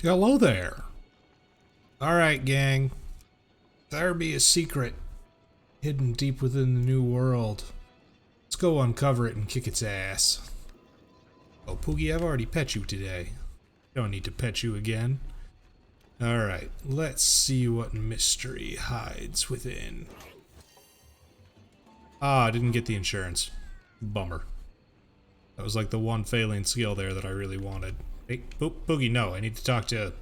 Hello there. Alright, gang. There be a secret hidden deep within the new world. Let's go uncover it and kick its ass. Oh, Poogie, I've already pet you today. Don't need to pet you again. Alright, let's see what mystery hides within. Ah, I didn't get the insurance. Bummer. That was like the one failing skill there that I really wanted. Hey, Poogie, no, I need to talk to...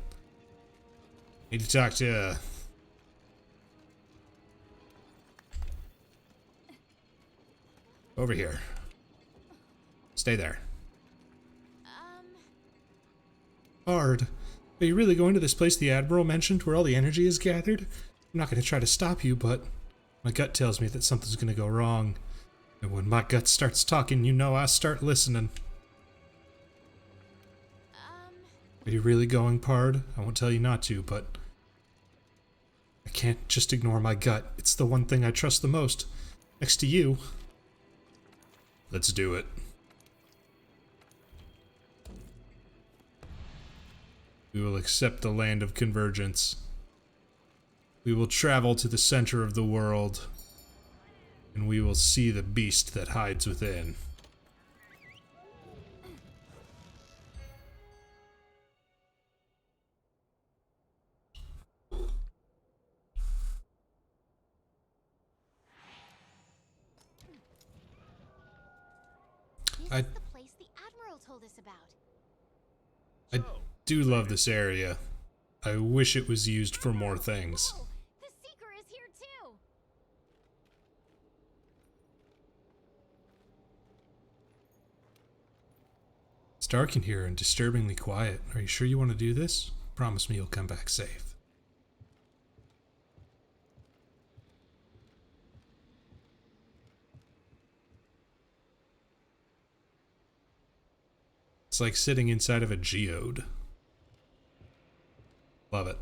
Over here. Stay there. Hard. Are you really going to this place the Admiral mentioned where all the energy is gathered? I'm not going to try to stop you, but my gut tells me that something's going to go wrong. And when my gut starts talking, you know I start listening. Are you really going, Pard? I won't tell you not to, but I can't just ignore my gut. It's the one thing I trust the most. Next to you. Let's do it. We will accept the land of convergence. We will travel to the center of the world, and we will see the beast that hides within. This is the place the Admiral told us about. I do love this area. I wish it was used for more things. Oh, the Seeker is here too. It's dark in here and disturbingly quiet. Are you sure you want to do this? Promise me you'll come back safe. It's like sitting inside of a geode. Love it.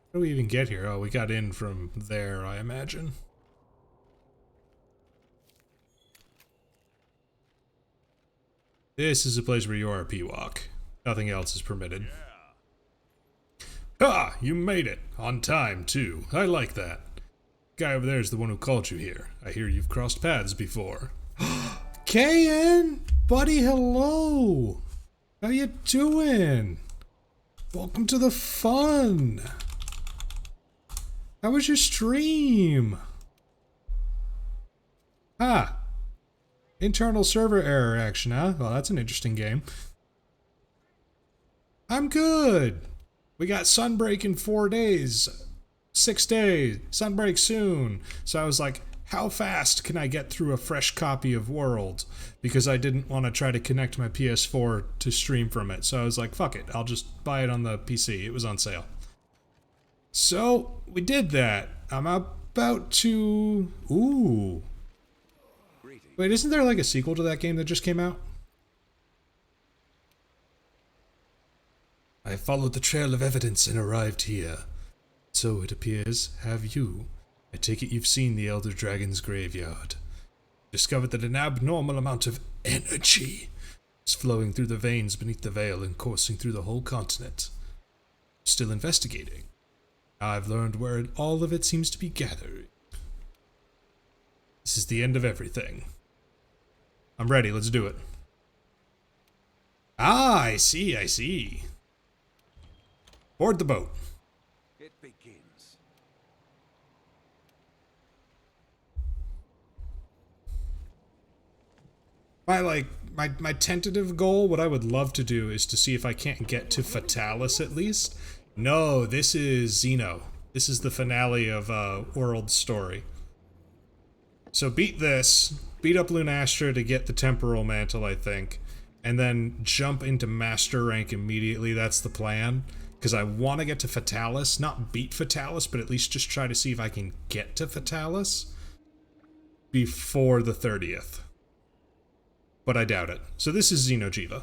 How do we even get here? Oh, we got in from there, I imagine. This is a place where you are a Pewok. Nothing else is permitted. Ah, you made it. On time, too. I like that. Guy over there is the one who called you here. I hear you've crossed paths before. KN! Buddy, hello! How you doing? Welcome to the fun! How was your stream? Ah. Internal server error action, huh? Well, that's an interesting game. I'm good! We got Sunbreak in 4 days. 6 days. Sunbreak soon. So I was like, how fast can I get through a fresh copy of World? Because I didn't want to try to connect my PS4 to stream from it. So I was like, fuck it. I'll just buy it on the PC. It was on sale. So we did that. I'm about to... Ooh. Wait, isn't there like a sequel to that game that just came out? I followed the trail of evidence and arrived here. So it appears, have you. I take it you've seen the Elder Dragon's graveyard. Discovered that an abnormal amount of energy is flowing through the veins beneath the veil and coursing through the whole continent. Still investigating. I've learned where all of it seems to be gathered. This is the end of everything. I'm ready, let's do it. Ah, I see. Board the boat. It begins. My tentative goal, what I would love to do is to see if I can't get to Fatalis at least. No, this is Xeno. This is the finale of World's story. So beat this, beat up Lunastra to get the Temporal Mantle, I think, and then jump into Master Rank immediately. That's the plan. Because I want to get to Fatalis, not beat Fatalis, but at least just try to see if I can get to Fatalis before the 30th. But I doubt it. So this is Xeno'jiiva.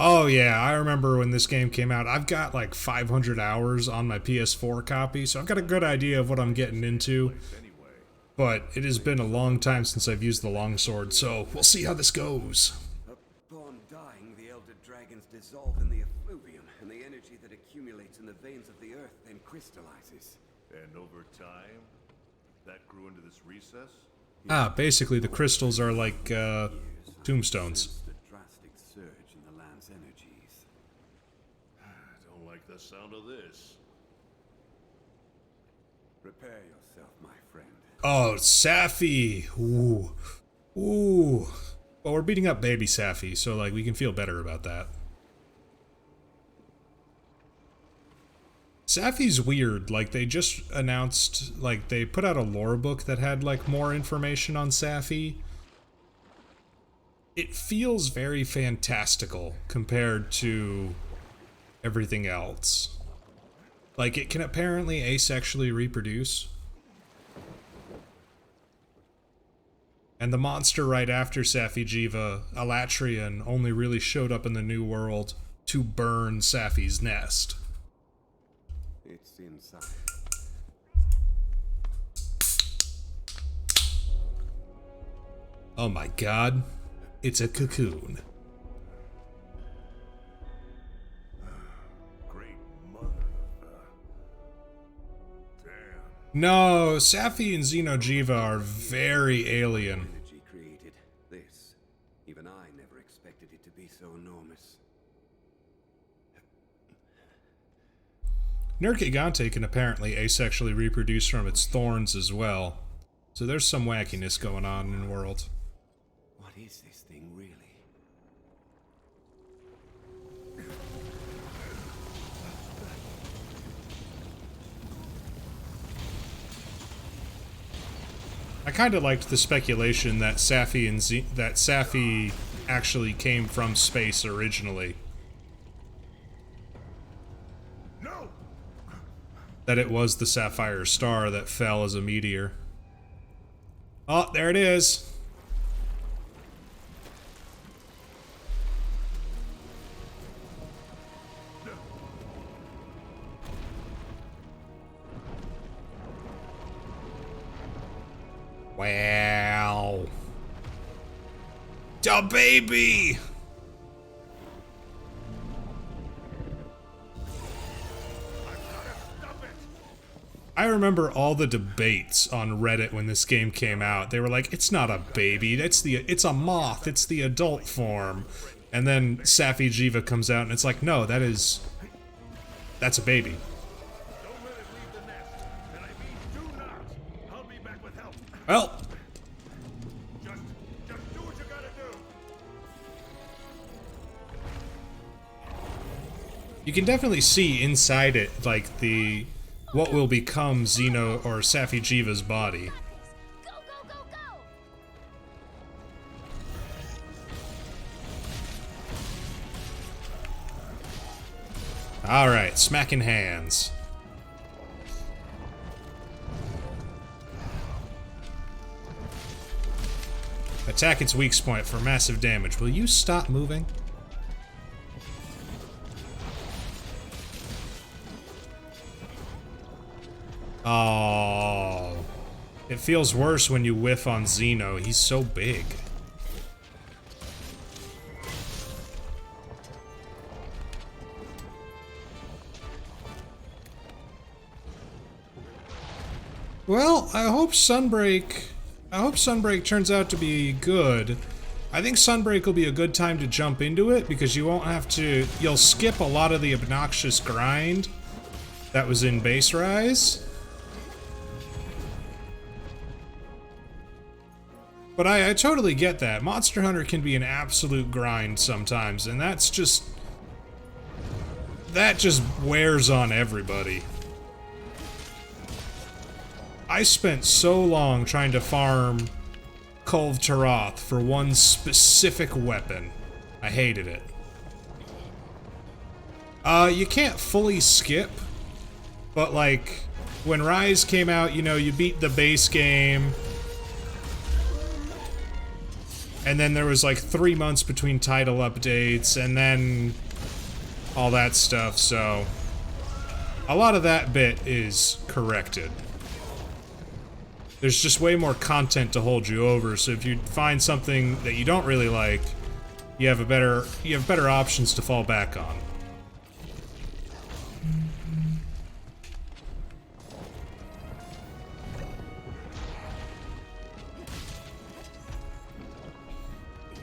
Oh yeah, I remember when this game came out. I've got like 500 hours on my PS4 copy, so I've got a good idea of what I'm getting into. But it has been a long time since I've used the longsword, so we'll see how this goes. Upon dying, the elder dragons dissolve in the effluvium, and the energy that accumulates in the veins of the earth then crystallizes. And over time, that grew into this recess? Ah, basically the crystals are like tombstones. Since the drastic surge in the land's energies. I don't like the sound of this. Prepare yourself, my friend. Oh, Safi! Ooh. Ooh. Well, we're beating up baby Safi, so like we can feel better about that. Safi's weird. Like they just announced, like they put out a lore book that had like more information on Safi. It feels very fantastical compared to everything else. Like it can apparently asexually reproduce. And the monster right after Safi-Jiva, Alatrian, only really showed up in the New World to burn Safi's nest. It's inside. Oh my god, it's a cocoon. Great mother of damn. No, Safi and Xeno'jiva are very alien. Energy created this. Even I never expected it to be so enormous. Nergigante can apparently asexually reproduce from its thorns as well. So there's some wackiness going on in the world. What is this thing really? I kind of liked the speculation that Safi actually came from space originally. No! That it was the sapphire star that fell as a meteor. Oh, there it is. Wow. Da baby! I remember all the debates on Reddit when this game came out. They were like, it's not a baby, it's a moth, it's the adult form. And then Safi-Jiva comes out and it's like, no, that's a baby. Don't let it leave the nest. And I mean do not. I'll be back with help. Well, Just do what you gotta do. you can definitely see inside it, like, what will become Xeno or Safi-Jiva's body. Go, go, go, go! Alright, smacking hands. Attack its weak point for massive damage. Will you stop moving? Oh, it feels worse when you whiff on Xeno. He's so big. Well, I hope Sunbreak turns out to be good. I think Sunbreak will be a good time to jump into it because you won't have to, you'll skip a lot of the obnoxious grind that was in Base Rise. But I totally get that. Monster Hunter can be an absolute grind sometimes, and that just wears on everybody. I spent so long trying to farm Kulve Taroth for one specific weapon. I hated it. You can't fully skip, but like, when Rise came out, you know, you beat the base game, and then there was like 3 months between title updates, and then all that stuff, so a lot of that bit is corrected. There's just way more content to hold you over, so if you find something that you don't really like, you have better options to fall back on.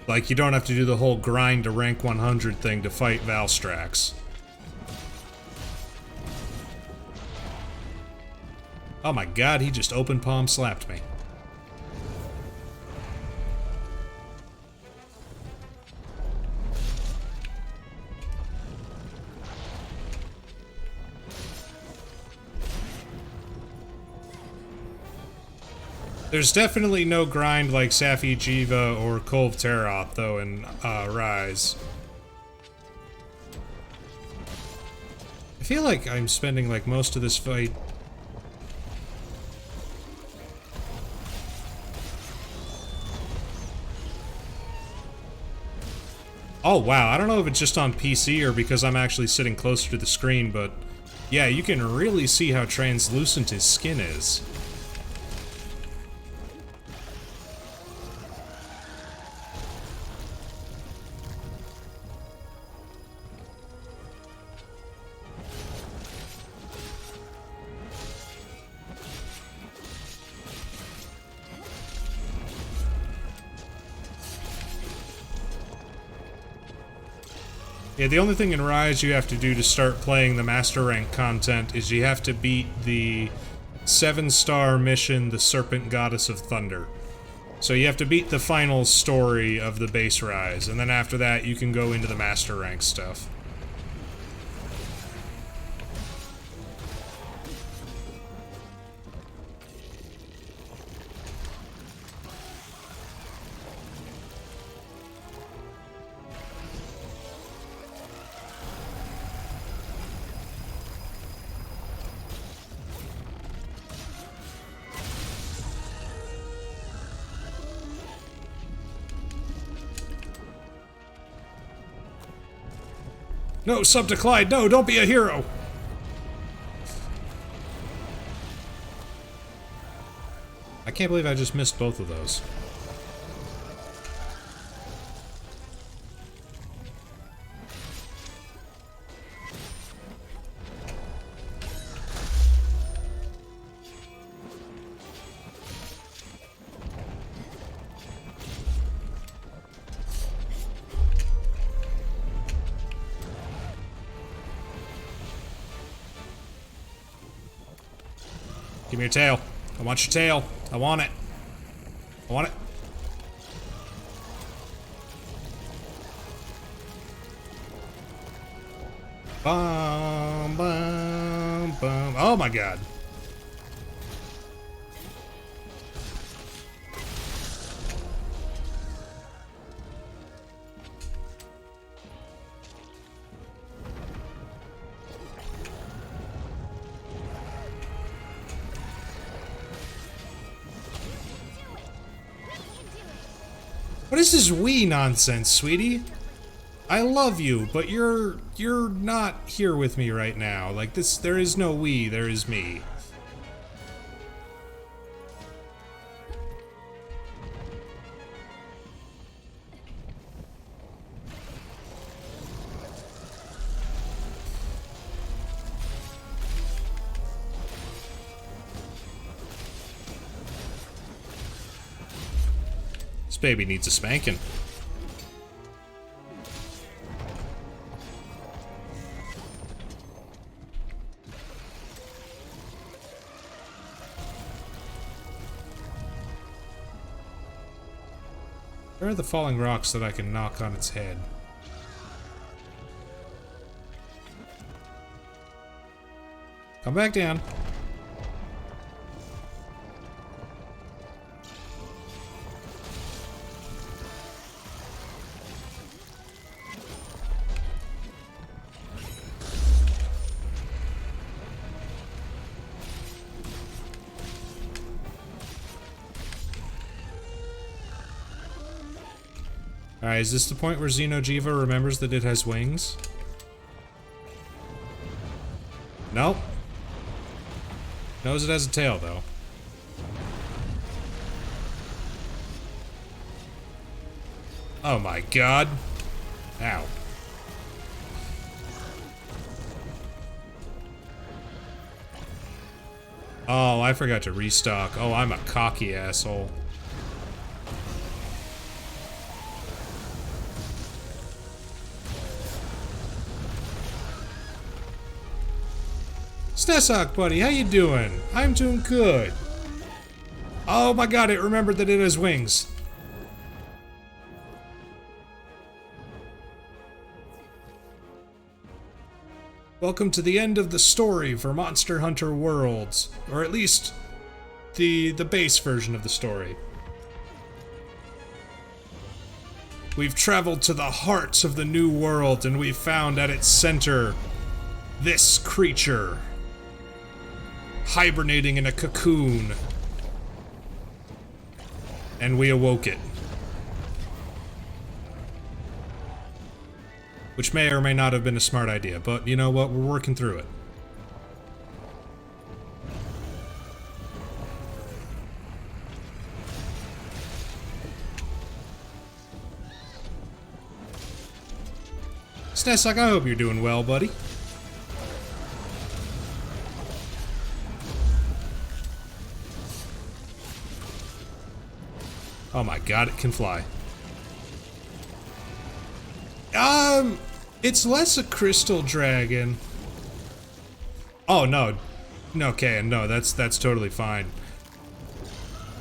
Like, you don't have to do the whole grind to rank 100 thing to fight Valstrax. Oh my god, he just open palm slapped me. There's definitely no grind like Safi Jiva or Kolv Teroth, though, in Rise. I feel like I'm spending, like, most of this fight... Oh, wow, I don't know if it's just on PC or because I'm actually sitting closer to the screen, but... yeah, you can really see how translucent his skin is. Yeah, the only thing in Rise you have to do to start playing the Master Rank content is you have to beat the 7-star mission, the Serpent Goddess of Thunder. So you have to beat the final story of the base Rise, and then after that you can go into the Master Rank stuff. No, sub to Clyde, no, don't be a hero! I can't believe I just missed both of those. Give me your tail. I want your tail. I want it. I want it. Bum, bum, bum. Oh my god. What is this Wii nonsense, sweetie? I love you, but you're not here with me right now. Like this, there is no we, there is me. This baby needs a spanking. Where are the falling rocks that I can knock on its head? Come back down. Alright, is this the point where Xeno'jiiva remembers that it has wings? Nope. Knows it has a tail, though. Oh my god. Ow. Oh, I forgot to restock. Oh, I'm a cocky asshole. Snesak, buddy, how you doing? I'm doing good. Oh my god, it remembered that it has wings. Welcome to the end of the story for Monster Hunter Worlds. Or at least, the base version of the story. We've traveled to the heart of the new world, and we've found at its center this creature. Hibernating in a cocoon. And we awoke it. Which may or may not have been a smart idea, but you know what? We're working through it. Snesak, I hope you're doing well, buddy. Oh my god, it can fly. It's less a crystal dragon. Oh no. Okay, no, that's totally fine.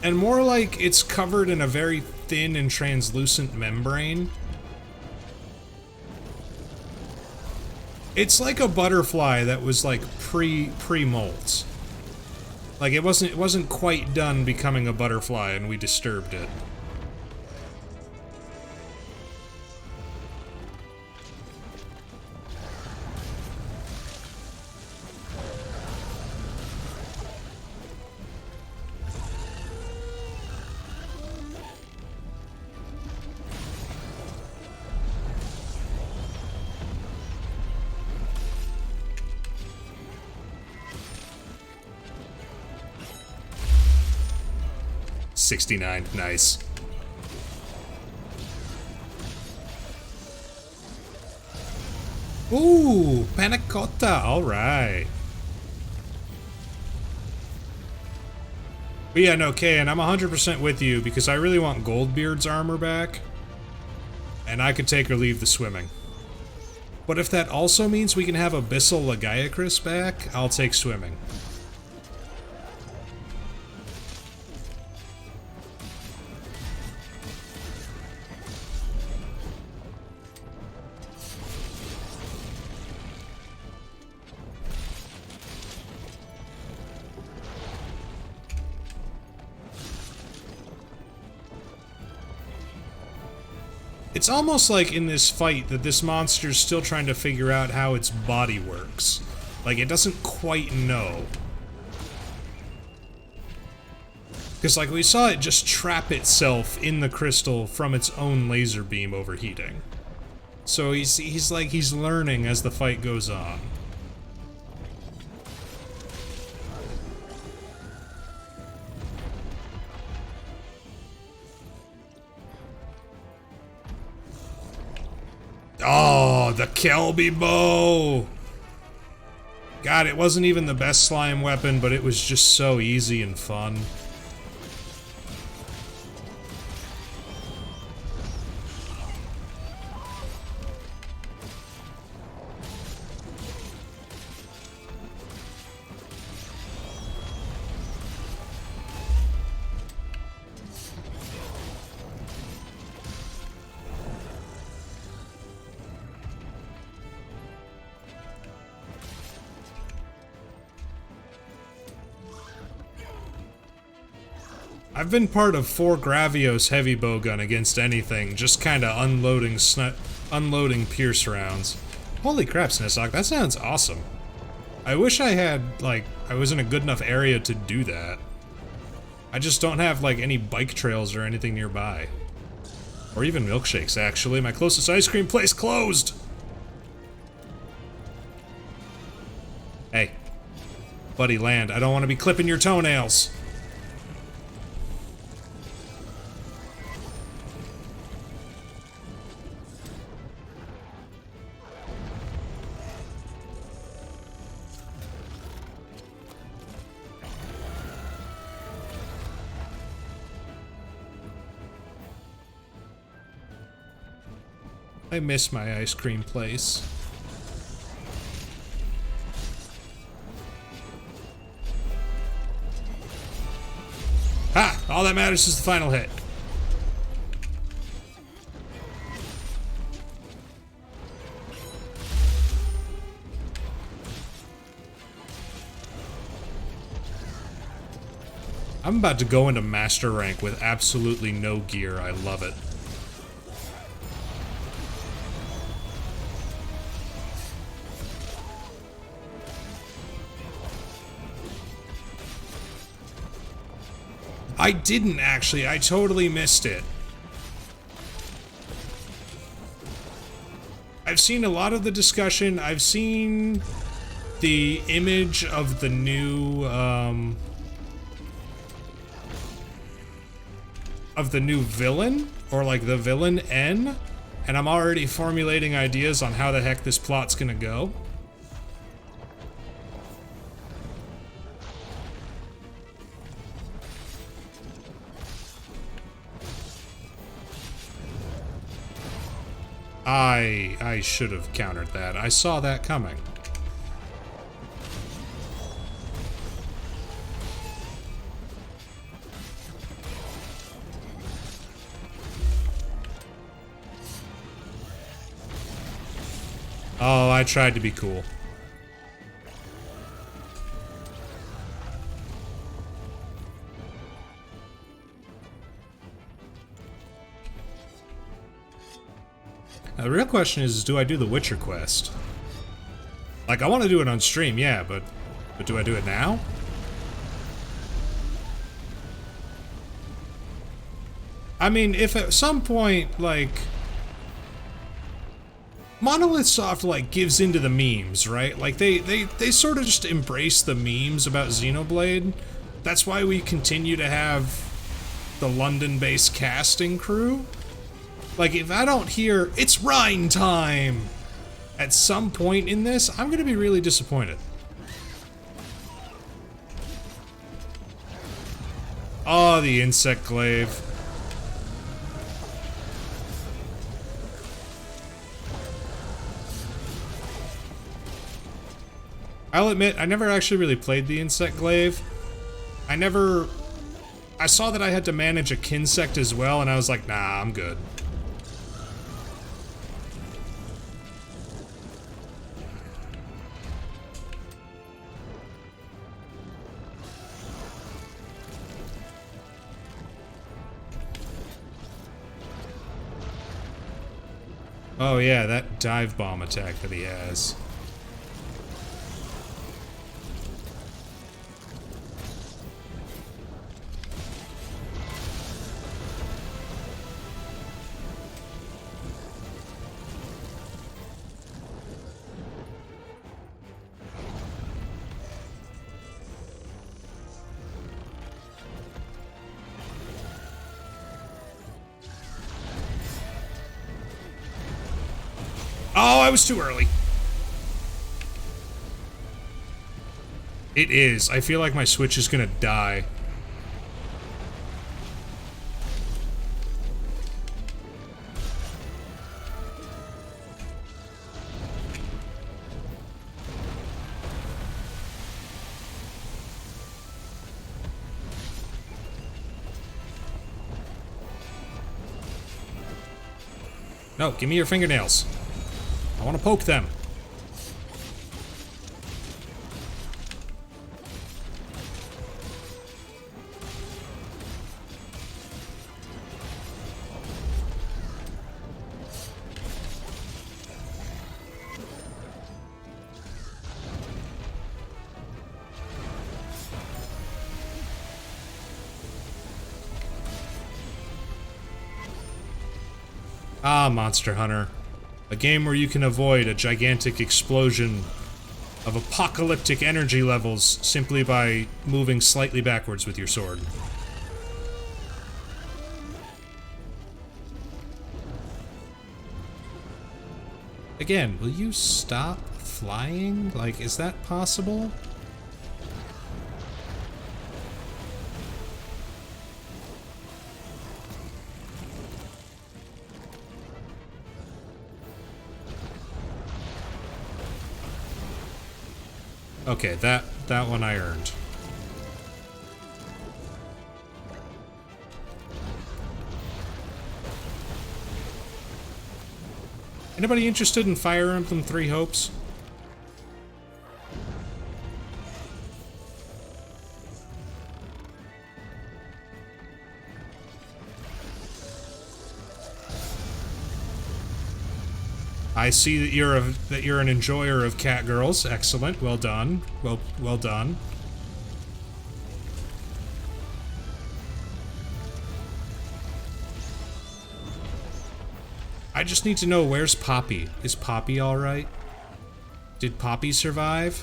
And more like it's covered in a very thin and translucent membrane. It's like a butterfly that was like pre-molt. Like it wasn't quite done becoming a butterfly and we disturbed it. $69, nice. Ooh, panna cotta, alright. But yeah, no, Kay, and I'm 100% with you because I really want Goldbeard's armor back. And I could take or leave the swimming. But if that also means we can have Abyssal Lagiacrus back, I'll take swimming. It's almost like in this fight that this monster's still trying to figure out how its body works. Like, it doesn't quite know. Because, like, we saw it just trap itself in the crystal from its own laser beam overheating. So he's learning as the fight goes on. Oh, the Kelby bow! God, it wasn't even the best slime weapon, but it was just so easy and fun. I've been part of 4 Gravios heavy bowgun against anything, just kinda unloading Pierce rounds. Holy crap, Snesak, that sounds awesome. I wish I had, like, I was in a good enough area to do that. I just don't have, like, any bike trails or anything nearby. Or even milkshakes, actually. My closest ice cream place closed! Hey. Buddy, land. I don't want to be clipping your toenails. I miss my ice cream place. Ha! All that matters is the final hit. I'm about to go into master rank with absolutely no gear. I love it. I didn't actually. I totally missed it. I've seen a lot of the discussion. I've seen the image of the new villain, or like the villain N, and I'm already formulating ideas on how the heck this plot's gonna go. I should have countered that. I saw that coming. Oh, I tried to be cool. Now, the real question is, do I do the Witcher quest? Like, I want to do it on stream, yeah, but do I do it now? I mean, if at some point, like, Monolith Soft, like, gives into the memes, right? Like, they sort of just embrace the memes about Xenoblade. That's why we continue to have the London-based casting crew. Like, if I don't hear, it's Rhine time, at some point in this, I'm gonna be really disappointed. Oh, the insect glaive. I'll admit, I never actually really played the insect glaive. I saw that I had to manage a kinsect as well, and I was like, nah, I'm good. Oh yeah, that dive bomb attack that he has. Oh, I was too early. It is. I feel like my Switch is gonna die. No, give me your fingernails. I want to poke them. Ah, Monster Hunter. A game where you can avoid a gigantic explosion of apocalyptic energy levels simply by moving slightly backwards with your sword. Again, will you stop flying? Like, is that possible? Okay, that one I earned. Anybody interested in Fire Emblem Three Hopes? I see that you're an enjoyer of cat girls. Excellent. Well done. Well done. I just need to know, where's Poppy? Is Poppy alright? Did Poppy survive?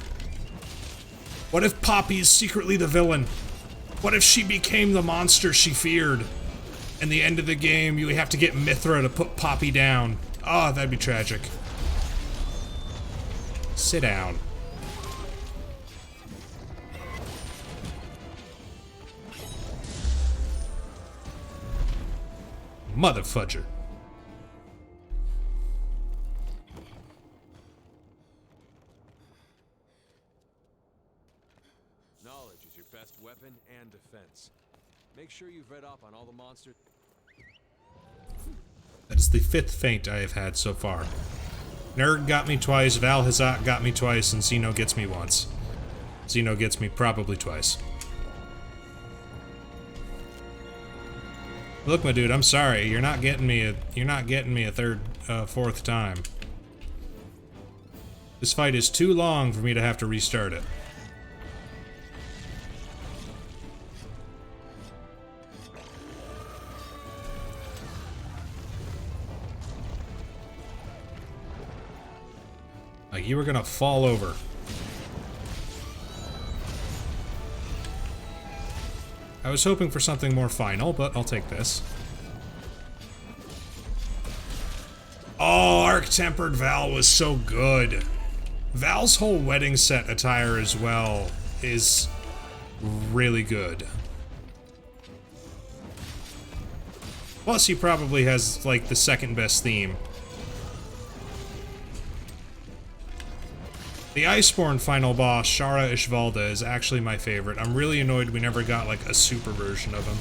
What if Poppy is secretly the villain? What if she became the monster she feared? In the end of the game, you have to get Mithra to put Poppy down. Oh, that'd be tragic. Sit down. Mother fudger. Knowledge is your best weapon and defense. Make sure you've read up on all the monsters. That is the 5th feint I have had so far. Nerd got me twice, Valhazak got me twice, and Xeno gets me once. Xeno gets me probably twice. Look, my dude, I'm sorry. You're not getting me a third, fourth time. This fight is too long for me to have to restart it. Like, you were gonna fall over. I was hoping for something more final, but I'll take this. Oh, Arc-Tempered Val was so good. Val's whole wedding set attire as well is really good. Plus, he probably has, like, the second best theme. The Iceborne final boss, Shara Ishvalda, is actually my favorite. I'm really annoyed we never got, like, a super version of him.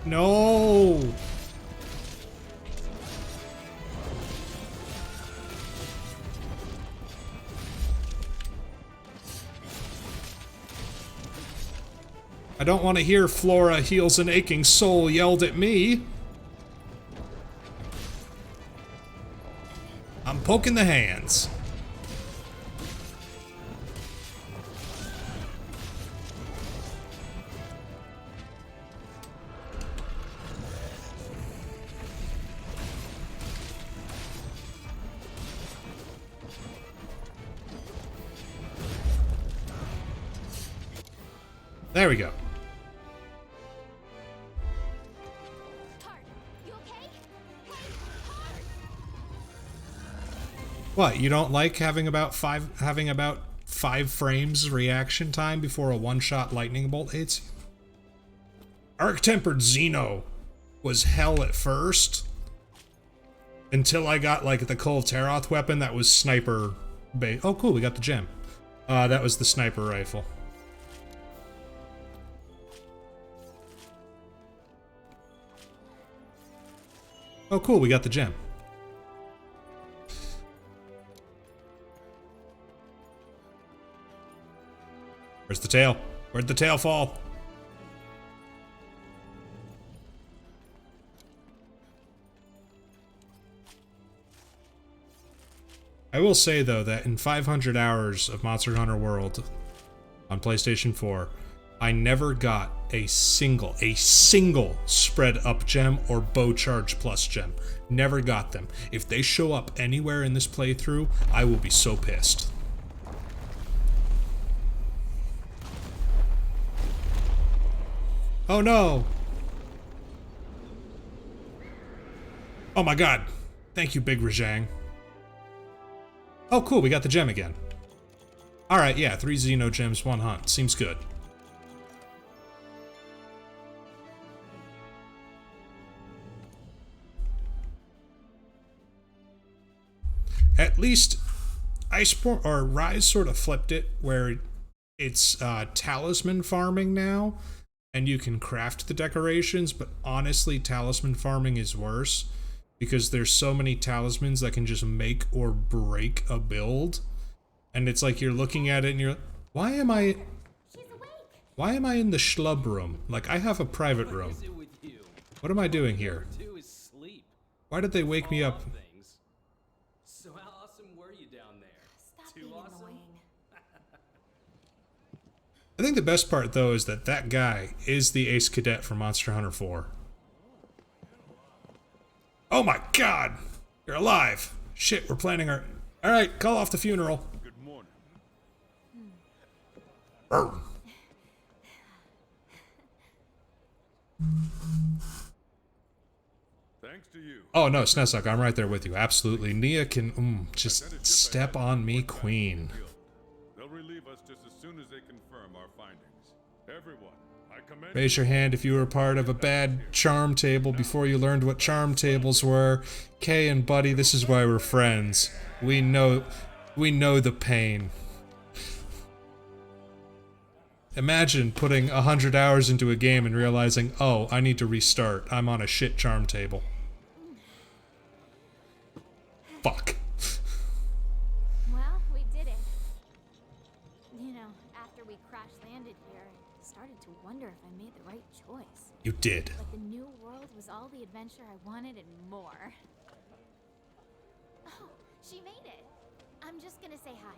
No! I don't want to hear Flora heals an aching soul yelled at me. I'm poking the hands. There we go. What, you don't like having about five frames reaction time before a one-shot lightning bolt hits you? Arc-Tempered Xeno was hell at first, until I got, like, the Kol Taroth weapon that was sniper bait. Oh, cool, we got the gem. That was the sniper rifle. Oh, cool, we got the gem. Where's the tail? Where'd the tail fall? I will say, though, that in 500 hours of Monster Hunter World on PlayStation 4, I never got a single spread up gem or bow charge plus gem. Never got them. If they show up anywhere in this playthrough, I will be so pissed. Oh no! Oh my god! Thank you, Big Rajang. Oh cool, we got the gem again. Alright, yeah, 3 Xeno gems, 1 hunt. Seems good. At least Iceborne or Rise sort of flipped it where it's talisman farming now and you can craft the decorations, but honestly talisman farming is worse because there's so many talismans that can just make or break a build, and it's like you're looking at it and you're like, why am I in the schlub room? Like, I have a private room. What am I doing here? Why did they wake me up? So how awesome were you down there? Stop being annoying. I think the best part, though, is that that guy is the ace cadet for Monster Hunter 4. Oh my god! You're alive! Shit, we're planning our... Alright, call off the funeral. Good morning. Thanks to you. Oh no, Snesok, I'm right there with you. Absolutely. Nia can just step on me, queen. They'll relieve us just as soon as they confirm our findings. Everyone, I commend Raise your hand if you were part of a bad charm table before you learned what charm tables were. Kay and Buddy, this is why we're friends. We know the pain. Imagine putting 100 hours into a game and realizing, oh, I need to restart. I'm on a shit charm table. Fuck. Well, we did it. You know, after we crash landed here, I started to wonder if I made the right choice. You did. Like the new world was all the adventure I wanted and more. Oh, she made it. I'm just gonna say hi.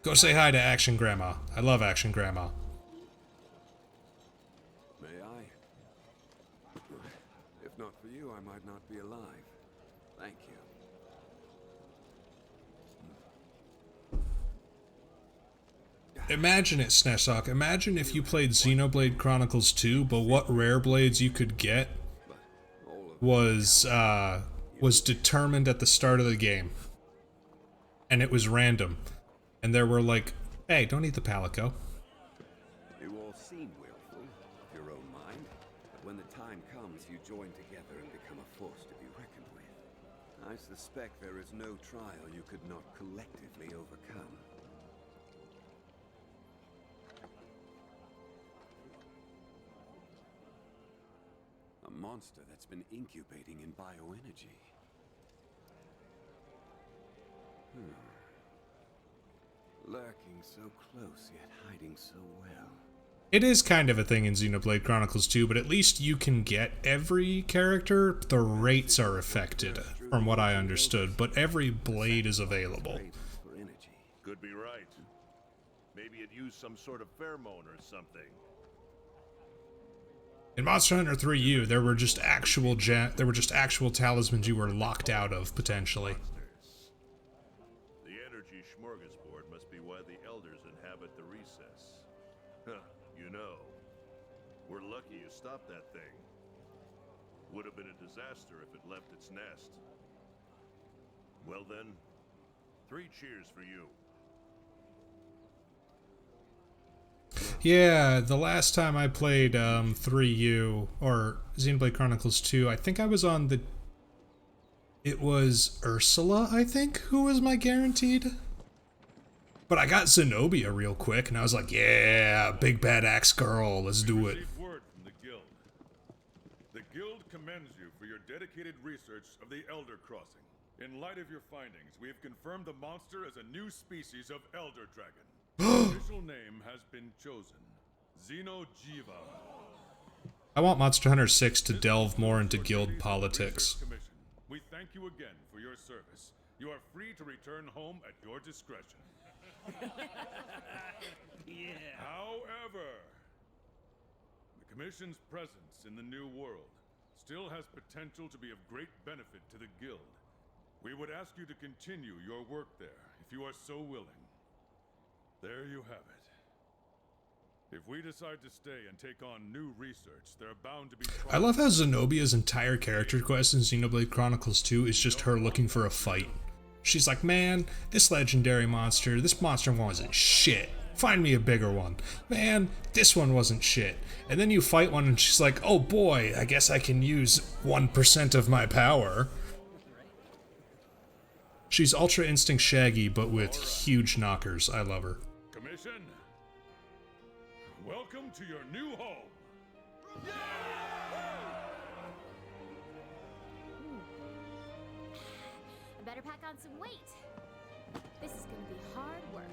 Go say hi to Action Grandma. I love Action Grandma. May I? If not for you, I might not be alive. Thank you. Imagine it, Snesok. Imagine if you played Xenoblade Chronicles 2, but what rare blades you could get was determined at the start of the game. And it was random. And there were like, hey, don't eat the palico. You all seem willful of your own mind, but when the time comes, you join together and become a force to be reckoned with. I suspect there is no trial you could not collectively overcome. A monster that's been incubating in bioenergy. Lurking so close, yet hiding so well. It is kind of a thing in Xenoblade Chronicles 2, but at least you can get every character. The rates are affected, from what I understood, but every blade is available. Could be right. Maybe it used some sort of pheromone or something. In Monster Hunter 3U, there were just actual talismans you were locked out of potentially. The energy smorgasbord must be why the elders inhabit the recess. Huh, you know, we're lucky you stopped that thing. Would have been a disaster if it left its nest. Well then, 3 cheers for you. Yeah, the last time I played 3U, or Xenoblade Chronicles 2, I think I was on the... It was Ursula, I think, who was my guaranteed? But I got Zenobia real quick, and I was like, yeah, big bad axe girl, let's do it. Received word from the guild. The guild commends you for your dedicated research of the Elder Crossing. In light of your findings, we have confirmed the monster as a new species of Elder Dragon. The official name has been chosen. Xenojiva. I want Monster Hunter 6 to delve more into guild politics. We thank you again for your service. You are free to return home at your discretion. Yeah. However, Commission's presence in the New World still has potential to be of great benefit to the Guild. We would ask you to continue your work there, if you are so willing. There you have it. If we decide to stay and take on new research, there are bound to be... I love how Zenobia's entire character quest in Xenoblade Chronicles 2 is just her looking for a fight. She's like, man, this legendary monster, this monster wasn't shit. Find me a bigger one. Man, this one wasn't shit. And then you fight one and she's like, oh boy, I guess I can use 1% of my power. She's Ultra Instinct Shaggy, but with huge knockers. I love her. Commission, welcome to your new home. I better pack on some weight. This is gonna be hard work.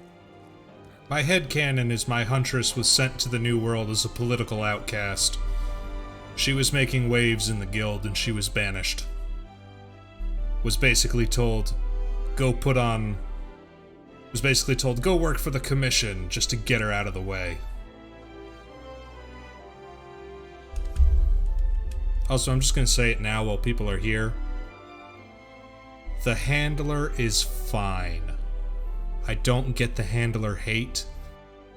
My headcanon is my huntress was sent to the New World as a political outcast. She was making waves in the guild and she was banished. Was basically told, go work for the Commission just to get her out of the way. Also, I'm just gonna say it now while people are here. The handler is fine. I don't get the handler hate.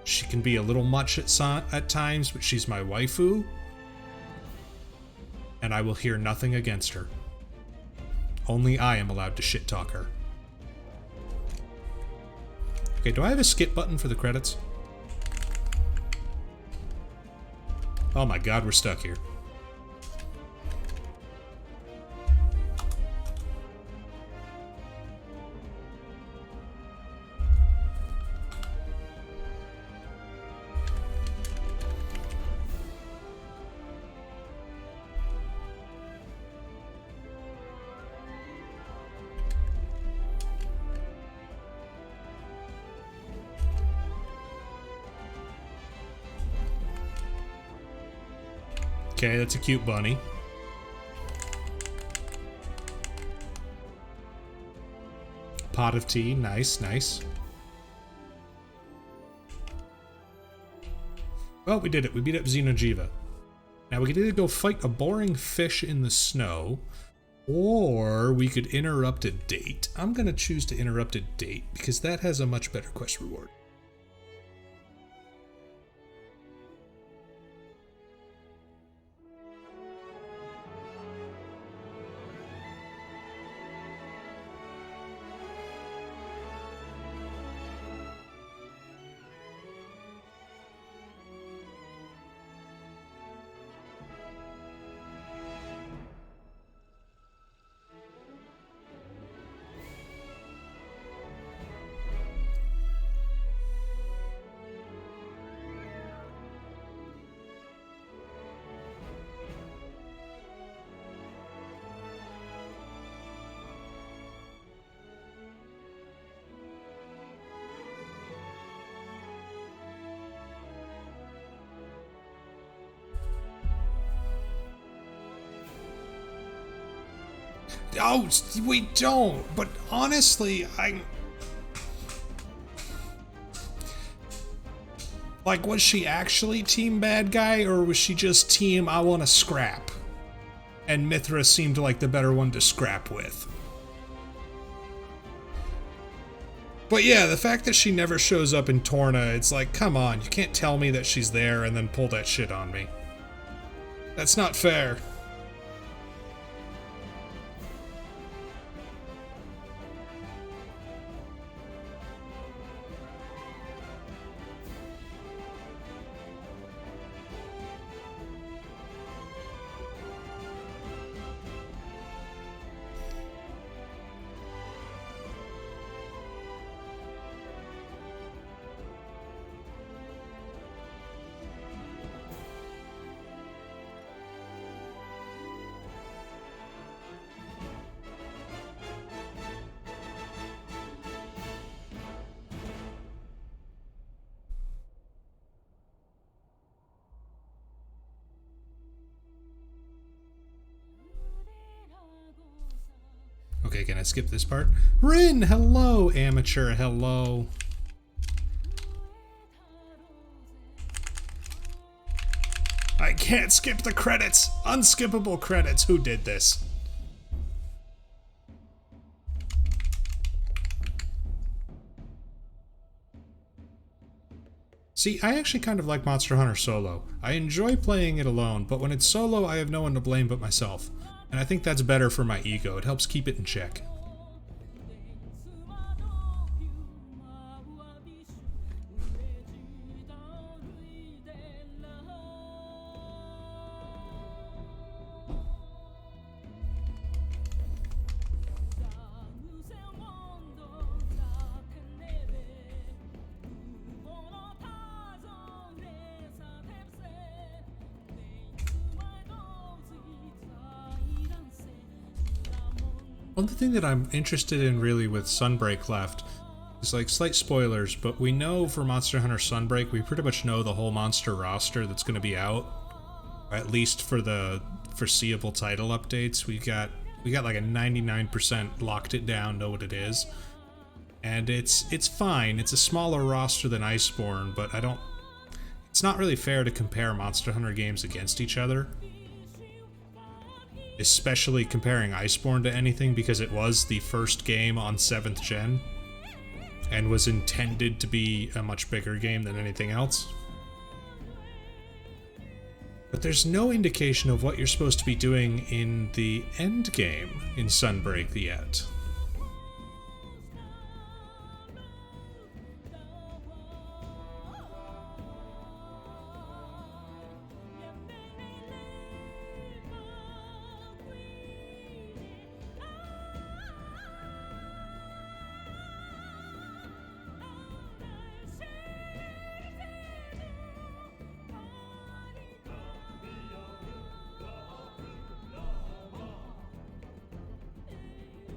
She can be a little much at times, but she's my waifu. And I will hear nothing against her. Only I am allowed to shit talk her. Okay, do I have a skip button for the credits? Oh my god, we're stuck here. Okay, that's a cute bunny. Pot of tea, nice, nice. Well, we did it. We beat up Xenojiva. Now we could either go fight a boring fish in the snow, or we could interrupt a date. I'm gonna choose to interrupt a date, because that has a much better quest reward. Oh, we don't. But honestly, like, was she actually team bad guy, or was she just team I want to scrap? And Mithra seemed like the better one to scrap with. But yeah, the fact that she never shows up in Torna, it's like, come on, you can't tell me that she's there and then pull that shit on me. That's not fair. Okay, can I skip this part? Rin, hello, amateur, hello. I can't skip the credits! Unskippable credits! Who did this? See, I actually kind of like Monster Hunter Solo. I enjoy playing it alone, but when it's solo, I have no one to blame but myself. And I think that's better for my ego. It helps keep it in check. One thing that I'm interested in really with Sunbreak left is like slight spoilers, but we know for Monster Hunter Sunbreak, we pretty much know the whole monster roster that's going to be out, at least for the foreseeable title updates. We got like a 99% locked it down, know what it is, and it's fine. It's a smaller roster than Iceborne, but it's not really fair to compare Monster Hunter games against each other. Especially comparing Iceborne to anything, because it was the first game on 7th gen and was intended to be a much bigger game than anything else. But there's no indication of what you're supposed to be doing in the end game in Sunbreak yet.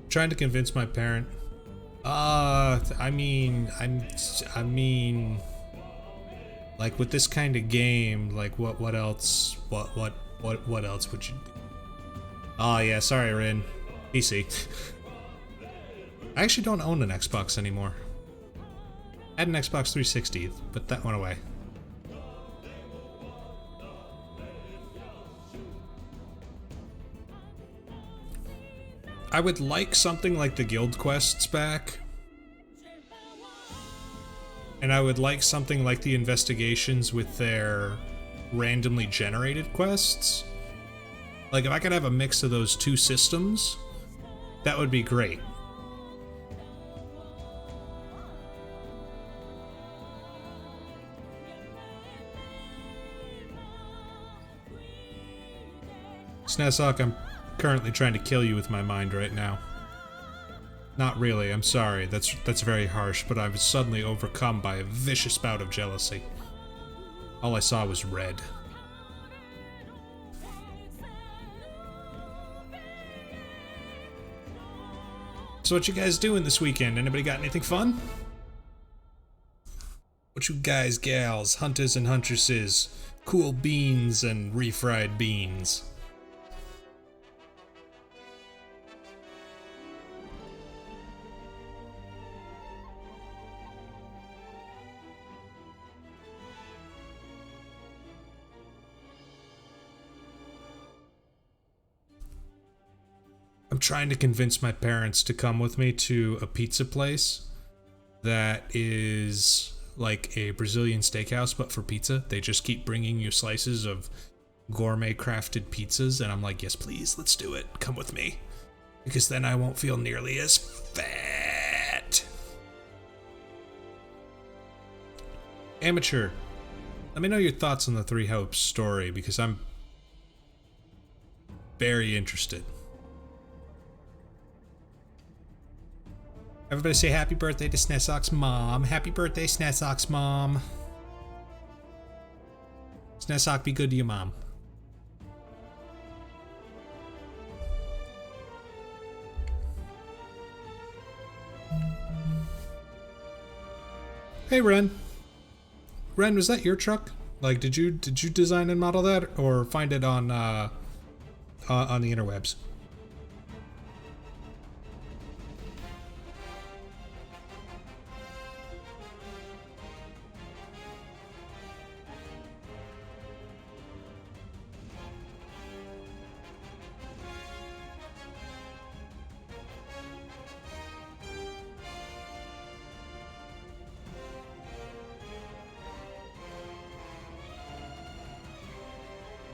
Trying to convince my parent. I mean, like with this kind of game, like what else? What else would you do? Oh yeah, sorry, Rin. PC. I actually don't own an Xbox anymore. I had an Xbox 360, but that went away. I would like something like the guild quests back. And I would like something like the investigations with their randomly generated quests. Like if I could have a mix of those two systems, that would be great. Snazok, I'm currently trying to kill you with my mind right now. Not really, I'm sorry. That's very harsh, but I was suddenly overcome by a vicious bout of jealousy. All I saw was red. So what you guys doing this weekend? Anybody got anything fun? What you guys, gals, hunters and huntresses, cool beans and refried beans? I'm trying to convince my parents to come with me to a pizza place that is like a Brazilian steakhouse, but for pizza. They just keep bringing you slices of gourmet crafted pizzas, and I'm like, yes, please, let's do it. Come with me. Because then I won't feel nearly as fat. Amateur, let me know your thoughts on the Three Hopes story, because I'm very interested. Everybody say happy birthday to Snezok's mom. Happy birthday, Snezok's mom. Snezok, be good to your mom. Hey, Ren. Ren, was that your truck? Like, did you design and model that, or find it on the interwebs?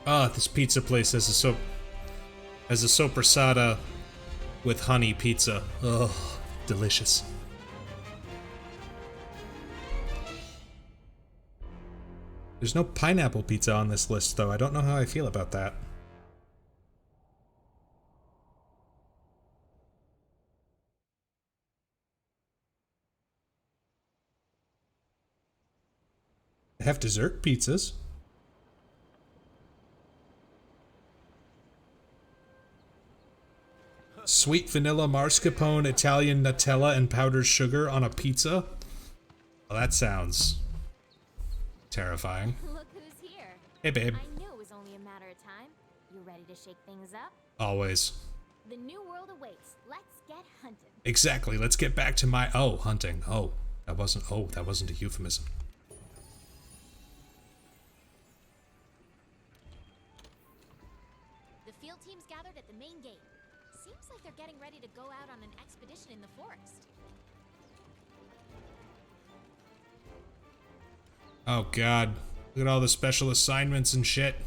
Ah, this pizza place has a sopressata with honey pizza. Oh, delicious. There's no pineapple pizza on this list, though. I don't know how I feel about that. They have dessert pizzas. Sweet vanilla mascarpone, Italian Nutella, and powdered sugar on a pizza? Well, that sounds terrifying. Look who's here. Hey, babe. I knew it was only a matter of time. You ready to shake things up? Always. The new world awaits. Let's get hunting. Exactly. Let's get back to my hunting. That wasn't a euphemism. The field team's gathered at the main gate. Seems like they're getting ready to go out on an expedition in the forest. Oh god. Look at all the special assignments and shit.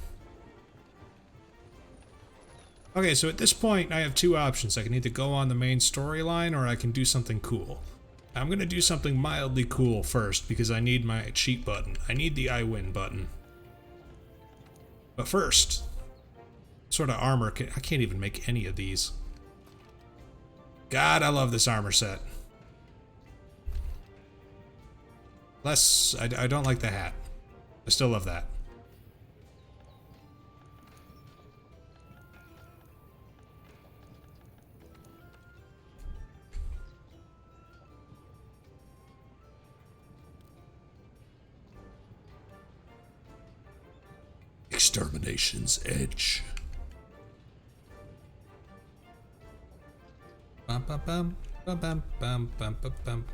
Okay, so at this point, I have two options. I can either go on the main storyline, or I can do something cool. I'm gonna do something mildly cool first, because I need my cheat button. I need the I win button. But first, sort of armor, I can't even make any of these. God, I love this armor set. Less, I don't like the hat. I still love that. Extermination's edge. Bum bum bum bum bum bum bum bum bum.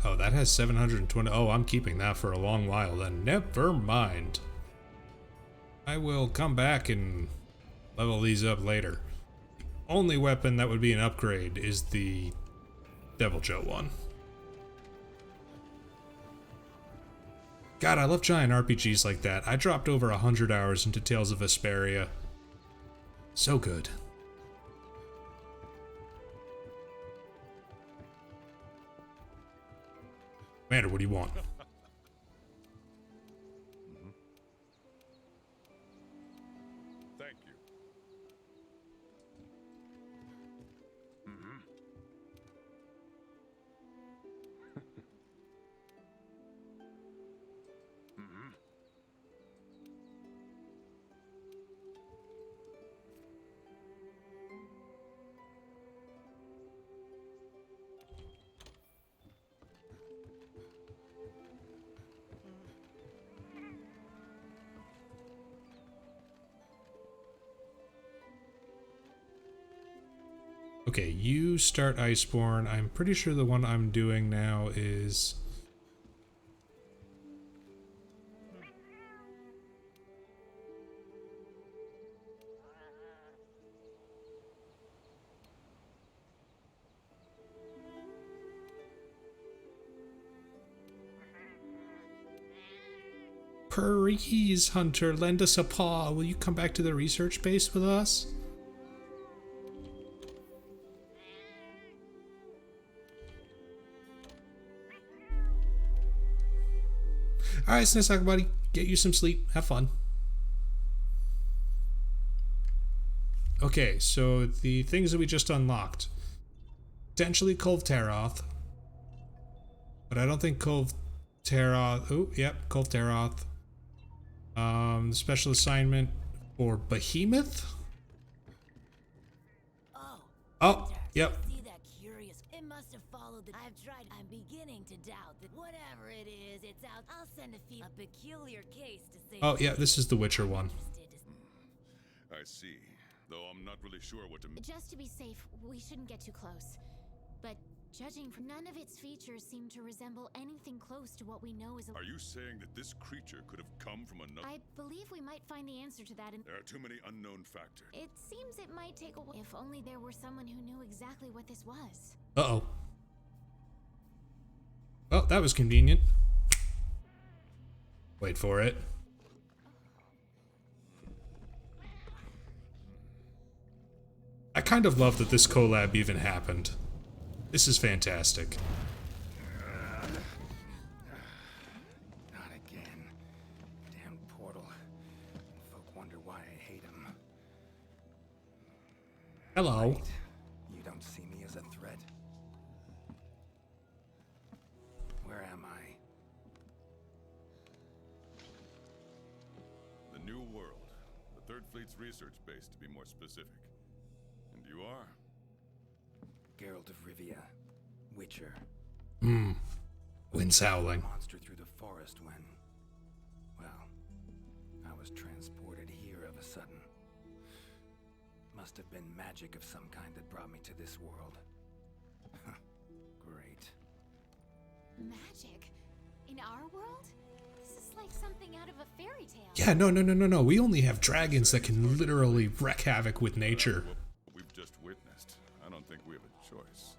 Oh, that has 720. Oh, I'm keeping that for a long while then. Never mind. I will come back and level these up later. Only weapon that would be an upgrade is the Devil Joe one. God, I love giant RPGs like that. I dropped over 100 hours into Tales of Vesperia. So good. Commander, what do you want? Thank you. Okay, you start Iceborne. I'm pretty sure the one I'm doing now is... Please, Hunter, lend us a paw. Will you come back to the research base with us? Alright, Snissock buddy, get you some sleep. Have fun. Okay, so the things that we just unlocked. Potentially Cove Taroth. But I don't think Cove Taroth... Oh, yep, Cove Taroth. The special assignment for Behemoth? Oh, yep. See that curious? It must have followed the. I've tried. I'm beginning to doubt that whatever it is, it's out. I'll send a peculiar case to say. Oh, yeah, this is the Witcher one. I see. Though I'm not really sure what to. Just to be safe, we shouldn't get too close. But Judging from none of its features seem to resemble anything close to what we know is a... Are you saying that this creature could have come from another? I believe we might find the answer to that in... There are too many unknown factors. It seems it might take a while. If only there were someone who knew exactly what this was. Uh-oh. Well, that was convenient. Wait for it. I kind of love that this collab even happened. This is fantastic. Not again. Damn portal. Folk wonder why I hate him. Hello. You don't see me as a threat? Where am I? The New World. The Third Fleet's research base, to be more specific. And you are? Geralt of Rivia. Witcher. Wind's howling. Monster through the forest when... well, I was transported here of a sudden. Must have been magic of some kind that brought me to this world. Great. Magic? In our world? This is like something out of a fairy tale. Yeah, no. We only have dragons that can literally wreak havoc with nature. What we've just witnessed. I don't think we have a choice.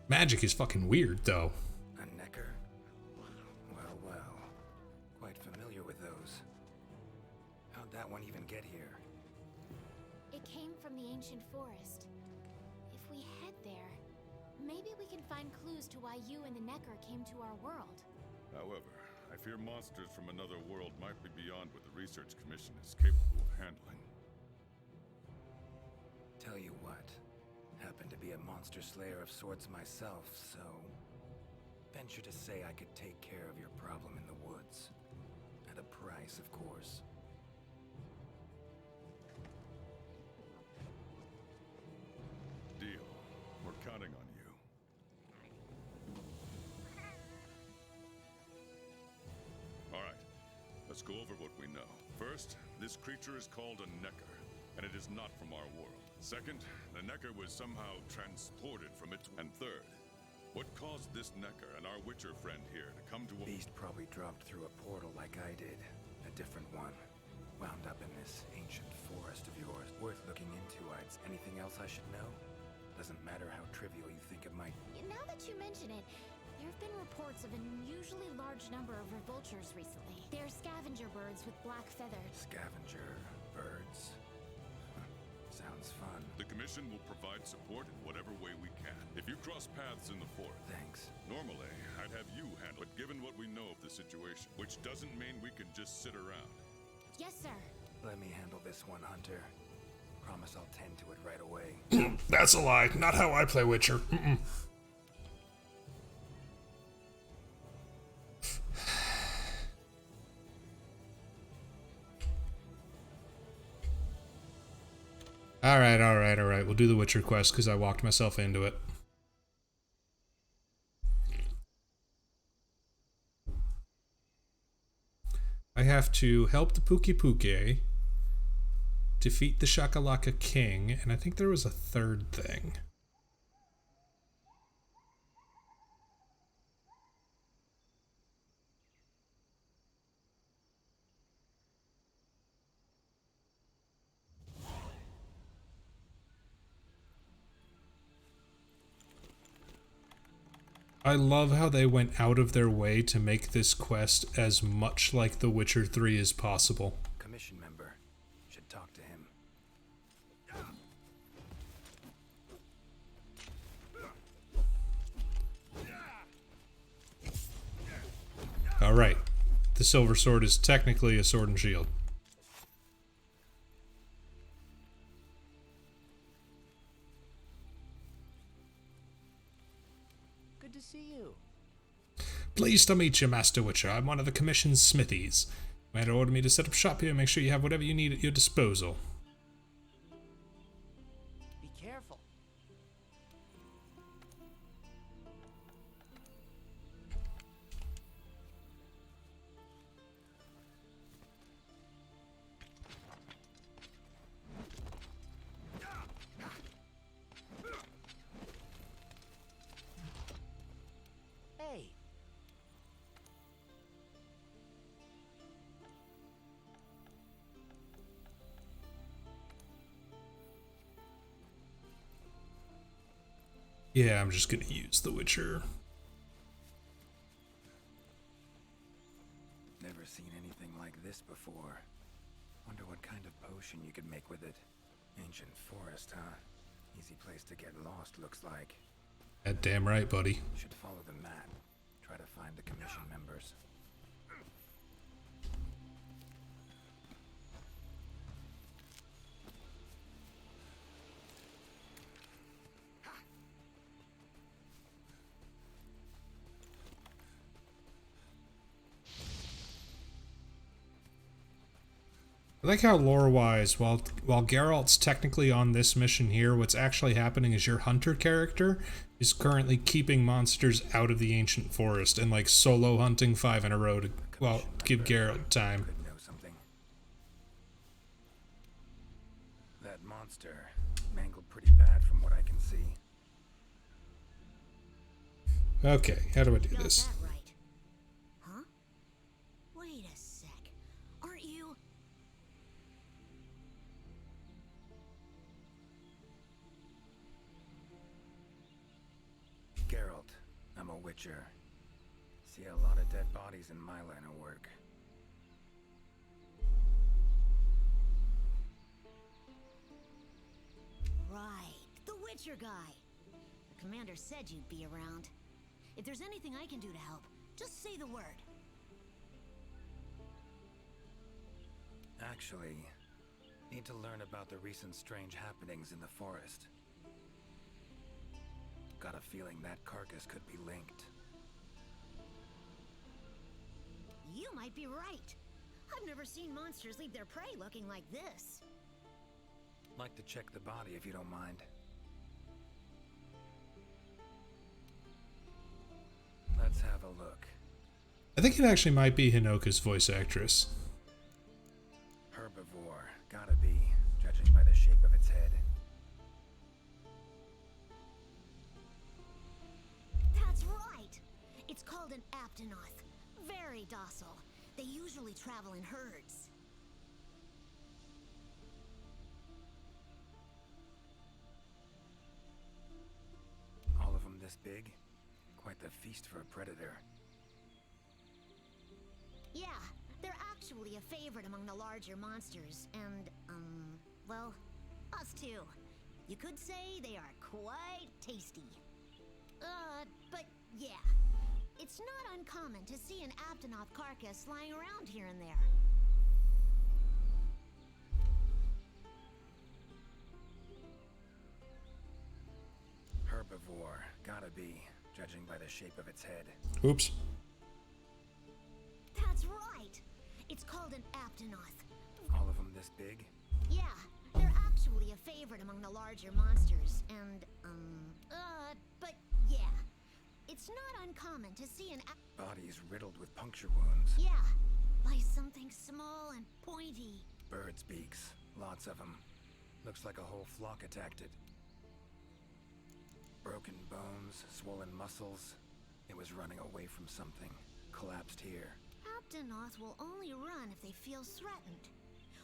Magic is fucking weird, though. A necker? Well. Quite familiar with those. How'd that one even get here? It came from the ancient forest. If we head there, maybe we can find clues to why you and the Necker came to our world. However, I fear monsters from another world might be beyond what the Research Commission is capable of handling. Tell you what, happen to be a monster slayer of sorts myself, so... venture to say I could take care of your problem in the woods. At a price, of course. Deal. We're counting on you. All right, let's go over what we know. First, this creature is called a Necker, and it is not from our world. Second, the Necker was somehow transported from it. And third, what caused this Necker and our Witcher friend here to come to a... Beast probably dropped through a portal like I did. A different one. Wound up in this ancient forest of yours. Worth looking into. Anything else I should know? Doesn't matter how trivial you think it might. Now that you mention it, there have been reports of an unusually large number of revoltures recently. They're scavenger birds with black feathers. Scavenger birds. Sounds fun. The Commission will provide support in whatever way we can. If you cross paths in the forest... Thanks. Normally, I'd have you handle it, given what we know of the situation. Which doesn't mean we can just sit around. Yes, sir. Let me handle this one, Hunter. Promise I'll tend to it right away. That's a lie. Not how I play Witcher. Alright. We'll do the Witcher quest because I walked myself into it. I have to help the Puke, defeat the Shakalaka King, and I think there was a third thing. I love how they went out of their way to make this quest as much like The Witcher 3 as possible. Commission member. Should talk to him. Alright. The silver sword is technically a sword and shield. Good to see you. Pleased to meet you, Master Witcher. I'm one of the Commission's smithies. Commander ordered me to set up shop here and make sure you have whatever you need at your disposal. Be careful. Yeah, I'm just gonna use the Witcher. Never seen anything like this before. Wonder what kind of potion you could make with it. Ancient forest, huh? Easy place to get lost, looks like. That damn right, buddy. Should follow the map. Try to find the commission members. I like how lore-wise, while Geralt's technically on this mission here, what's actually happening is your hunter character is currently keeping monsters out of the ancient forest and like solo hunting 5 in a row to, well, give Geralt time. Could know something. That monster mangled pretty bad from what I can see. Okay, how do I do Got this? that right. Huh? Wait a sec. Aren't you? Geralt, I'm a witcher. See a lot of dead bodies in my line of work. Right, the Witcher guy. The commander said you'd be around. If there's anything I can do to help, just say the word. Actually, need to learn about the recent strange happenings in the forest. Got a feeling that carcass could be linked. You might be right. I've never seen monsters leave their prey looking like this. Like to check the body if you don't mind. Let's have a look. I think it actually might be Hinoka's voice actress. Herbivore, gotta be, judging by the shape of its head. That's right! It's called an Aptonoth. Very docile. They usually travel in herds. All of them this big? Quite the feast for a predator. Yeah, they're actually a favorite among the larger monsters, and, well, us too. You could say they are quite tasty. But yeah, it's not uncommon to see an Aptonoth carcass lying around here and there. Herbivore, gotta be, judging by the shape of its head. Oops. That's right! It's called an Aptonoth. All of them this big? Yeah, they're actually a favorite among the larger monsters, and, but yeah, it's not uncommon to see an Bodies riddled with puncture wounds. Yeah, by something small and pointy. Birds' beaks, lots of them. Looks like a whole flock attacked it. Broken bones, swollen muscles. It was running away from something. Collapsed here. Aptonoth will only run if they feel threatened.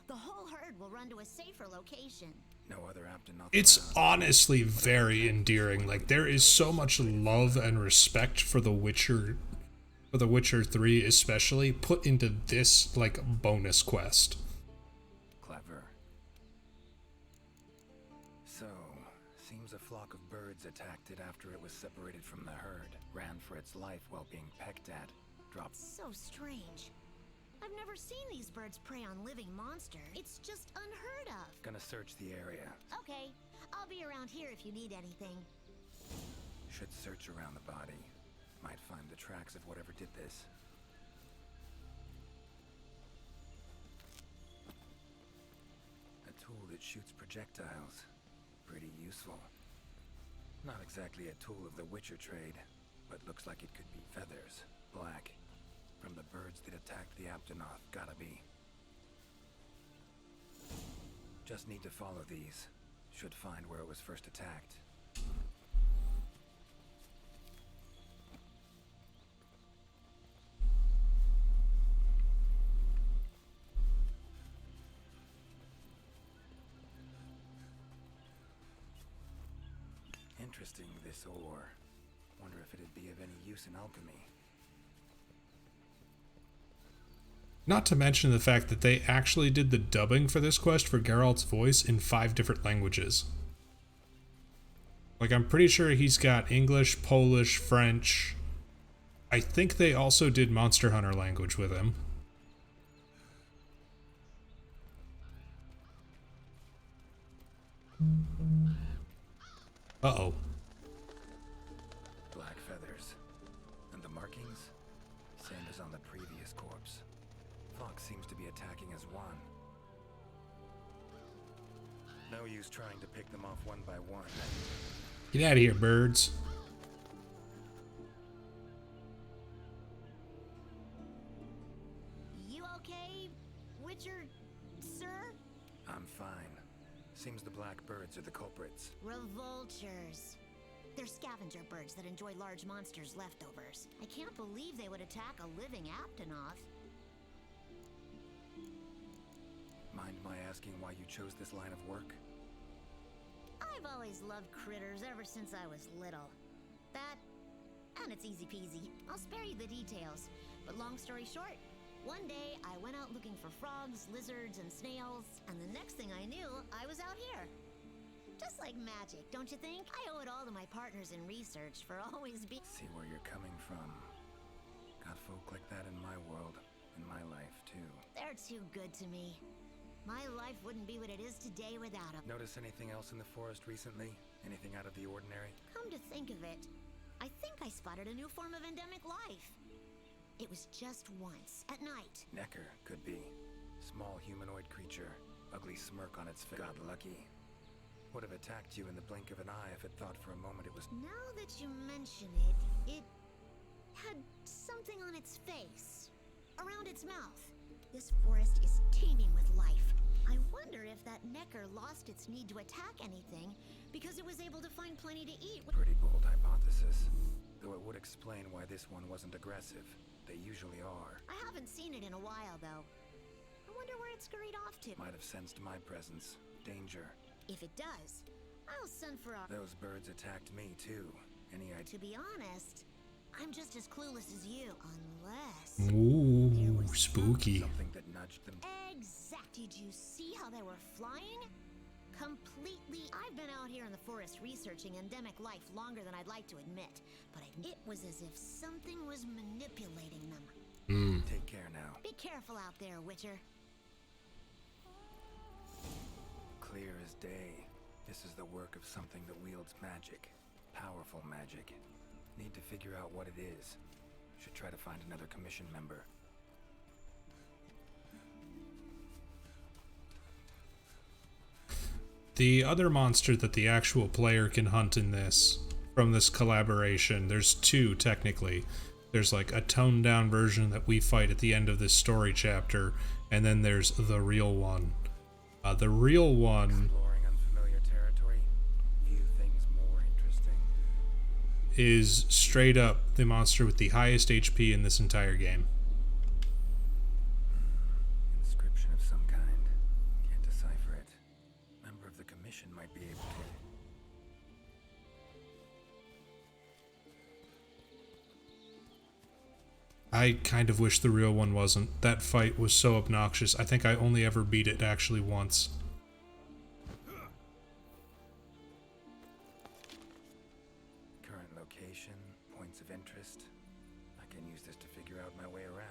The whole herd will run to a safer location. No other Aptonoth. It's around. honestly very endearing. Like, there is so much love and respect for The Witcher 3 especially, put into this, like, bonus quest. Clever. So, seems a flock of birds attacked it after it was separated from the herd. Ran for its life while being pecked at. Dropped. So strange. I've never seen these birds prey on living monsters. It's just unheard of. Gonna search the area. Okay, I'll be around here if you need anything. Should search around the body. Might find the tracks of whatever did this. A tool that shoots projectiles. Pretty useful. Not exactly a tool of the Witcher trade, but looks like it could be feathers. Black. From the birds that attacked the Aptonoth, gotta be. Just need to follow these. Should find where it was first attacked. Interesting, this ore. Wonder if it'd be of any use in alchemy. Not to mention the fact that they actually did the dubbing for this quest for Geralt's voice in 5 different languages. Like, I'm pretty sure he's got English, Polish, French. I think they also did Monster Hunter language with him. Uh-oh. Black feathers. And the markings? Same as on the previous corpse. Fox seems to be attacking as one. No use trying to pick them off one by one. Get out of here, birds. You okay, Witcher, sir? I'm fine. Seems the black birds are the culprits. Revoltures. They're scavenger birds that enjoy large monsters' leftovers. I can't believe they would attack a living Aptonoth. Mind my asking why you chose this line of work? I've always loved critters ever since I was little. That, and it's easy peasy. I'll spare you the details. But long story short, one day I went out looking for frogs, lizards, and snails, and the next thing I knew, I was out here. Just like magic, don't you think? I owe it all to my partners in research for always being... See where you're coming from. Got folk like that in my world, in my life, too. They're too good to me. My life wouldn't be what it is today without them. Notice anything else in the forest recently? Anything out of the ordinary? Come to think of it, I think I spotted a new form of endemic life. It was just once, at night. Necker, could be. Small humanoid creature. Ugly smirk on its face. Got lucky. Would have attacked you in the blink of an eye if it thought for a moment it was... Now that you mention it, it had something on its face. Around its mouth. This forest is teeming with life. I wonder if that Necker lost its need to attack anything because it was able to find plenty to eat. Pretty bold hypothesis. Though it would explain why this one wasn't aggressive. They usually are. I haven't seen it in a while, though. I wonder where it scurried off to. Might have sensed my presence. Danger. If it does, I'll send for a... Those birds attacked me, too. Any idea? To be honest, I'm just as clueless as you. Unless... Ooh, spooky. Something that nudged them. Exact. Did you see how they were flying? Completely. I've been out here in the forest researching endemic life longer than I'd like to admit, but it was as if something was manipulating them. Take care now. Be careful out there, Witcher. Clear as day. This is the work of something that wields magic. Powerful magic. Need to figure out what it is. Should try to find another commission member. The other monster that the actual player can hunt in this, from this collaboration, there's 2 technically. There's like a toned down version that we fight at the end of this story chapter, and then there's the real one. The real one Exploring unfamiliar territory. Few things more interesting. is straight up the monster with the highest HP in this entire game. Inscription of some kind. Can't decipher it. Member of the commission might be able to. I kind of wish the real one wasn't. That fight was so obnoxious. I think I only ever beat it actually once. Current location, points of interest. I can use this to figure out my way around.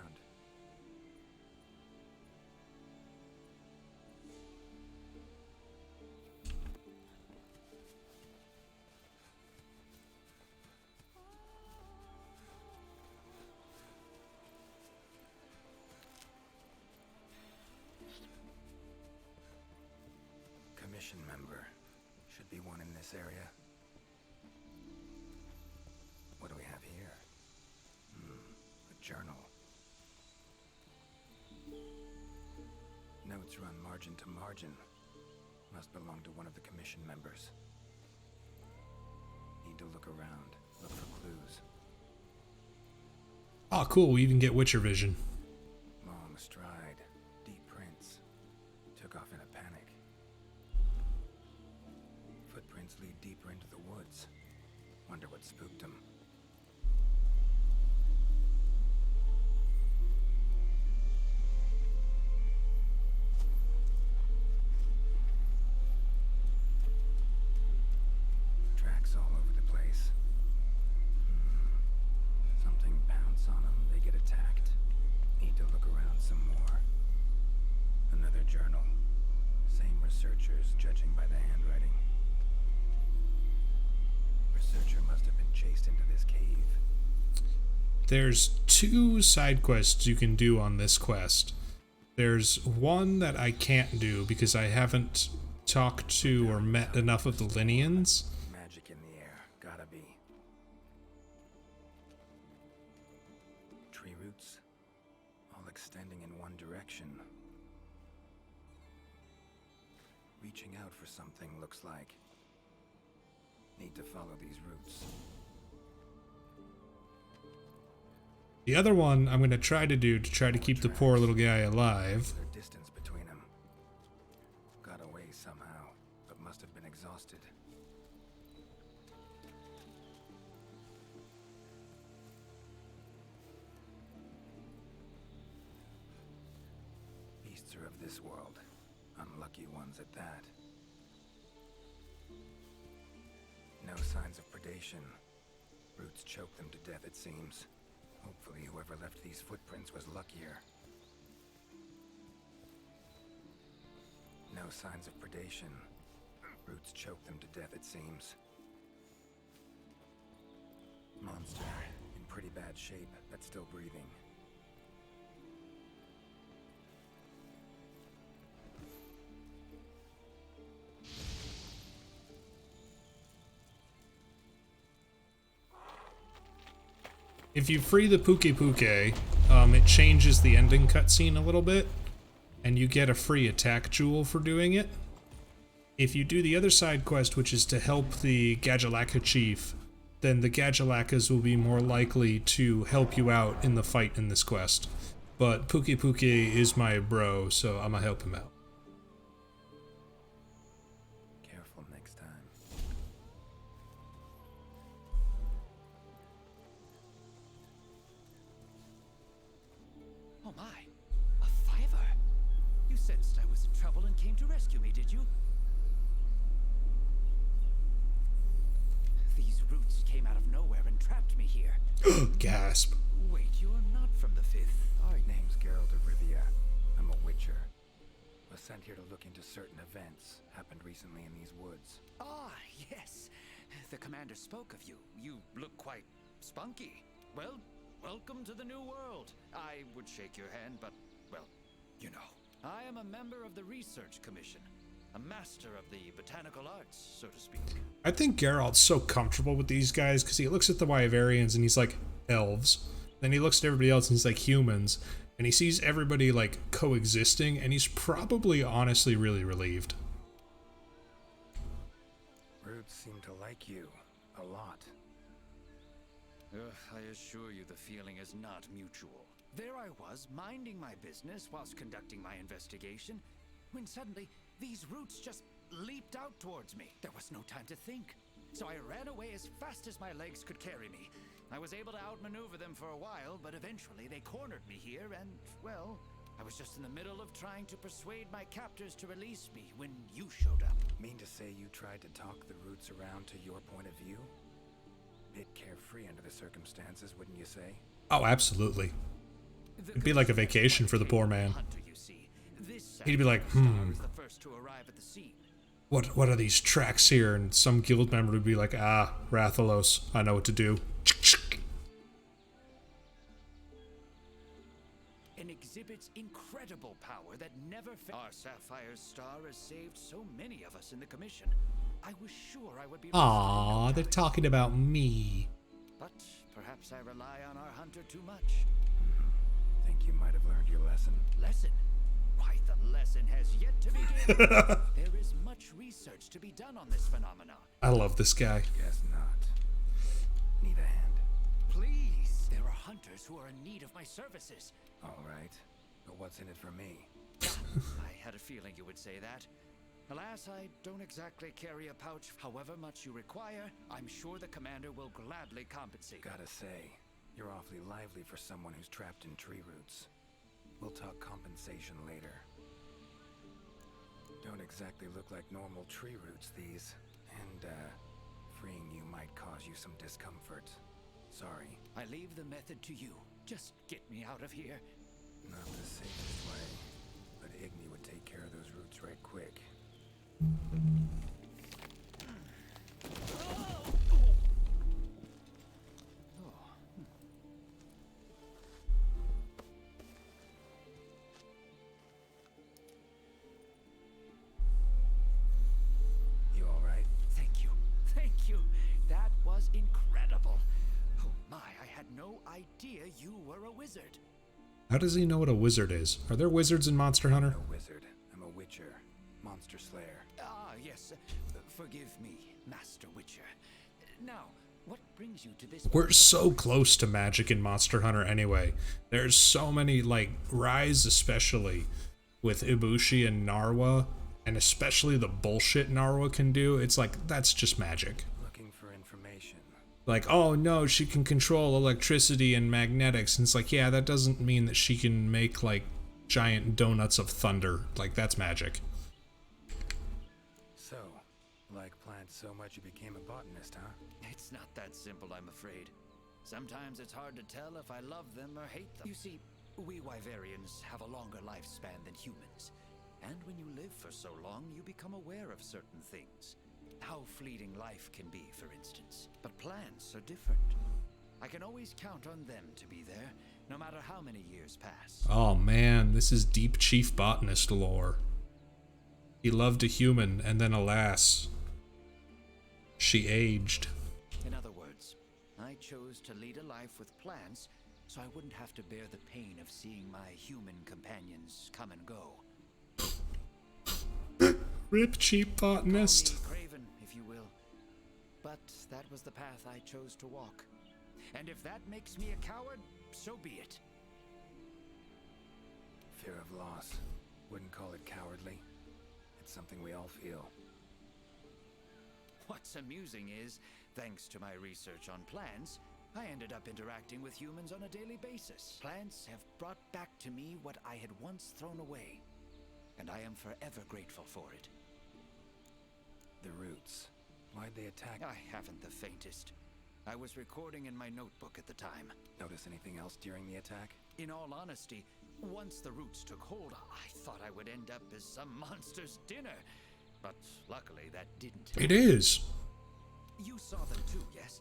Commission member. Should be one in this area. What do we have here? A journal. Notes run margin to margin. Must belong to one of the commission members. Need to look around. Look for clues. Oh, cool. We even get Witcher vision. Long stride. Deep prints. Took off in a panic. Footprints lead deeper into the woods. Wonder what spooked him. Tracks all over the place. Something pounce on them, they get attacked. Need to look around some more. Another journal. Same researchers, judging by the handwriting. Researcher must have been chased into this cave. There's 2 side quests you can do on this quest. There's one that I can't do because I haven't talked to or met enough of the Lineans. Magic in the air, gotta be. Tree roots, all extending in one direction. Reaching out for something, looks like. Need to follow these roots. The other one I'm going to try to do to try to keep the poor little guy alive. There's distance between them. Got away somehow, but must have been exhausted. Beasts are of this world. Unlucky ones at that. No signs of predation. Roots choke them to death, it seems. Hopefully whoever left these footprints was luckier. No signs of predation. Roots choke them to death, it seems. Monster, in pretty bad shape, but still breathing. If you free the Puke, it changes the ending cutscene a little bit, and you get a free attack jewel for doing it. If you do the other side quest, which is to help the Gajalaka chief, then the Gajalakas will be more likely to help you out in the fight in this quest. But Puke is my bro, so I'm gonna help him out. Careful next time. Oh my, a fiver. You sensed I was in trouble and came to rescue me, did you? These roots came out of nowhere and trapped me here. Gasp. Wait, you're not from the 5th, are you? Name's Geralt of Rivia. I'm a witcher. Was sent here to look into certain events happened recently in these woods. Ah, yes. The commander spoke of you. You look quite spunky. Well, welcome to the new world. I would shake your hand, but, well, you know. I am a member of the Research Commission. A master of the botanical arts, so to speak. I think Geralt's so comfortable with these guys because he looks at the Wyverians and he's like, elves. Then he looks at everybody else and he's like, humans. And he sees everybody like coexisting, and he's probably honestly really relieved. Roots seem to like you a lot. I assure you the feeling is not mutual. There I was, minding my business whilst conducting my investigation, when suddenly these roots just leaped out towards me. There was no time to think, so I ran away as fast as my legs could carry me. I was able to outmaneuver them for a while, but eventually they cornered me here and, well, I was just in the middle of trying to persuade my captors to release me when you showed up. Mean to say you tried to talk the roots around to your point of view? Bit carefree under the circumstances, wouldn't you say? Oh, absolutely. It'd be like a vacation for the poor man. He'd be like, what are these tracks here? And some guild member would be like, Rathalos, I know what to do. And exhibits incredible power that never Our Sapphire's star has saved so many of us in the commission. I was sure I would be. Aww, they're talking about me. But perhaps I rely on our hunter too much. Think you might have learned your lesson? Lesson? Why, the lesson has yet to begin. There is much research to be done on this phenomenon. I love this guy. Guess not. Need a hand? Please. There are hunters who are in need of my services. All right. But what's in it for me? I had a feeling you would say that. Alas, I don't exactly carry a pouch. However much you require, I'm sure the commander will gladly compensate. Gotta say, you're awfully lively for someone who's trapped in tree roots. We'll talk compensation later. Don't exactly look like normal tree roots, these. And, freeing you might cause you some discomfort. Sorry. I leave the method to you. Just get me out of here. Not the safest way, but Igni would take care of those roots right quick. You all right? Thank you. Thank you. That was incredible. Oh my, I had no idea you were a wizard. How does he know what a wizard is? Are there wizards in Monster Hunter? No wizard. I'm a witcher. Monster slayer. Ah, yes. Forgive me, Master Witcher. Now, what brings you to this? We're so close to magic in Monster Hunter anyway. There's so many, like, Rise especially, with Ibushi and Narwa, and especially the bullshit Narwa can do. It's like, that's just magic. Looking for information. Like, oh no, she can control electricity and magnetics. And it's like, yeah, that doesn't mean that she can make, like, giant donuts of thunder. Like, that's magic. So, like plants so much you became a botanist, huh? It's not that simple, I'm afraid. Sometimes it's hard to tell if I love them or hate them. You see, we Wyverians have a longer lifespan than humans. And when you live for so long, you become aware of certain things. How fleeting life can be, for instance. But plants are different. I can always count on them to be there, no matter how many years pass. Oh man, this is deep chief botanist lore. He loved a human, and then alas, she aged. In other words, I chose to lead a life with plants so I wouldn't have to bear the pain of seeing my human companions come and go. Rip cheap botanist. Call me craven, if you will. But that was the path I chose to walk. And if that makes me a coward, so be it. Fear of loss. Wouldn't call it cowardly. It's something we all feel. What's amusing is, thanks to my research on plants, I ended up interacting with humans on a daily basis. Plants have brought back to me what I had once thrown away, and I am forever grateful for it. The roots. Why'd they attack? I haven't the faintest. I was recording in my notebook at the time. Notice anything else during the attack? In all honesty, once the roots took hold, I thought I would end up as some monster's dinner. But luckily that didn't. It is. You saw them too, yes?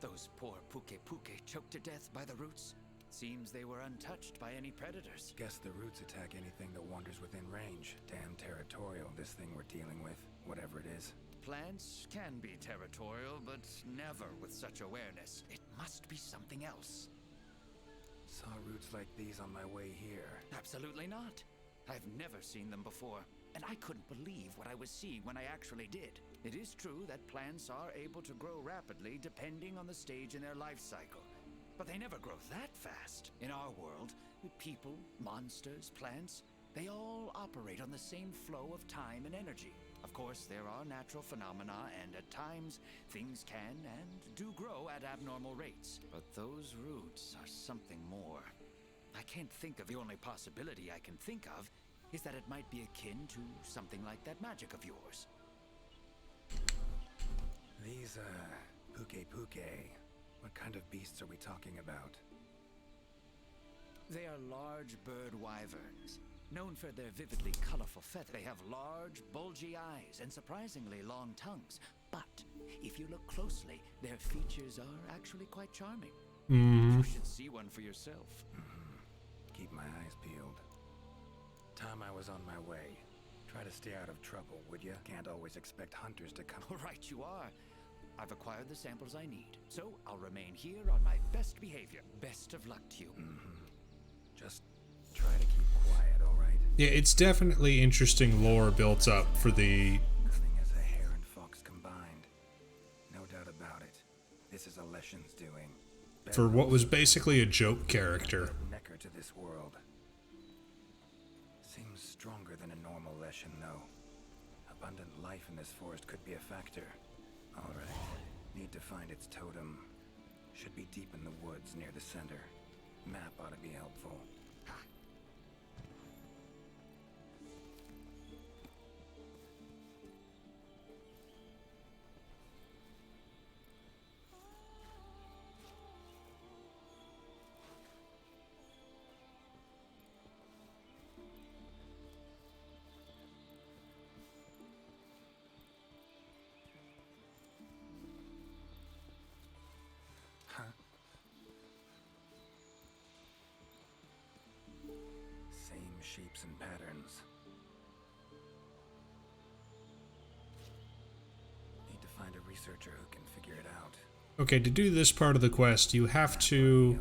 Those poor Puke choked to death by the roots. Seems they were untouched by any predators. Guess the roots attack anything that wanders within range. Damn territorial, this thing we're dealing with, whatever it is. Plants can be territorial, but never with such awareness. It must be something else. Saw roots like these on my way here. Absolutely not. I've never seen them before, and I couldn't believe what I was seeing when I actually did. It is true that plants are able to grow rapidly depending on the stage in their life cycle, but they never grow that fast. In our world, people, monsters, plants, they all operate on the same flow of time and energy. Of course, there are natural phenomena, and at times, things can and do grow at abnormal rates. But those roots are something more. I can't think of the only possibility I can think of is that it might be akin to something like that magic of yours. These, Puke. What kind of beasts are we talking about? They are large bird wyverns, known for their vividly colorful feathers. They have large, bulgy eyes and surprisingly long tongues. But if you look closely, their features are actually quite charming. You should see one for yourself. Keep my eyes peeled. Time I was on my way. Try to stay out of trouble, would you? Can't always expect hunters to come. Right you are. I've acquired the samples I need, so I'll remain here on my best behavior. Best of luck to you. Just try to keep quiet, all right? Yeah, it's definitely interesting lore built up for the... Cunning as a hare and fox combined. No doubt about it. This is Alession's doing. for what was basically a joke character. Necker to this world. Seems stronger than a normal Leshen, though. A abundant life in this forest could be a factor. Alright, need to find its totem. Should be deep in the woods near the center. Map ought to be helpful. Same shapes and patterns. Need to find a researcher who can figure it out. Okay, to do this part of the quest, you have to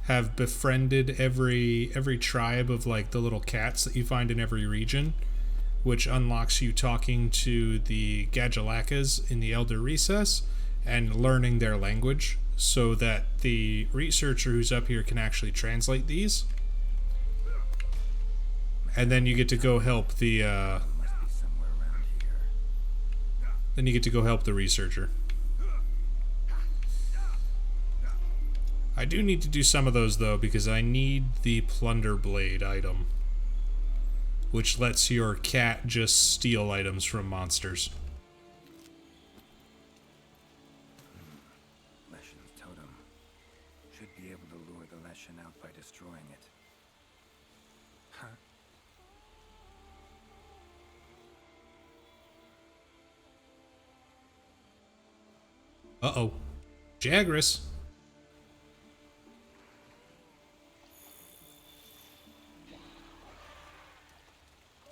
have befriended every tribe of like the little cats that you find in every region, which unlocks you talking to the Gadjalakas in the Elder Recess and learning their language so that the researcher who's up here can actually translate these. And then you get to go help the then you get to go help the researcher. I do need to do some of those though, because I need the Plunder Blade item, which lets your cat just steal items from monsters. Leshen's totem. Should be able to lure the Leshen out by destroying it. Huh? Uh-oh. Jagras.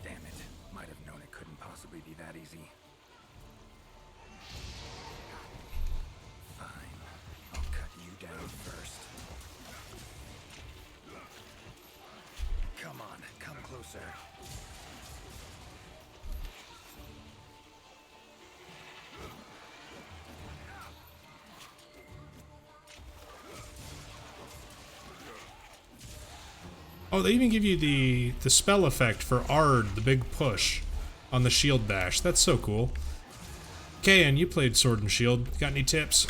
Damn it. Might have known it couldn't possibly be that easy. Fine. I'll cut you down first. Come on, come closer. Oh, they even give you the spell effect for Ard, the big push, on the shield bash. That's so cool. Kayan, you played Sword and Shield. Got any tips?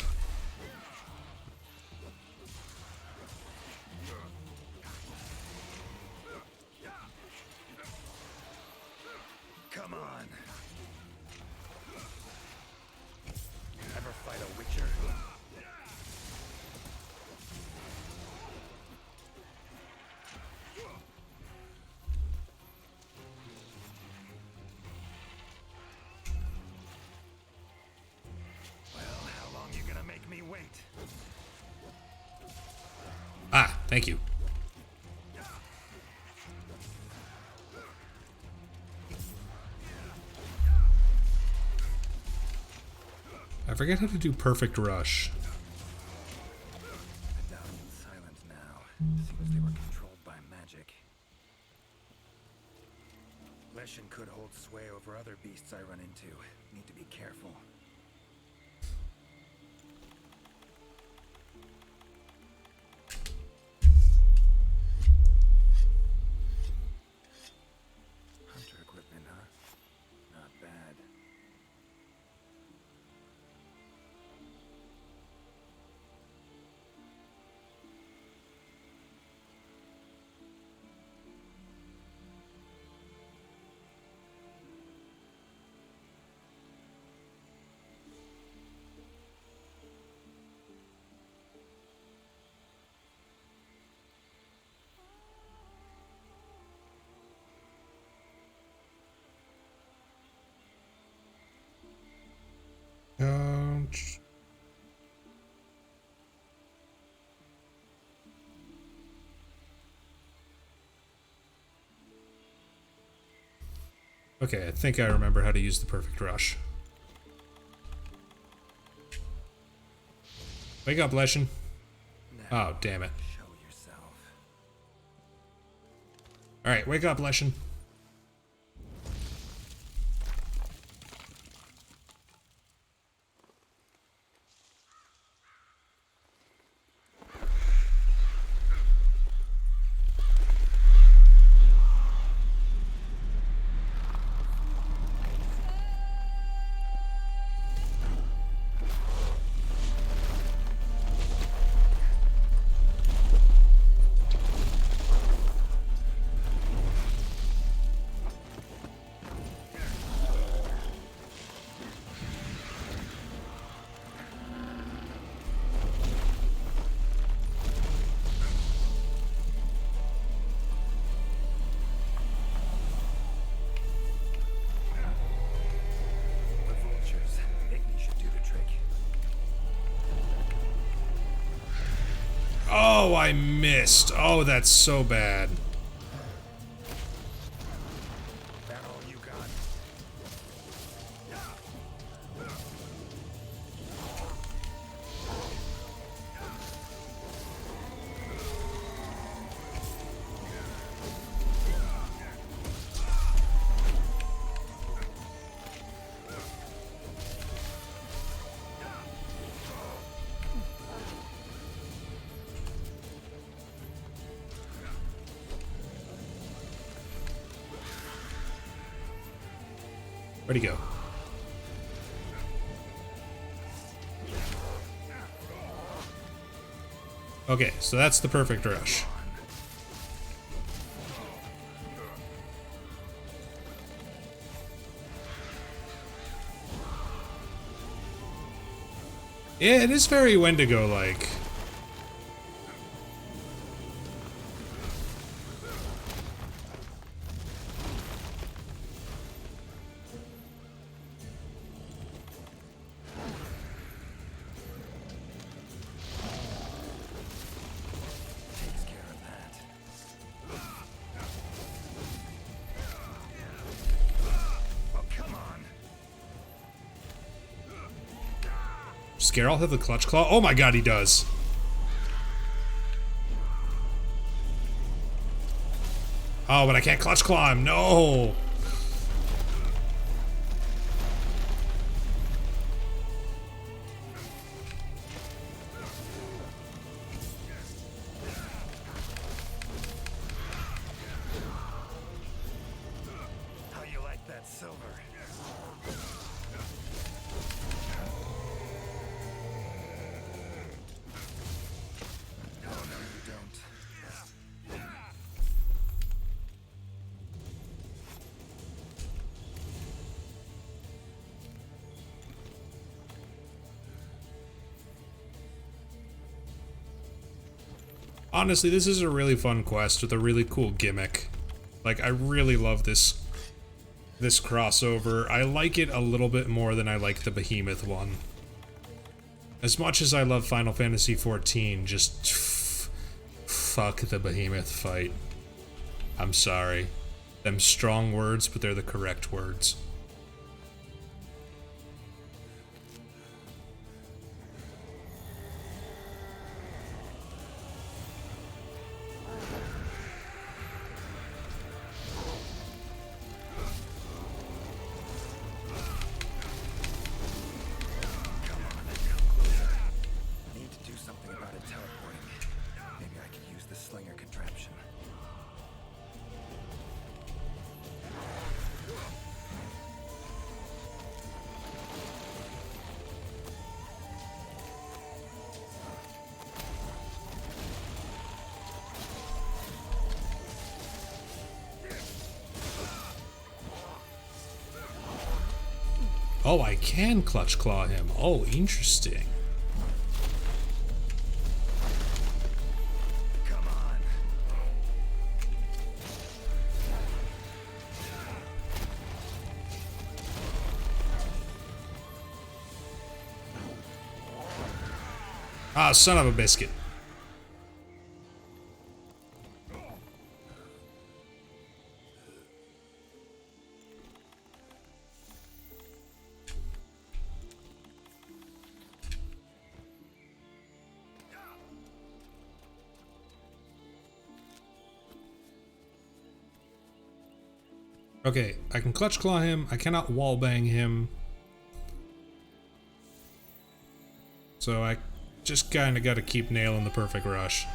Come on. Ever fight a Witcher? Well, how long you gonna make me wait? Ah, thank you. I forget how to do Perfect Rush. Medallion's silent now. Seems they were controlled by magic. Leshen could hold sway over other beasts I run into. Need to be careful. Hunter equipment, huh? Not bad. Okay, I think I remember how to use the Perfect Rush. Wake up, Leshen. Oh, damn it. Show yourself. Alright, wake up, Leshen. Oh, I missed. Oh, that's so bad. That all you got? Where'd he go? Okay, so that's the perfect rush. Yeah, it is very Wendigo-like. Takes care of that. Oh, come on. Does Geralt have the clutch claw? Oh my god, he does. Oh, but I can't clutch claw him. No. How you like that silver? Oh, no, you don't. Honestly, this is a really fun quest with a really cool gimmick. Like, I really love this crossover. I like it a little bit more than I like the Behemoth one. As much as I love Final Fantasy XIV, just fuck the Behemoth fight. I'm sorry. Them strong words, but they're the correct words. I need to do something about it teleporting. Maybe I could use the slinger contraption. Oh, I can clutch claw him. Oh, interesting. Come on. Ah, son of a biscuit. Okay, I can clutch claw him. I cannot wallbang him. So I just kind of got to keep nailing the perfect rush.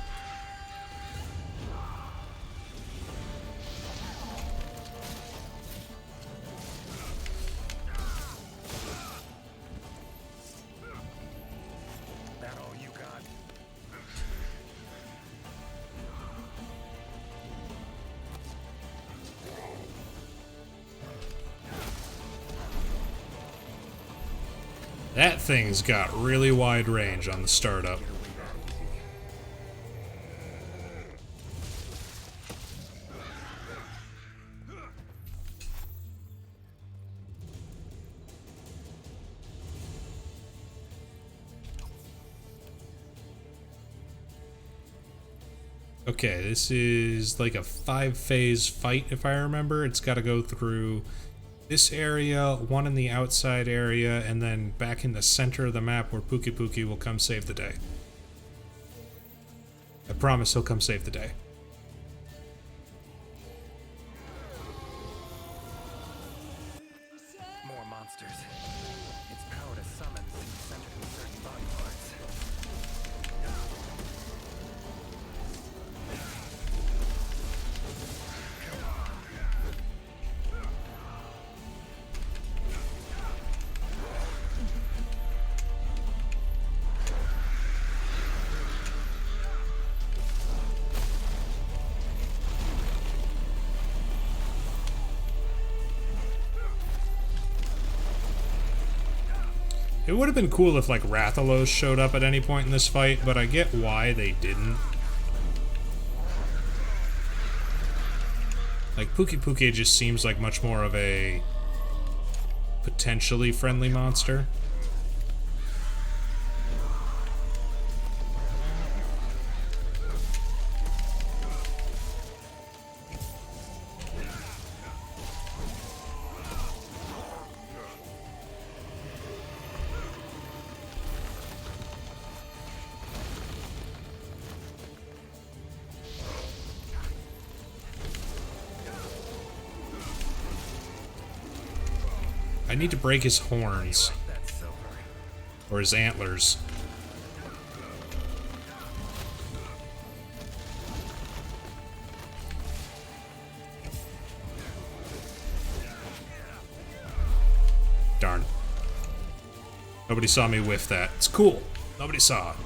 That all you got? That thing's got really wide range on the startup. Get away that easy. Okay, this is like a 5-phase fight, if I remember. It's got to go through this area, one in the outside area, and then back in the center of the map where Pookie Pookie will come save the day. I promise he'll come save the day. More monsters. Its power to summon seems centered in certain body parts. It would have been cool if, like, Rathalos showed up at any point in this fight, but I get why they didn't. Like, Pookie Pookie just seems like much more of a potentially friendly monster. I need to break his horns. Or his antlers. Darn. Nobody saw me whiff that. It's cool. Nobody saw it.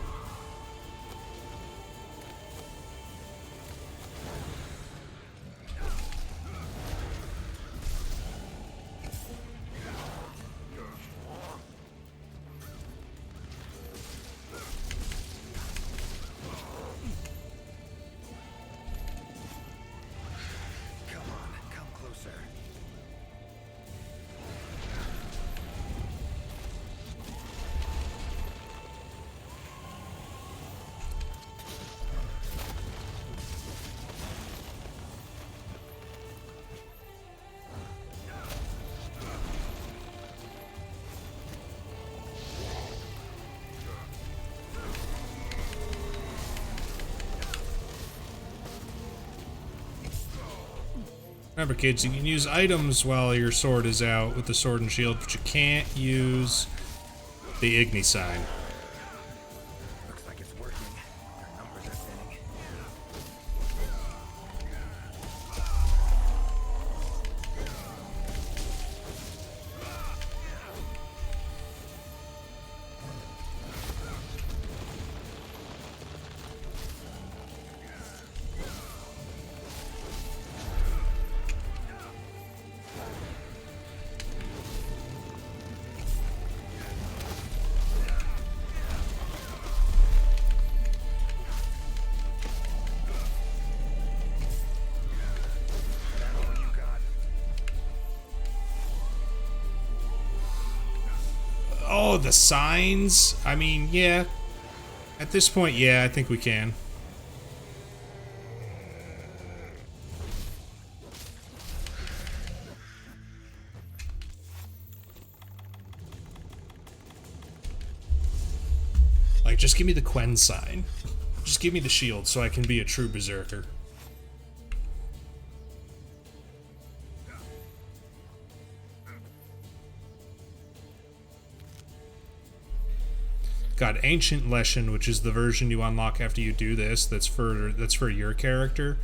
Remember, kids, you can use items while your sword is out with the sword and shield, but you can't use the Igni sign. Looks like it's working. Our numbers are thinning. Oh, the signs? I mean, yeah. At this point, yeah, I think we can. Like, just give me the Quen sign. Just give me the shield so I can be a true berserker. God, Ancient Leshen, which is the version you unlock after you do this, that's for your character.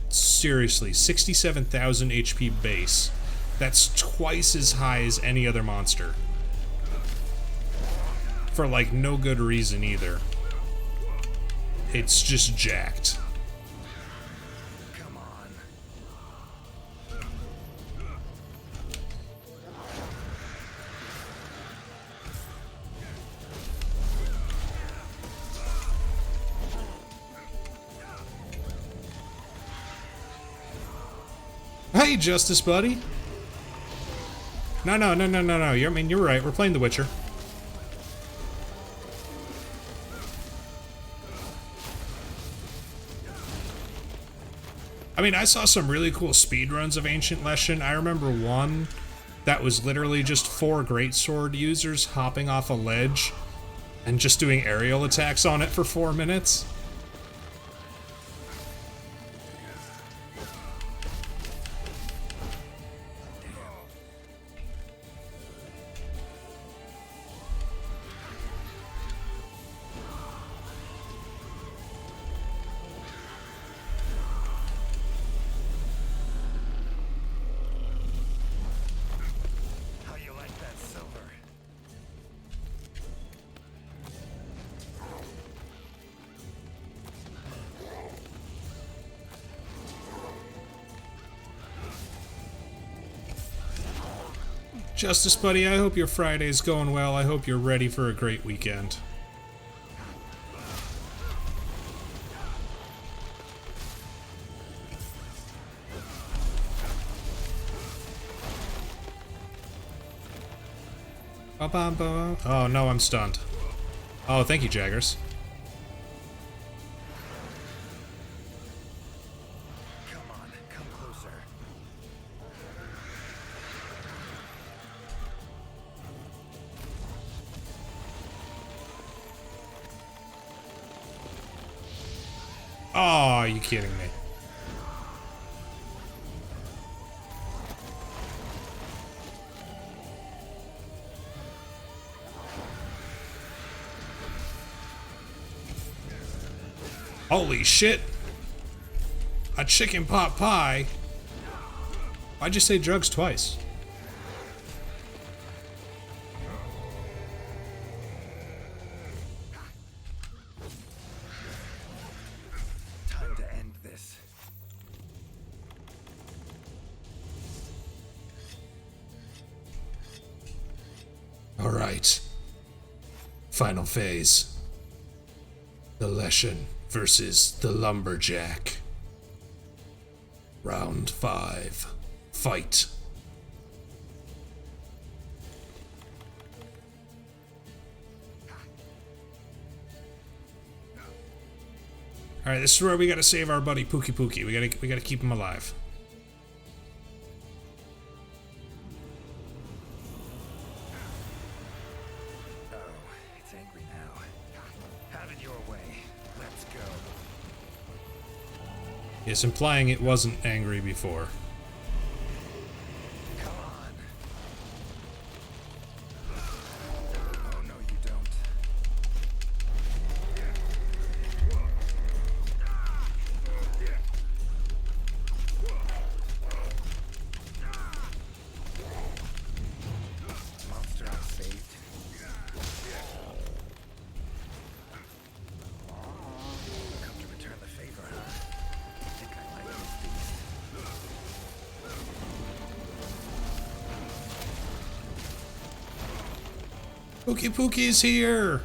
Seriously, 67,000 HP base. That's twice as high as any other monster. For, like, no good reason either. It's just jacked. Hey, Justice Buddy. No. I mean, you're right. We're playing The Witcher. I mean, I saw some really cool speedruns of Ancient Leshen. I remember one that was literally just 4 greatsword users hopping off a ledge and just doing aerial attacks on it for 4 minutes. How you like that silver? Justice Buddy, I hope your Friday's going well. I hope you're ready for a great weekend. Oh no, I'm stunned. Oh, thank you, Jaggers. Come on, come closer. Oh, are you kidding me? Holy shit! A chicken pot pie? Why'd you say drugs twice? Time to end this. All right. Final phase. The Leshen versus the Lumberjack. Round 5. Fight. All right, this is where we gotta save our buddy Pookie Pookie. We gotta keep him alive. Oh, it's angry now. Have it your way. Let's go. Yes, implying it wasn't angry before. Come on. Oh, no, you don't. Monster I saved. Come to return the favor, huh? I think I like this beast. Pookie Pookie's here!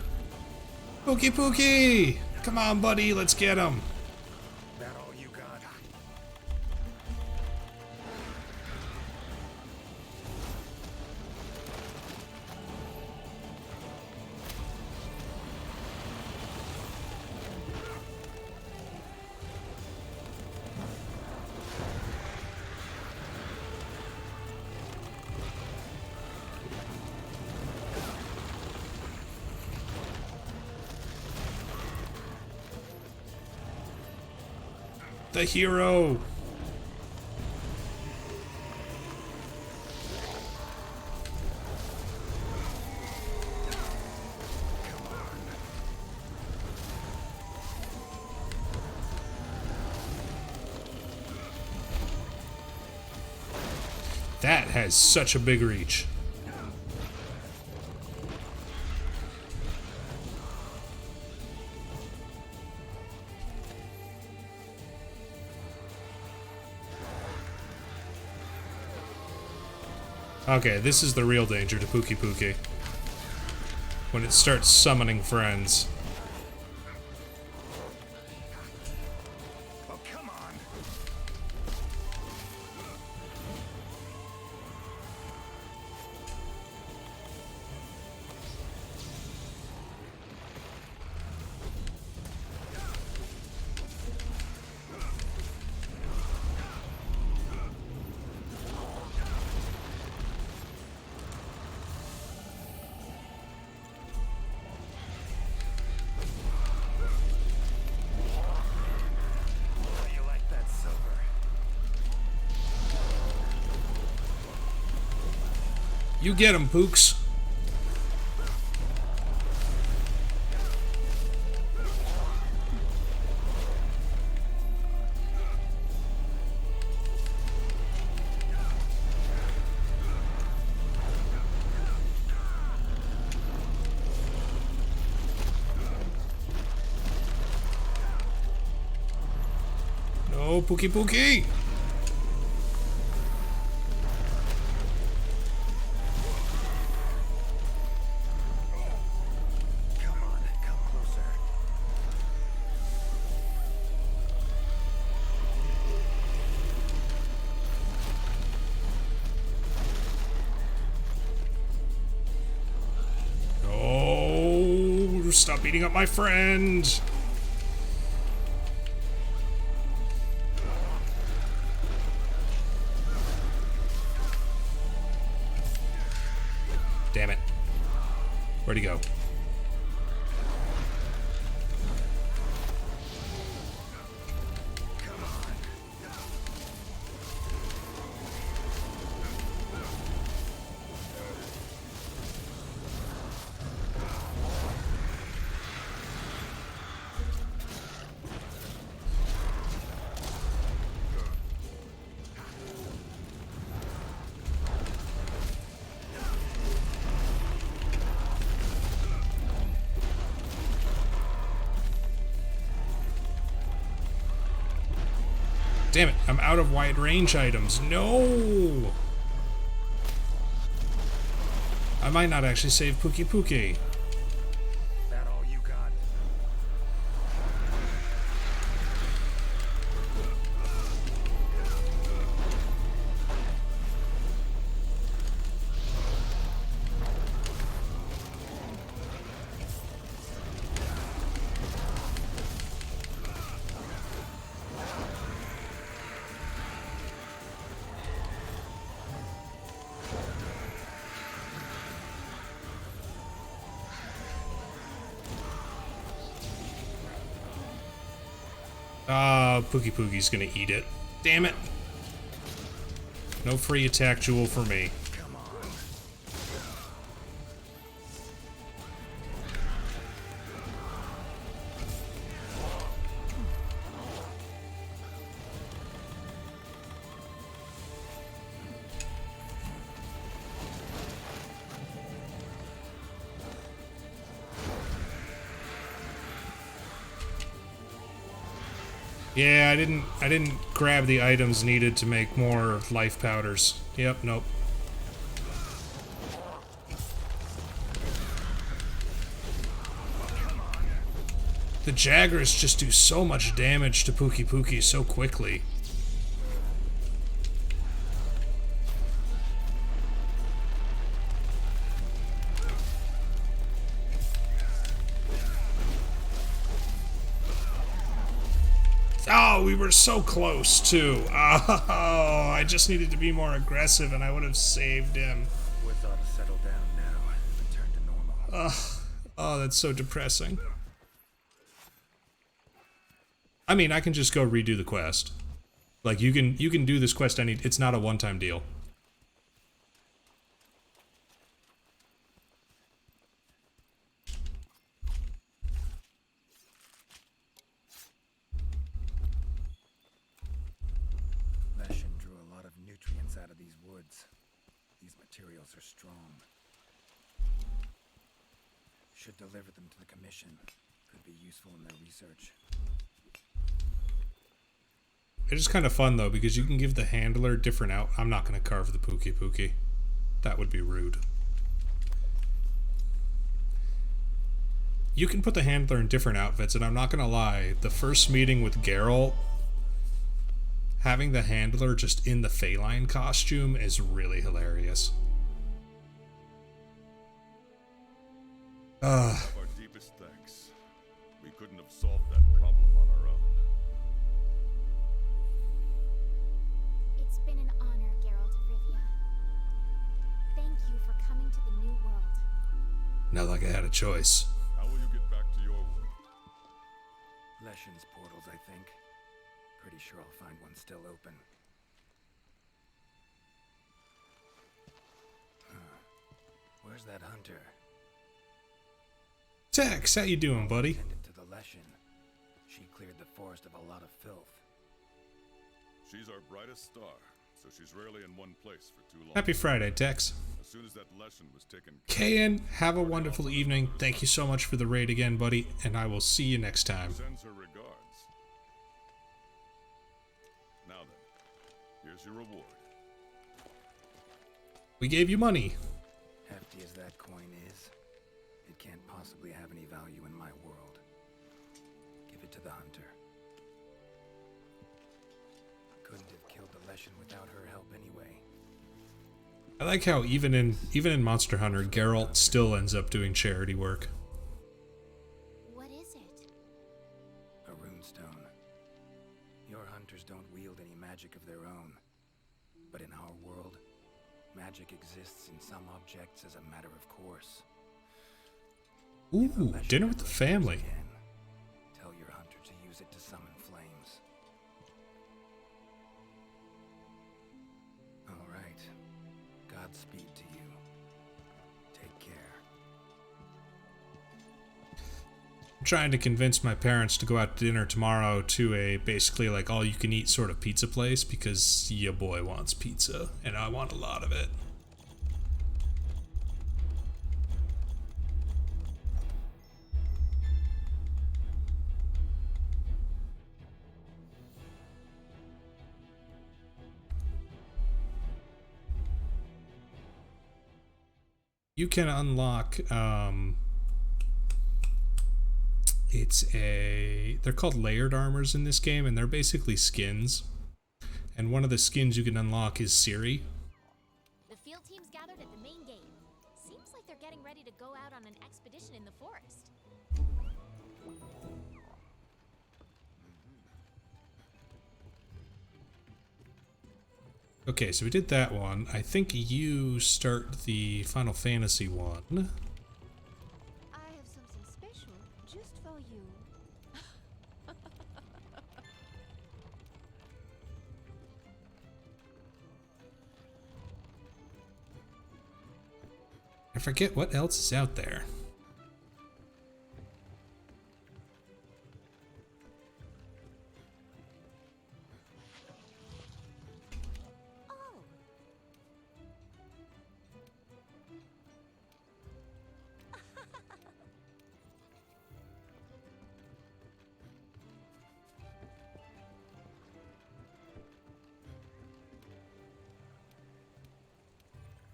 Pookie Pookie! Come on, buddy, let's get him. That all you got? The hero! That has such a big reach. Okay, this is the real danger to Pookie Pookie. When it starts summoning friends. Oh, come on. You get him, Pooks. No, Pookie Pookie! Stop beating up my friend! Damn it. Where'd he go? Damn it, I'm out of wide range items. No! I might not actually save Pookie Pookie. That all you got? Pookie Pookie's gonna eat it. Damn it. No free attack jewel for me. Yeah, I didn't grab the items needed to make more life powders. Yep, nope. The Jaggers just do so much damage to Pookie Pookie so quickly. Oh, we were so close, too. Oh, I just needed to be more aggressive and I would have saved him. Woods ought to settle down now and return to normal. Oh, that's so depressing. I mean, I can just go redo the quest. Like, you can do this quest it's not a one-time deal. Materials are strong. Should deliver them to the Commission. Could be useful in their research. It is kind of fun, though, because you can give the handler different I'm not going to carve the Pookie Pookie. That would be rude. You can put the handler in different outfits, and I'm not going to lie, the first meeting with Geralt, having the handler just in the feline costume is really hilarious. Our deepest thanks. We couldn't have solved that problem on our own. It's been an honor, Geralt of Rivia. Thank you for coming to the New World. Not like I had a choice. How will you get back to your world? Leshen's portals, I think. Pretty sure I'll find one still open. Where's that hunter? Tex, how you doing, buddy? Attended to the Leshen. She cleared the forest of a lot of filth. She's our brightest star, so she's rarely in one place for too long. Happy Friday, Tex. As soon as that Leshen was taken, KN, have a wonderful evening. Thank you so much for the raid again, buddy, and I will see you next time. sends her regards. Now then, here's your reward. We gave you money. Hefty as that coin is, it can't possibly have any value in my world. Give it to the hunter. Couldn't have killed the Leshen without her help anyway. I like how even in Monster Hunter, Geralt still ends up doing charity work. What is it? A runestone. Your hunters don't wield any magic of their own. But in our world, magic exists in some objects as a matter of course. Ooh, dinner with the family. Again, tell your hunter to use it to summon flames. All right. Godspeed to you. Take care. I'm trying to convince my parents to go out to dinner tomorrow to a basically like all-you-can-eat sort of pizza place because your boy wants pizza, and I want a lot of it. You can unlock, they're called layered armors in this game, and they're basically skins. And one of the skins you can unlock is Ciri. The field team's gathered at the main gate. Seems like they're getting ready to go out on an expedition in the forest. Okay, so we did that one. I think you start the Final Fantasy one. I have something special just for you. I forget what else is out there.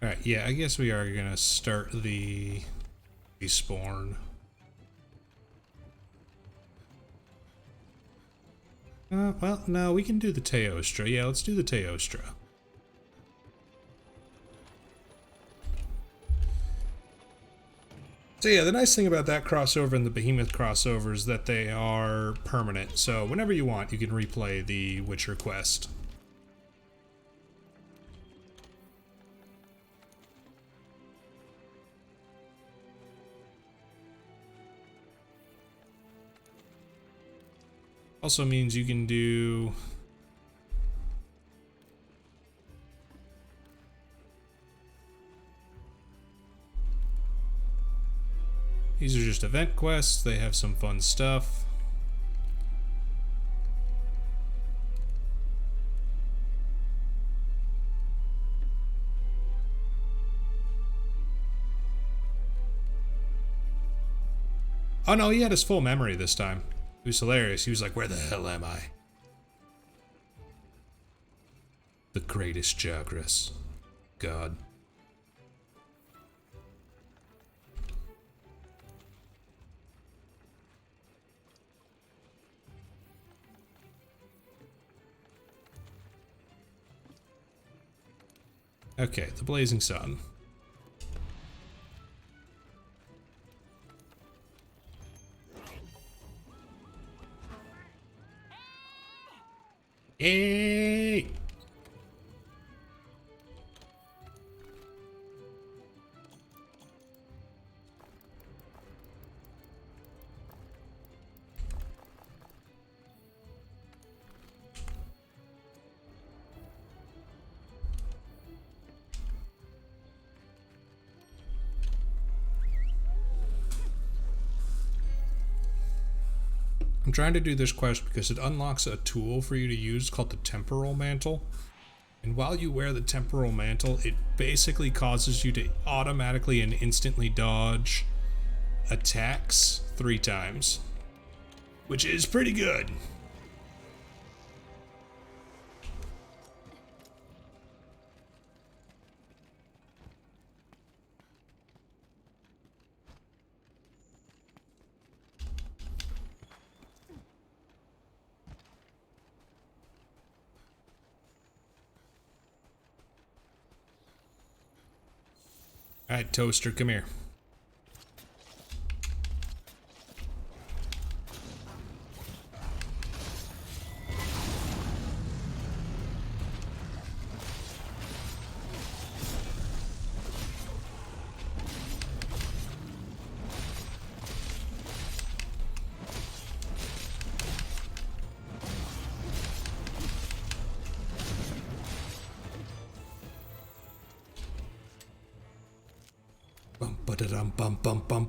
Alright, yeah, I guess we are gonna start the spawn. Well, no, we can do the Teostra. Yeah, let's do the Teostra. So yeah, the nice thing about that crossover and the Behemoth crossover is that they are permanent. So whenever you want, you can replay the Witcher quest. Also means you can do these are just event quests. They have some fun stuff. Oh no, he had his full memory this time. It was hilarious. He was like, where the hell am I? The greatest Jagras. God. Okay, the Blazing Sun. Hey! I'm trying to do this quest because it unlocks a tool for you to use called the Temporal Mantle. And while you wear the Temporal Mantle, it basically causes you to automatically and instantly dodge attacks 3 times. Which is pretty good. Alright, Toaster, come here.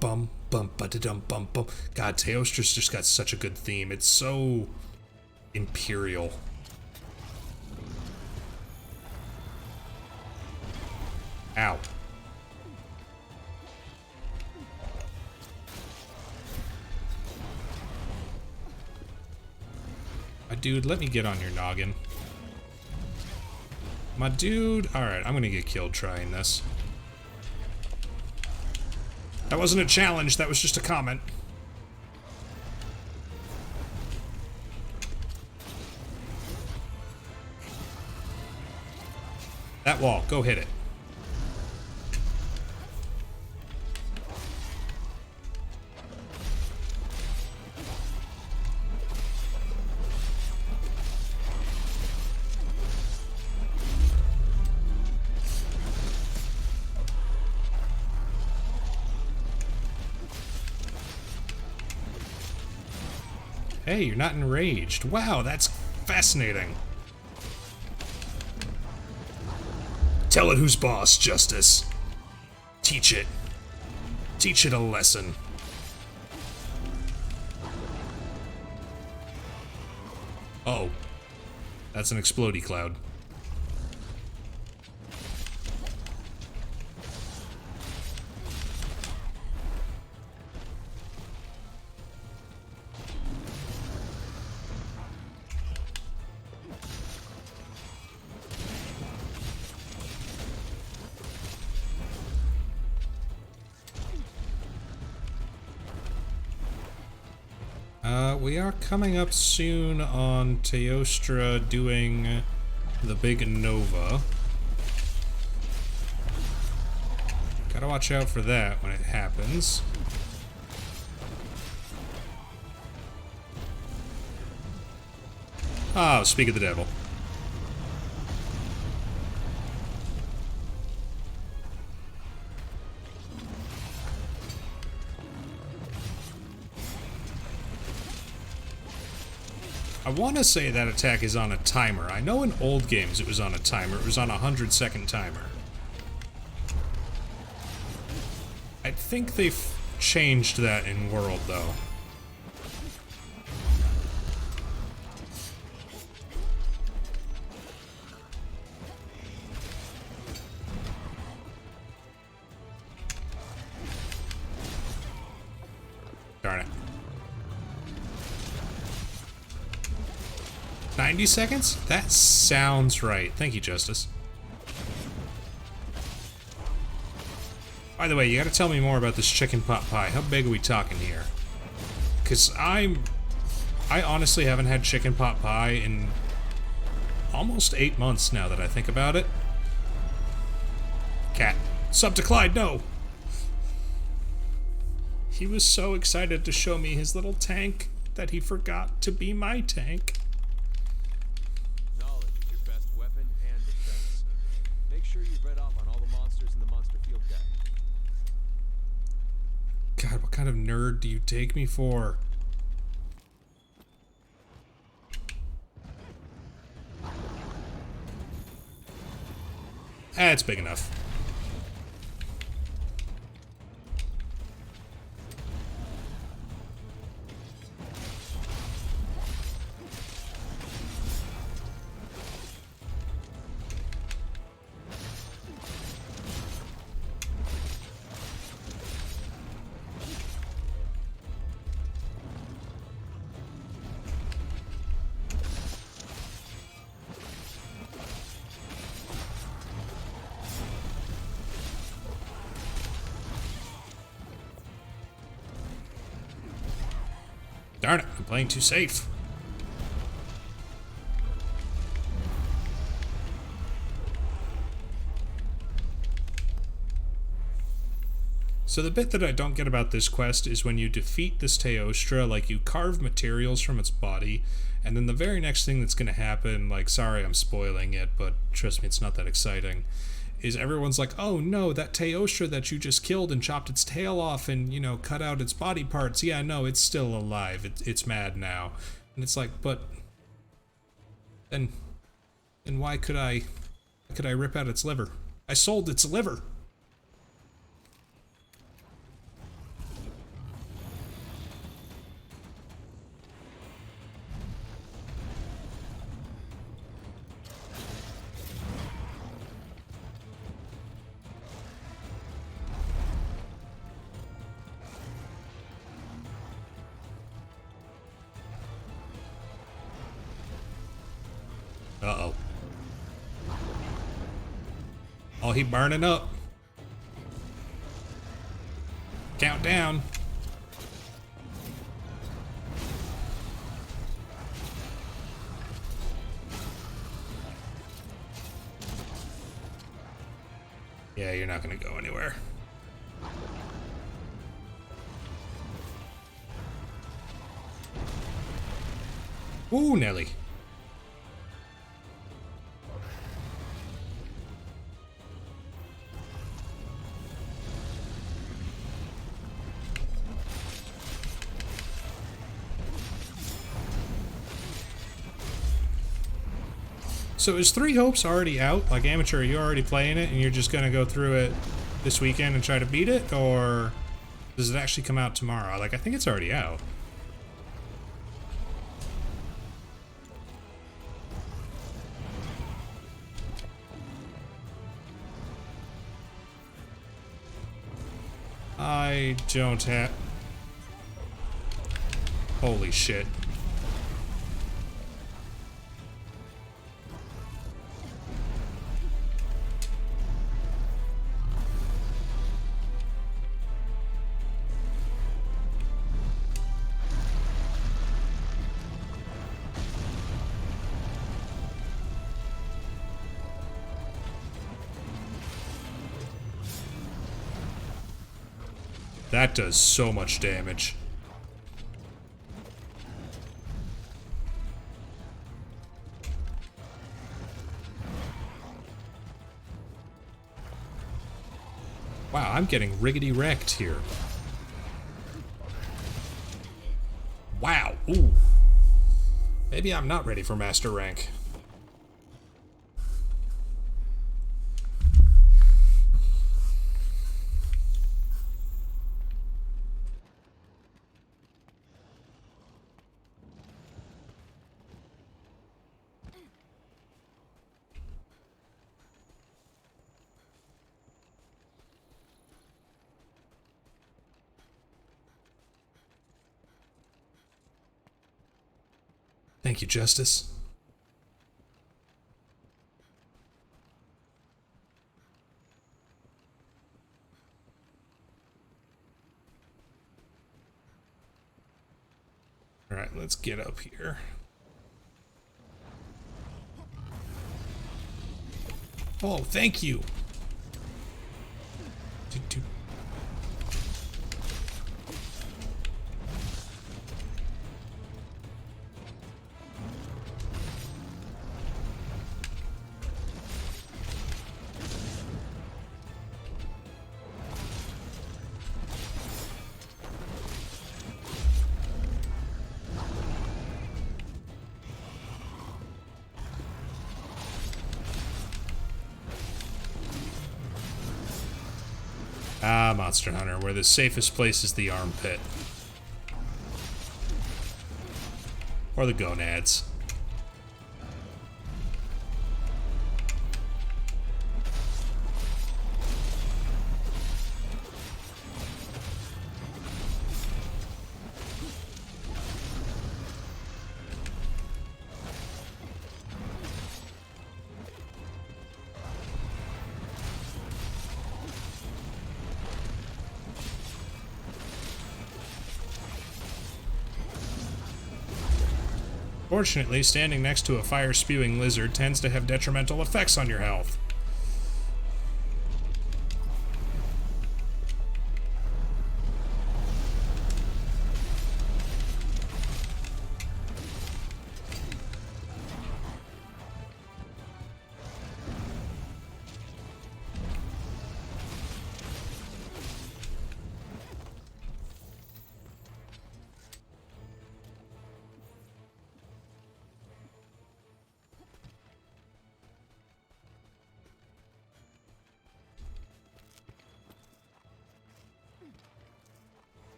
Bum. God, Teostra's just got such a good theme. It's so imperial. Ow. My dude, let me get on your noggin. My dude, alright, I'm gonna get killed trying this. That wasn't a challenge, that was just a comment. That wall, go hit it. Hey, you're not enraged. Wow, that's fascinating. Tell it who's boss, Justice. Teach it. Teach it a lesson. Oh. That's an explodey cloud. We are coming up soon on Teostra doing the big Nova. Gotta watch out for that when it happens. Oh, speak of the devil. I want to say that attack is on a timer. I know in old games it was on a timer. It was on a 100-second timer. I think they've changed that in World, though. Darn it. 90 seconds? That sounds right. Thank you, Justice. By the way, you gotta tell me more about this chicken pot pie. How big are we talking here? Because I honestly haven't had chicken pot pie in almost 8 months now that I think about it. Cat. Sub to Clyde, no! He was so excited to show me his little tank that he forgot to be my tank. God, what kind of nerd do you take me for? It's big enough. Darn it, I'm playing too safe. So the bit that I don't get about this quest is when you defeat this Teostra, like you carve materials from its body, and then the very next thing that's going to happen, like, sorry I'm spoiling it, but trust me, it's not that exciting, is everyone's like, oh no, that Teostra that you just killed and chopped its tail off and, you know, cut out its body parts, yeah, no, it's still alive, it's mad now. And it's like, but then why could I rip out its liver? I sold its liver. Uh-oh. Oh, he burning up. Countdown. Yeah, you're not gonna go anywhere. Ooh, Nelly. So is Three Hopes already out? Like, Amateur, are you already playing it and you're just gonna go through it this weekend and try to beat it? Or does it actually come out tomorrow? Like, I think it's already out. I don't have... Holy shit. That does so much damage. Wow, I'm getting riggedy wrecked here. Wow, ooh. Maybe I'm not ready for master rank. Thank you, Justice. All right, let's get up here. Oh, thank you. Ah, Monster Hunter, where the safest place is the armpit. Or the gonads. Fortunately, standing next to a fire-spewing lizard tends to have detrimental effects on your health.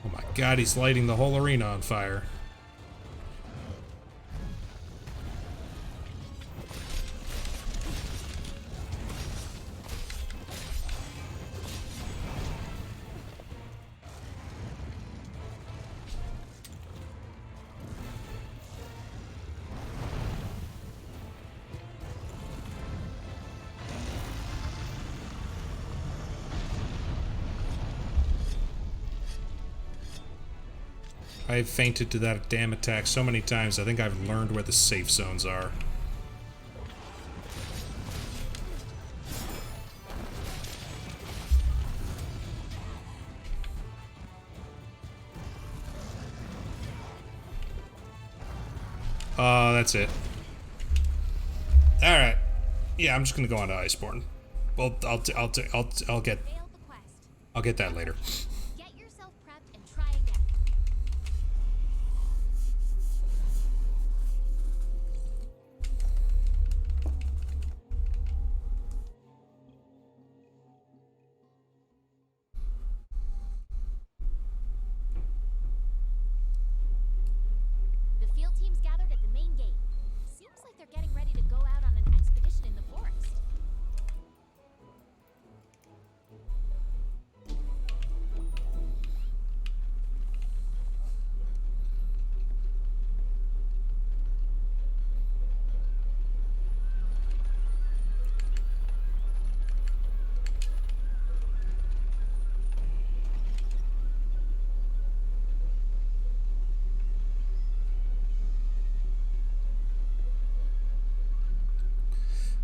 Oh my god, he's lighting the whole arena on fire. I've fainted to that damn attack so many times, I think I've learned where the safe zones are. That's it. Alright. Yeah, I'm just gonna go on to Iceborne. Well, I'll get that later. Get yourself prepped and try again. The field team's gathered at the main gate. Seems like they're getting ready to go out on an expedition in the forest.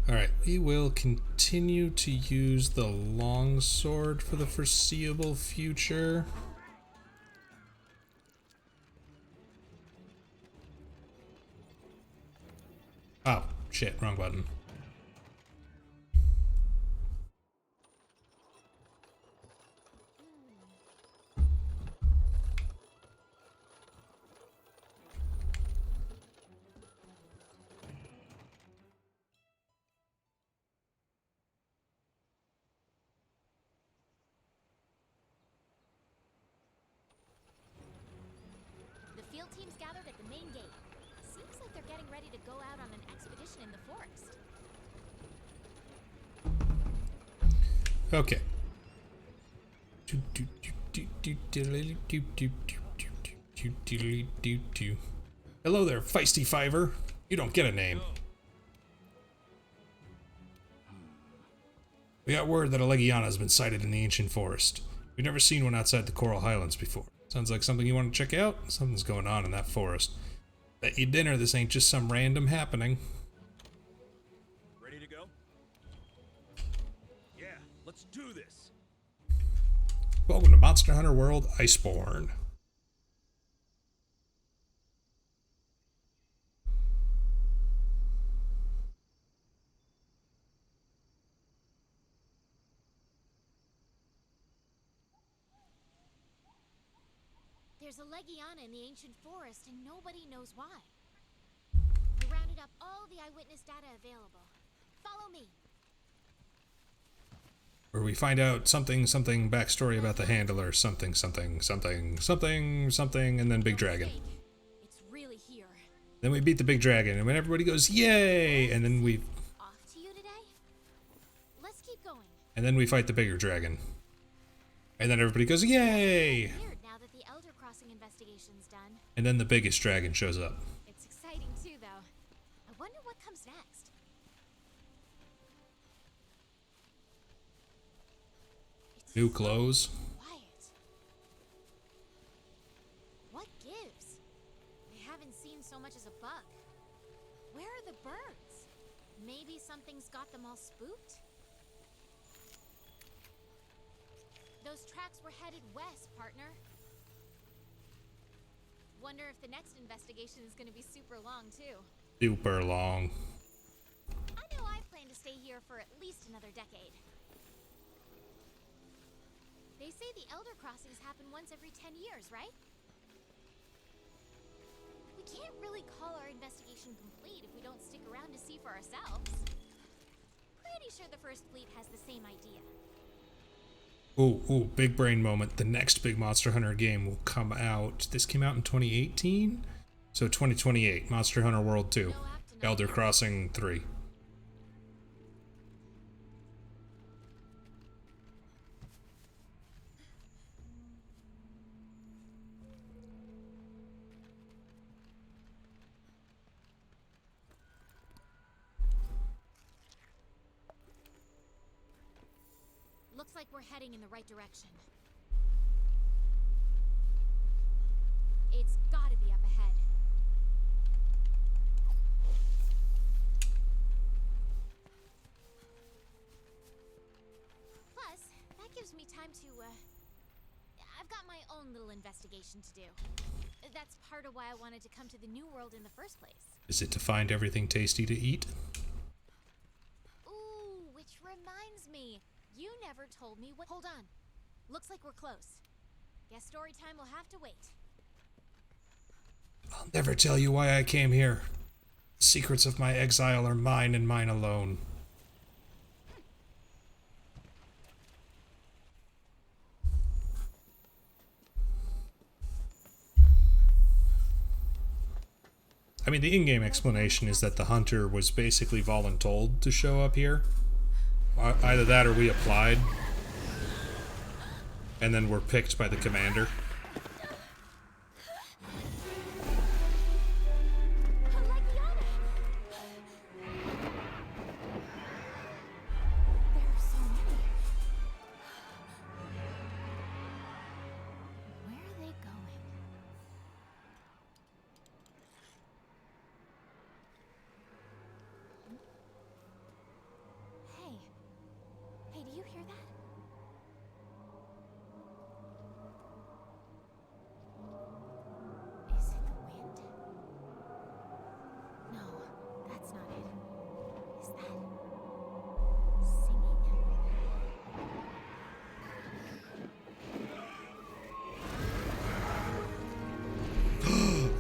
Alright, we will continue to use the longsword for the foreseeable future. Oh, shit, wrong button. The field team's gathered at the main gate. Seems like they're getting ready to go out on an expedition in the forest. Okay. Hello there, feisty fiver. You don't get a name. We got word that a Legiana has been sighted in the ancient forest. We've never seen one outside the Coral Highlands before. Sounds like something you want to check out? Something's going on in that forest. Bet you dinner this ain't just some random happening. Ready to go? Yeah, let's do this. Welcome to Monster Hunter World Iceborne. There's a Legiana in the ancient forest and nobody knows why. I rounded up all the eyewitness data available. Follow me. Where we find out something backstory about the handler, something, and then big dragon. It's really here. Then we beat the big dragon, and when everybody goes, yay! And then we... Off to you today? Let's keep going. And then we fight the bigger dragon. And then everybody goes, yay! Weird now that the Elder Crossing investigation's done. And then the biggest dragon shows up. It's exciting too, though. I wonder what comes next. New clothes. Quiet. What gives? I haven't seen so much as a bug. Where are the birds? Maybe something's got them all spooked? Those tracks were headed west, partner. Wonder if the next investigation is gonna be super long, too. Super long. I know I plan to stay here for at least another decade. They say the Elder Crossings happen once every 10 years, right? We can't really call our investigation complete if we don't stick around to see for ourselves. Pretty sure the First Fleet has the same idea. Ooh, big brain moment. The next big Monster Hunter game will come out. This came out in 2018? So 2028, Monster Hunter World 2. Elder Crossing 3. Looks like we're heading in the right direction. It's gotta be up ahead. Plus, that gives me time to, I've got my own little investigation to do. That's part of why I wanted to come to the New World in the first place. Is it to find everything tasty to eat? Ooh, which reminds me. You never told me what— Hold on. Looks like we're close. Guess story time will have to wait. I'll never tell you why I came here. Secrets of my exile are mine and mine alone. I mean, the in-game explanation is that the hunter was basically voluntold to show up here. Either that or we applied. And then we're picked by the commander.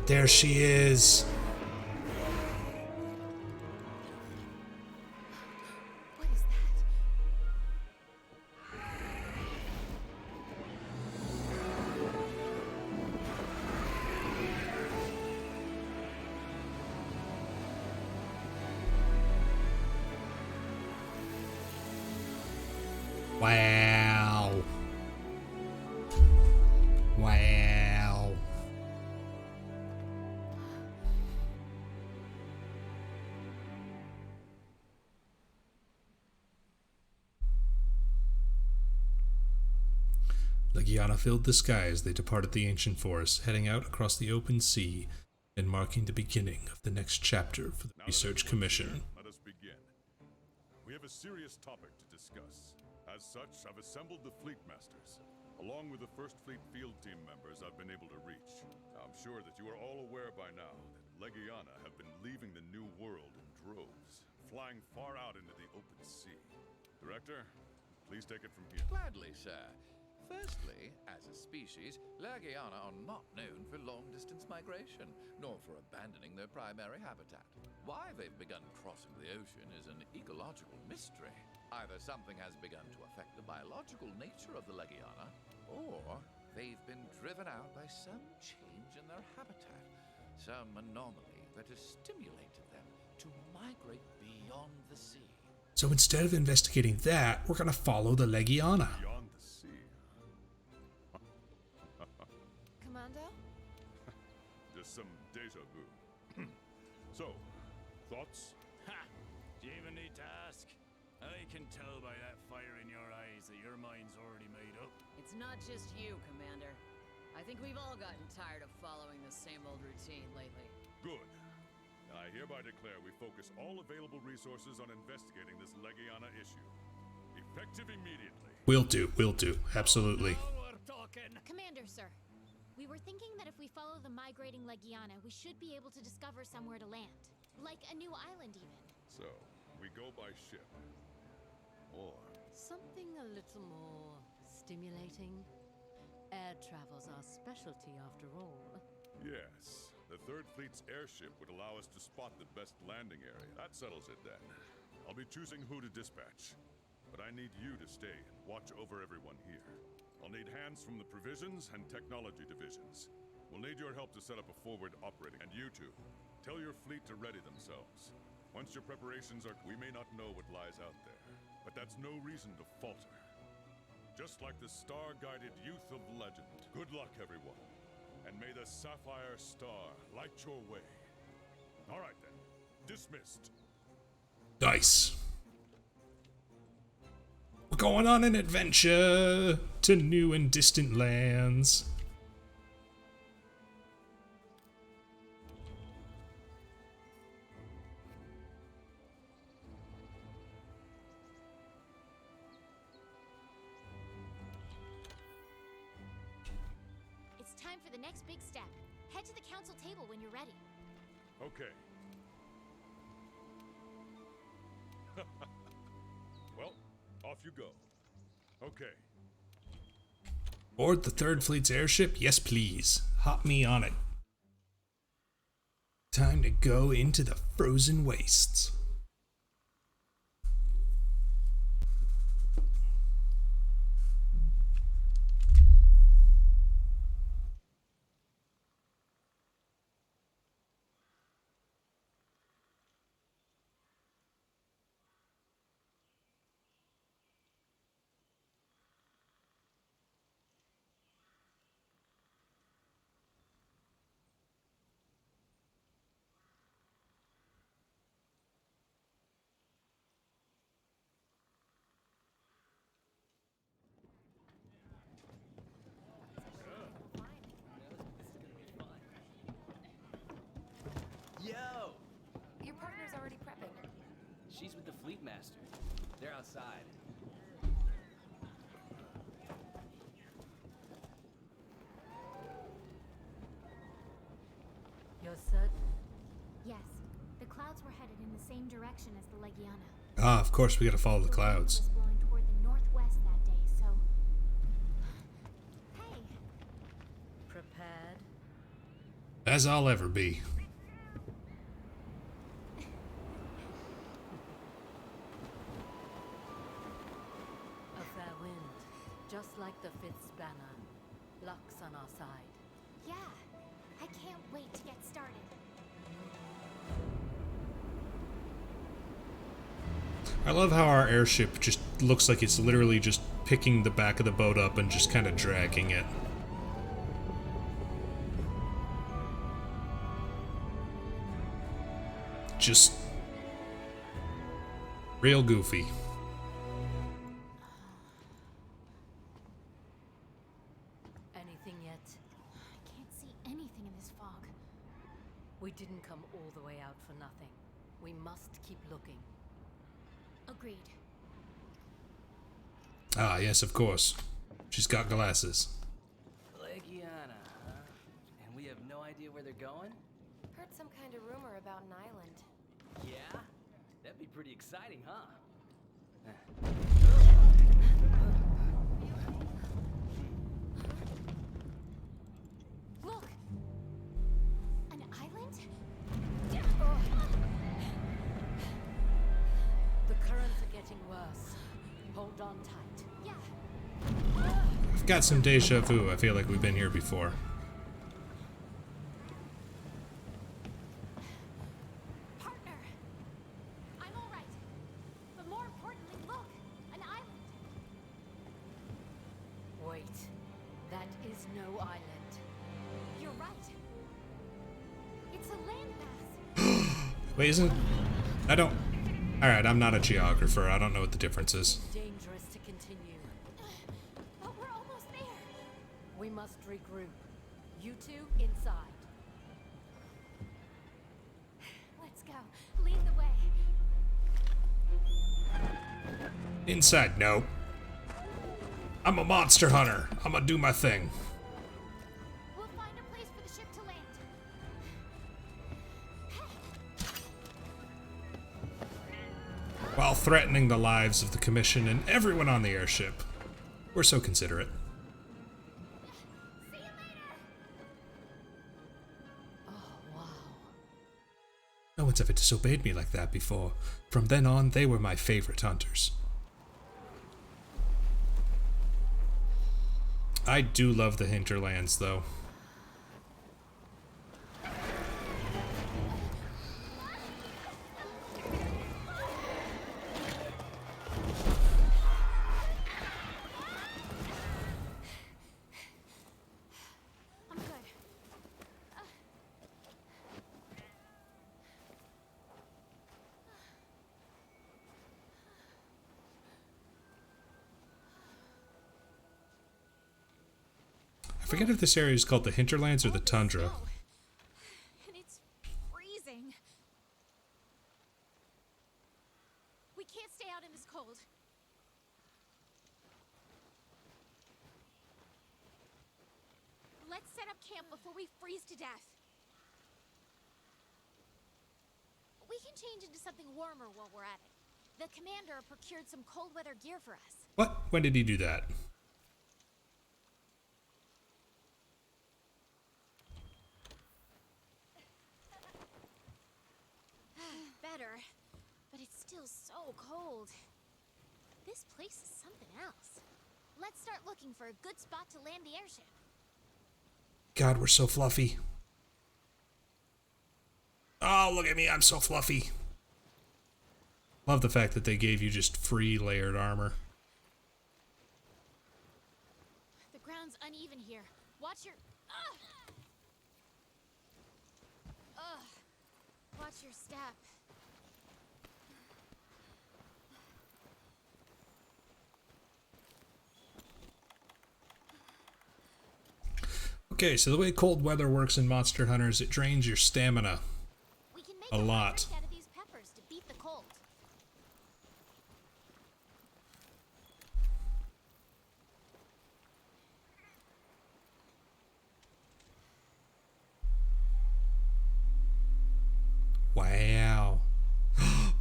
There she is. What is that? Wow. Wow. Legiana filled the sky as they departed the ancient forest, heading out across the open sea and marking the beginning of the next chapter for the Research Commission. Let us begin. We have a serious topic to discuss. As such, I've assembled the Fleet Masters. Along with the First Fleet field team members I've been able to reach. I'm sure that you are all aware by now that Legiana have been leaving the New World in droves, flying far out into the open sea. Director, please take it from here. Gladly, sir. Firstly, as a species, Legiana are not known for long-distance migration, nor for abandoning their primary habitat. Why they've begun crossing the ocean is an ecological mystery. Either something has begun to affect the biological nature of the Legiana, or they've been driven out by some change in their habitat, some anomaly that has stimulated them to migrate beyond the sea. So instead of investigating that, we're gonna follow the Legiana. Beyond the sea. Commando? Just some deja vu. So, thoughts? Ha! Do you even need to ask? I can tell by that fire in your eyes that your mind's already made It's not just you, Commander. I think we've all gotten tired of following the same old routine lately. Good. I hereby declare we focus all available resources on investigating this Legiana issue. Effective immediately. Will do. Absolutely. Commander, sir. We were thinking that if we follow the migrating Legiana, we should be able to discover somewhere to land. Like a new island, even. So, we go by ship. Or... Something a little more stimulating. Air travel's our specialty, after all. Yes. The Third Fleet's airship would allow us to spot the best landing area. That settles it then. I'll be choosing who to dispatch. But I need you to stay and watch over everyone here. I'll need hands from the Provisions and Technology divisions. We'll need your help to set up a forward operating. And you two, tell your fleet to ready themselves. Once your preparations are... We may not know what lies out there, but that's no reason to falter. Just like the star-guided youth of legend. Good luck, everyone. And may the Sapphire Star light your way. All right, then. Dismissed. Nice. We're going on an adventure to new and distant lands. It's time for the next big step. Head to the council table when you're ready. Okay. Well, off you go. Okay. Board the Third Fleet's airship? Yes, please. Hop me on it. Time to go into the frozen wastes. Yo! Your partner's already prepping. She's with the Fleet Master. They're outside. You're certain? Yes. The clouds were headed in the same direction as the Legiana. Ah, of course we gotta follow the clouds. Was blowing toward the northwest that day, so... Hey! Prepared? As I'll ever be. A fair wind. Just like the Fifth Banner. Luck's on our side. Yeah! I can't wait to get started. I love how our airship just looks like it's literally just picking the back of the boat up and just kind of dragging it. Just real goofy. Anything yet? I can't see anything in this fog. We didn't come all the way out for nothing. We must keep looking. Agreed. Ah, yes, of course. She's got glasses. Legiana, huh? And we have no idea where they're going? Heard some kind of rumor about an island. Yeah? That'd be pretty exciting, huh? Look! An island? The currents are getting worse. Hold on tight. Yeah. I've got some deja vu. I feel like we've been here before. Partner! I'm alright. But more importantly, look! An island! Wait. That is no island. You're right. It's a landmass. Wait, isn't... I don't... Alright, I'm not a geographer. I don't know what the difference is. Dangerous to continue. But we're almost there. We must regroup. You two inside. Let's go. Lead the way. Inside, no. I'm a monster hunter. I'm gonna do my thing. We'll find a place for the ship to land. While threatening the lives of the Commission and everyone on the airship. We're so considerate. See you later. Oh, wow. No one's ever disobeyed me like that before. From then on, they were my favorite hunters. I do love the hinterlands, though. I'm good. I forget if this area is called the hinterlands or the tundra. And it's freezing. We can't stay out in this cold. Let's set up camp before we freeze to death. We can change into something warmer while we're at it. The commander procured some cold weather gear for us. What? When did he do that? Better, but it's still so cold. This place is something else. Let's start looking for a good spot to land the airship. God, we're so fluffy. Oh, look at me, I'm so fluffy. Love the fact that they gave you just free layered armor. The ground's uneven here. Watch your... Ugh! Ugh. Watch your step. Okay, so the way cold weather works in Monster Hunter is it drains your stamina We can make a lot. drink out of these peppers to beat the cold. Wow.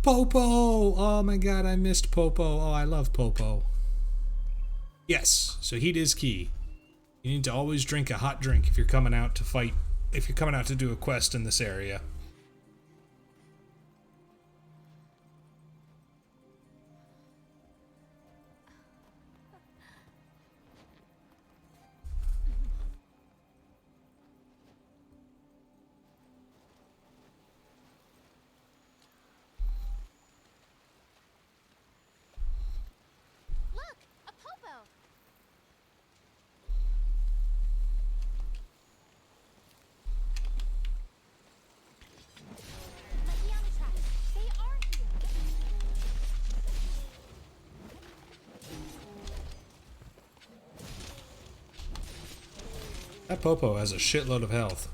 Popo! Oh my god, I missed Popo. Oh, I love Popo. Yes, so heat is key. You need to always drink a hot drink if you're coming out to fight, if you're coming out to do a quest in this area. Look! A popo! Makiana tracks. They are here! That Popo has a shitload of health.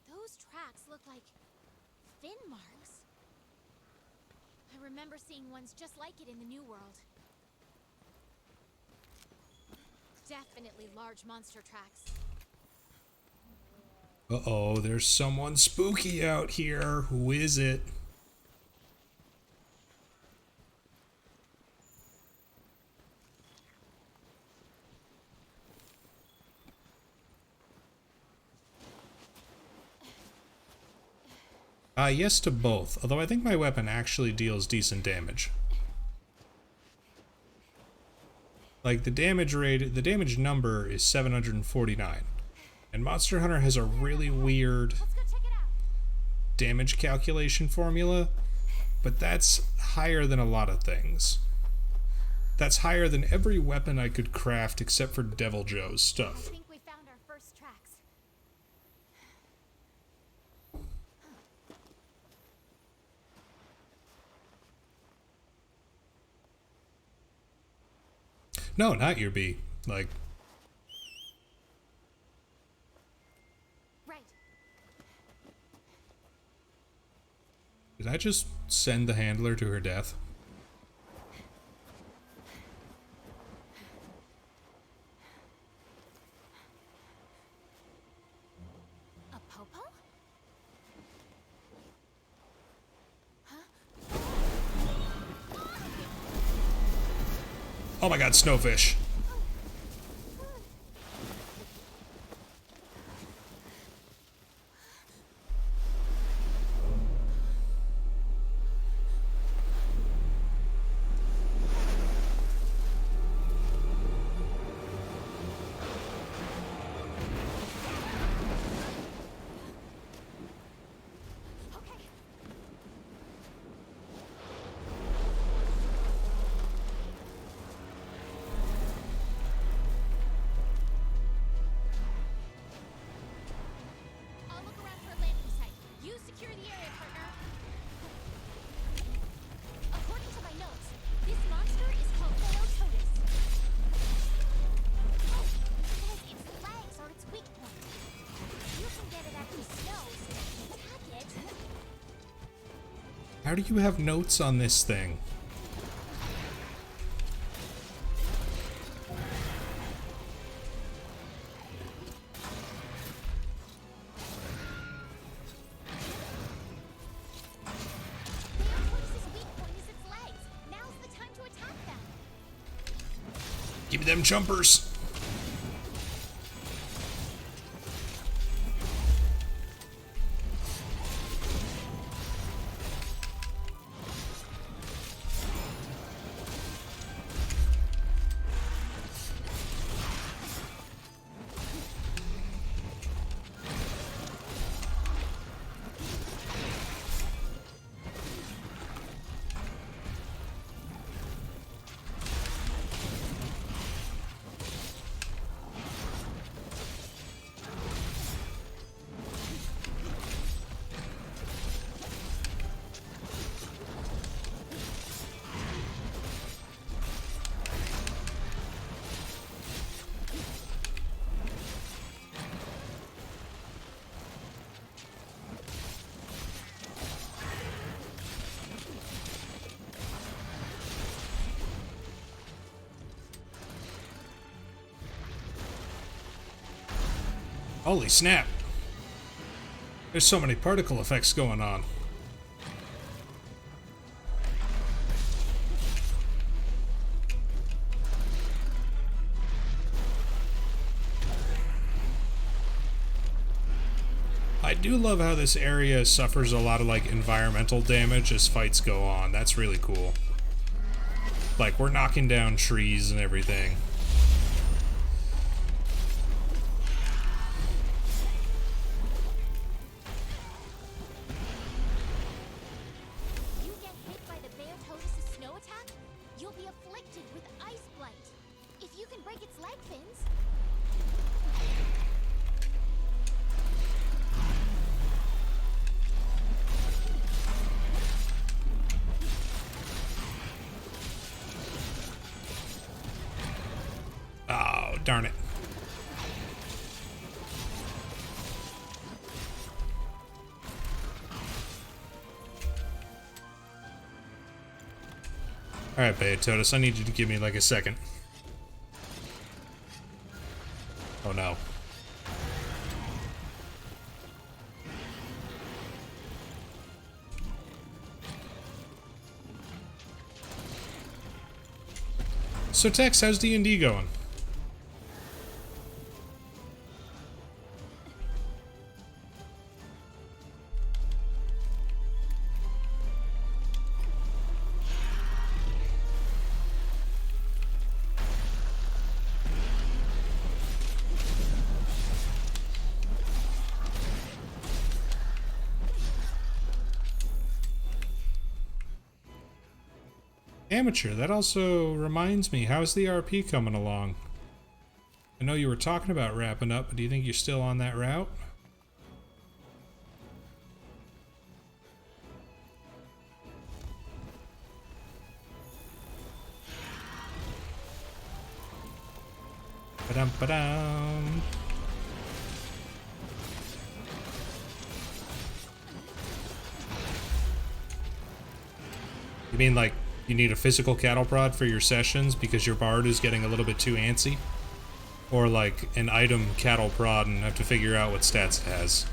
Those tracks look like fin marks. I remember seeing ones just like it in the New World. Definitely large monster tracks. Uh-oh, there's someone spooky out here. Who is it? Yes to both, although I think my weapon actually deals decent damage. Like, the damage rate, the damage number is 749. And Monster Hunter has a really weird Let's go check it out. damage calculation formula but that's higher than a lot of things. That's higher than every weapon I could craft except for Devil Joe's stuff. I think we found our first tracks. No, not your bee. Like... Right. Did I just send the handler to her death? A popo? Oh my god, snowfish. I'll look around for a landing site. You secure the area, partner. According to my notes, this monster is called Theototus. Oh, because its legs are its weak point. You can get it out of the snow, so you can attack it. How do you have notes on this thing? Theototus' weak point is its legs. Now's the time to attack them. Give me them jumpers. Holy snap. There's so many particle effects going on. I do love how this area suffers a lot of like environmental damage as fights go on. That's really cool. Like we're knocking down trees and everything. You get hit by the Theototus' snow attack, you'll be afflicted with ice blight. If you can break its leg fins. Oh, darn it. Alright, Theototus, I need you to give me like a second. Oh no. So Tex, how's D&D going? Amateur, that also reminds me, how's the RP coming along? I know you were talking about wrapping up, but do you think you're still on that route? Ba-dum, ba-dum. You mean like you need a physical cattle prod for your sessions because your bard is getting a little bit too antsy? Or like an item cattle prod and have to figure out what stats it has?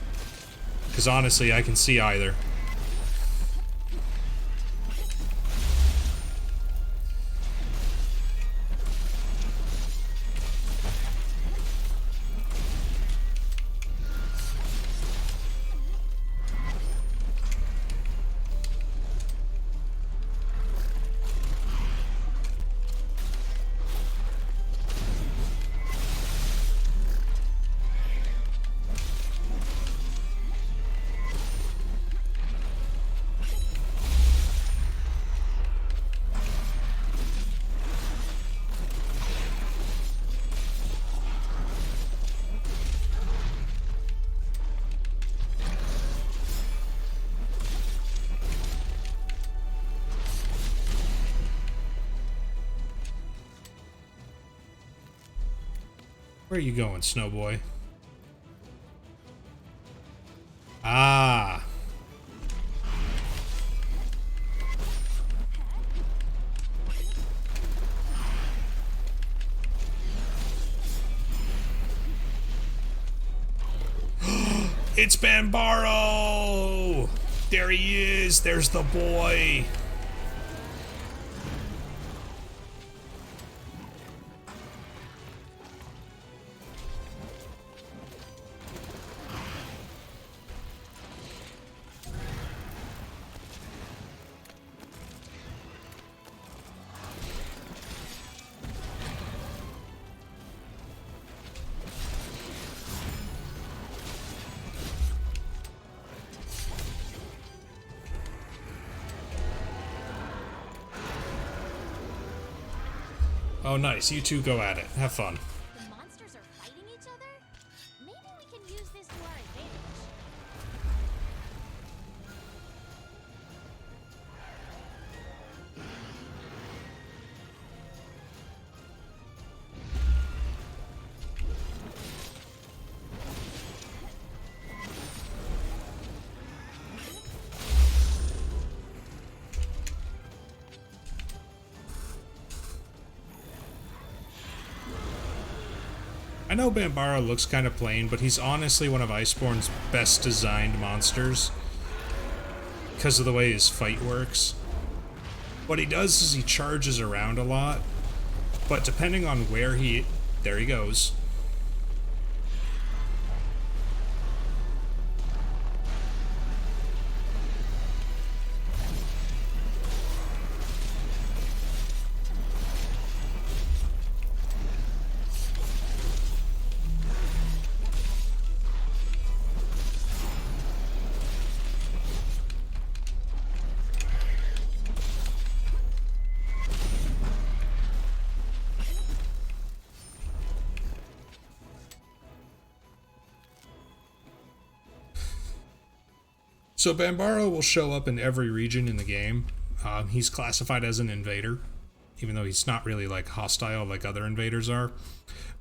Because honestly, I can see either. Where are you going, Snowboy? Ah. It's Bambaro! There he is! There's the boy! Oh, nice. You two go at it. Have fun. The monsters are fighting each other? Maybe we can use this to our advantage. I know Bambara looks kind of plain, but he's honestly one of Iceborne's best designed monsters because of the way his fight works. What he does is he charges around a lot, but depending on where he... There he goes. So Bambaro will show up in every region in the game. He's classified as an invader, even though he's not really like hostile like other invaders are.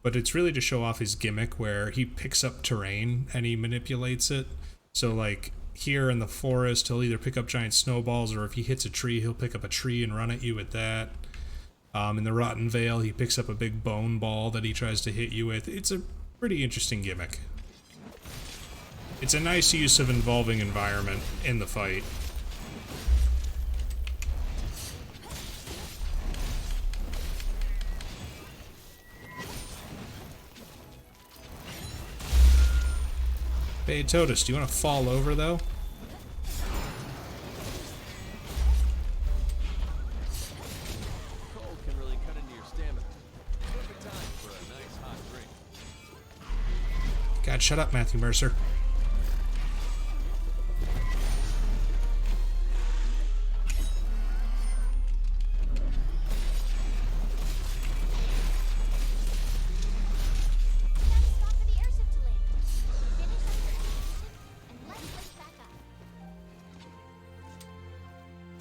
But it's really to show off his gimmick where he picks up terrain and he manipulates it. So like here in the forest, he'll either pick up giant snowballs, or if he hits a tree, he'll pick up a tree and run at you with that. In the Rotten Vale, he picks up a big bone ball that he tries to hit you with. It's a pretty interesting gimmick. It's a nice use of involving environment in the fight. Hey, Totus, do you want to fall over, though? Cold can really cut into your stamina. Perfect time for a nice hot drink. God, shut up, Matthew Mercer.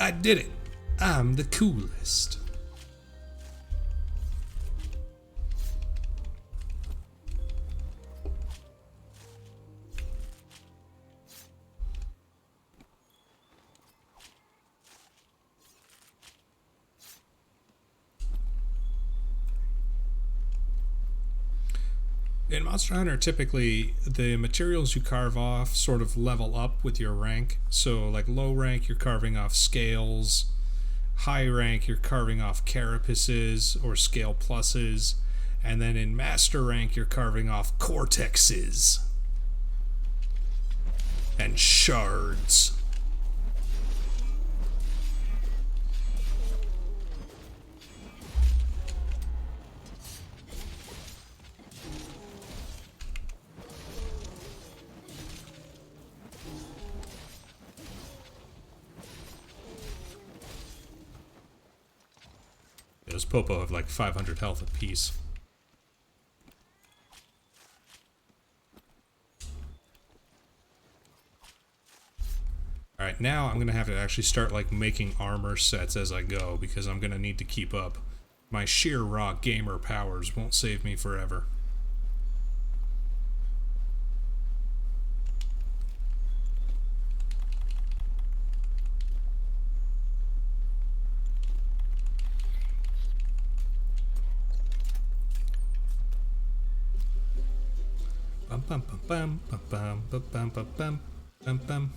I did it. I'm the coolest. In Monster Hunter, typically the materials you carve off sort of level up with your rank. So, like low rank, you're carving off scales. High rank, you're carving off carapaces or scale pluses. And then in master rank, you're carving off cortexes and shards. Those Popo have like 500 health apiece. Alright, now I'm gonna have to actually start like making armor sets as I go because I'm gonna need to keep up. My sheer raw gamer powers won't save me forever. Bum bum bum bum bum bum bum bum bum bum bum.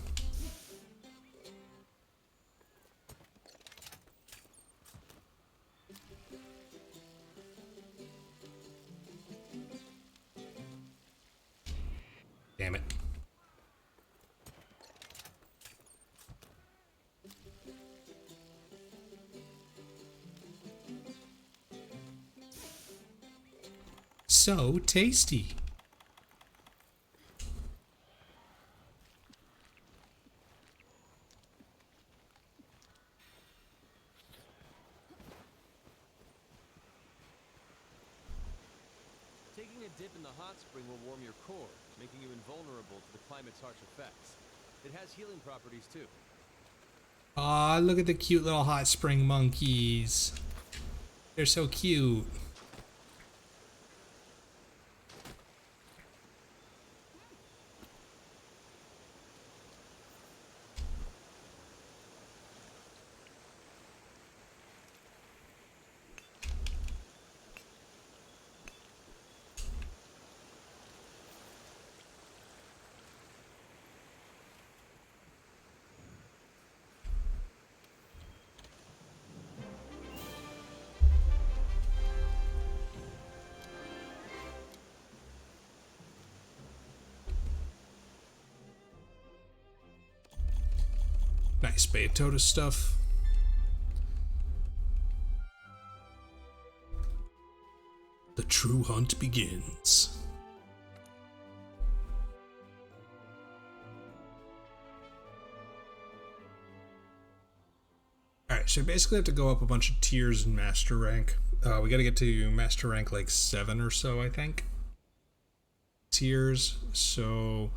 Damn it. So tasty. Taking a dip in the hot spring will warm your core, making you invulnerable to the climate's harsh effects. It has healing properties too. Aw, look at the cute little hot spring monkeys. They're so cute. Nice Baytoda stuff. The true hunt begins. Alright, so I basically have to go up a bunch of tiers in master rank. We gotta get to master rank like 7 or so, I think. Tiers, so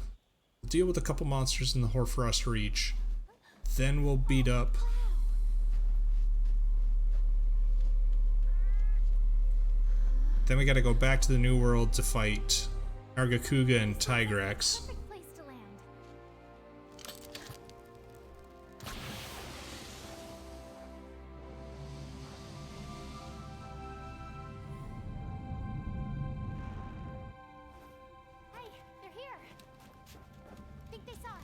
we'll deal with a couple monsters in the Hoarfrost Reach. Then we'll beat up then we gotta go back to the New World to fight Nargacuga and Tigrex. Perfect place to land. Hey, they're here. Think they saw us.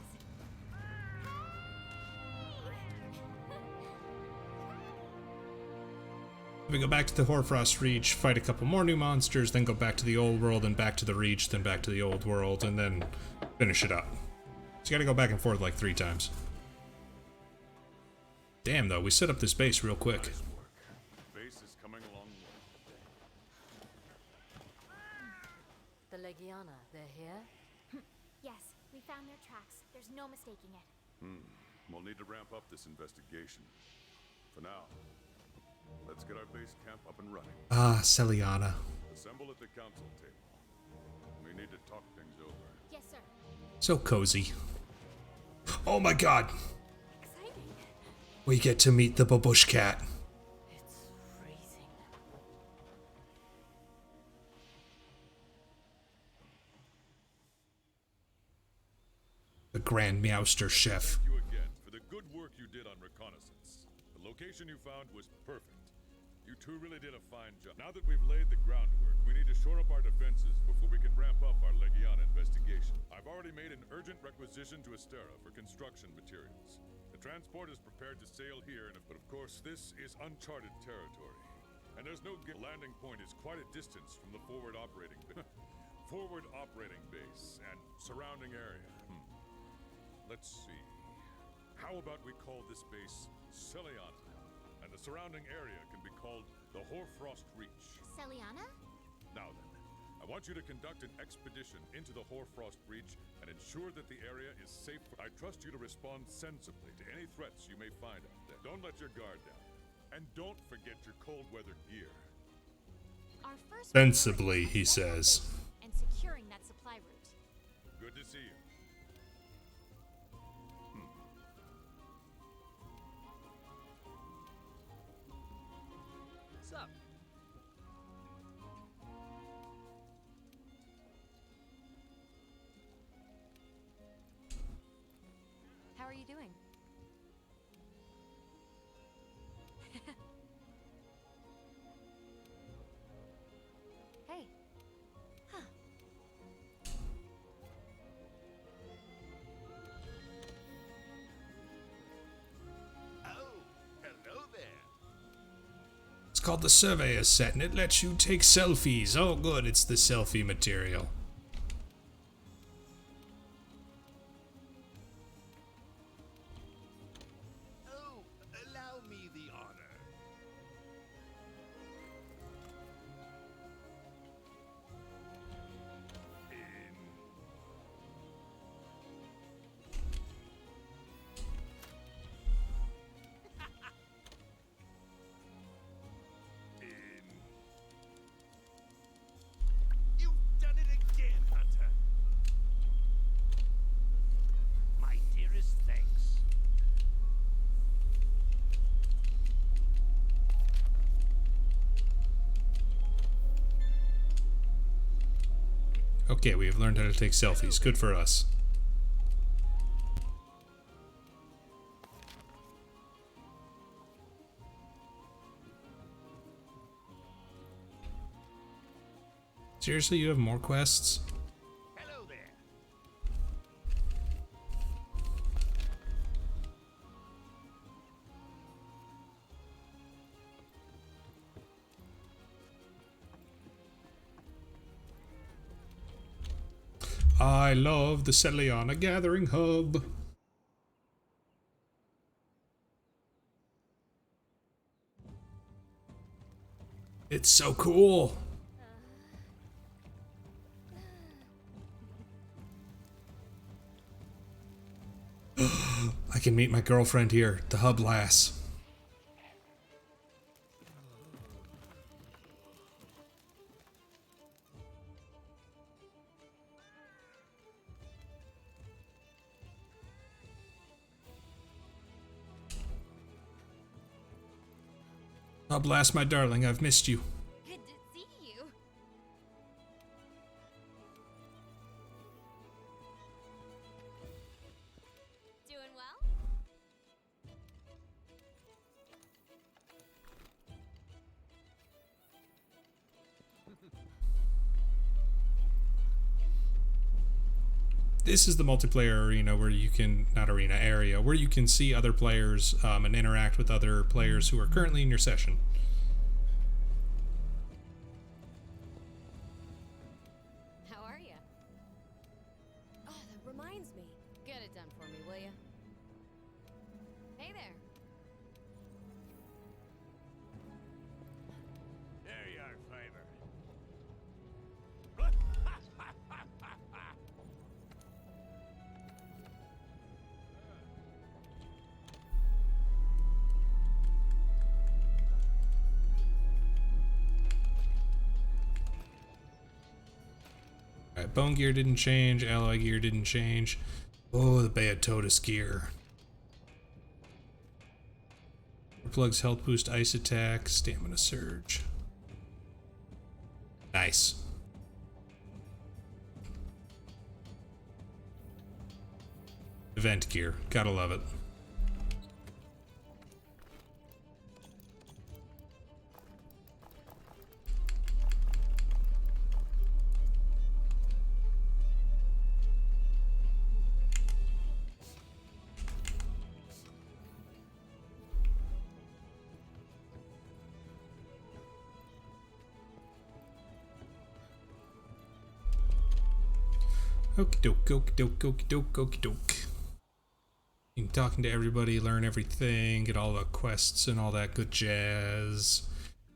We go back to the Hoarfrost Reach, fight a couple more new monsters, then go back to the old world and back to the Reach, then back to the old world, and then finish it up. So you gotta go back and forth like 3 times. Damn though, we set up this base real quick. Nice work. Base is coming along well. The Legiana, they're here? Yes, we found their tracks. There's no mistaking it. We'll need to ramp up this investigation. For now, let's get our base camp up and running. Ah, Celiana. Assemble at the council table. We need to talk things over. Yes, sir. So cozy. Oh my god! Exciting. We get to meet the babush cat. It's freezing. The Grand Meowster Chef. Thank you again for the good work you did on reconnaissance. The location you found was perfect. You two really did a fine job. Now that we've laid the groundwork, we need to shore up our defenses before we can ramp up our Legiana investigation. I've already made an urgent requisition to Astera for construction materials. The transport is prepared to sail here, but of course this is uncharted territory. And there's no landing point is quite a distance from the forward operating base and surrounding area. Let's see. How about we call this base Celiana? And the surrounding area can be called the Hoarfrost Reach. Celiana? Now then, I want you to conduct an expedition into the Hoarfrost Reach and ensure that the area is safe. I trust you to respond sensibly to any threats you may find out there. Don't let your guard down. And don't forget your cold weather gear. Our first Sensibly, he says. And securing that supply route. Good to see you. Sup? How are you doing? Hey. Huh. Oh, hello there. It's called the Surveyor set, and it lets you take selfies. Oh, good, it's the selfie material. Oh, allow me the honor. You've done it again, Hunter. My dearest thanks. Okay, we have learned how to take selfies. Good for us. Seriously, you have more quests? Hello there. I love the Celiana Gathering Hub. It's so cool. I can meet my girlfriend here, the hub lass. Hub lass, my darling, I've missed you. Good to see you. Doing well? This is the multiplayer arena where you can, not arena, area, where you can see other players and interact with other players who are currently in your session. How are you? Oh, that reminds me. Get it done for me, will you? Hey there. There you are, Fiber. Alright, bone gear didn't change, alloy gear didn't change. Oh, the Beatotus gear. Plugs health boost, ice attack, stamina surge. Nice. Event gear. Gotta love it. Okie doke, okie doke, okie doke, okie doke. You can talking to everybody, learn everything, get all the quests and all that good jazz,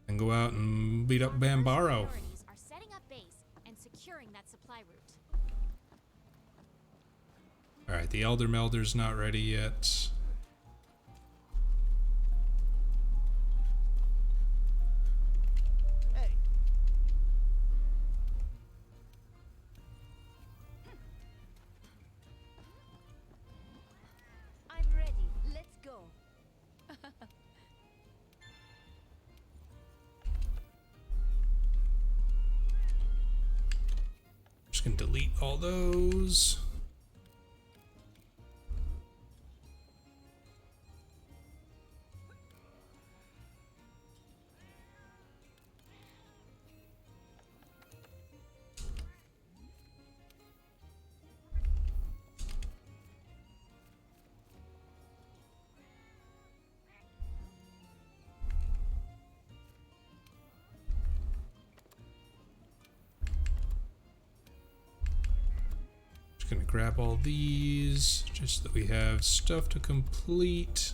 and go out and beat up Bambaro. Priorities are setting up base and securing that supply route. Alright, the Elder Melder's not ready yet. I'm ready. Let's go. Just gonna delete all those. Gonna grab all these just so that we have stuff to complete.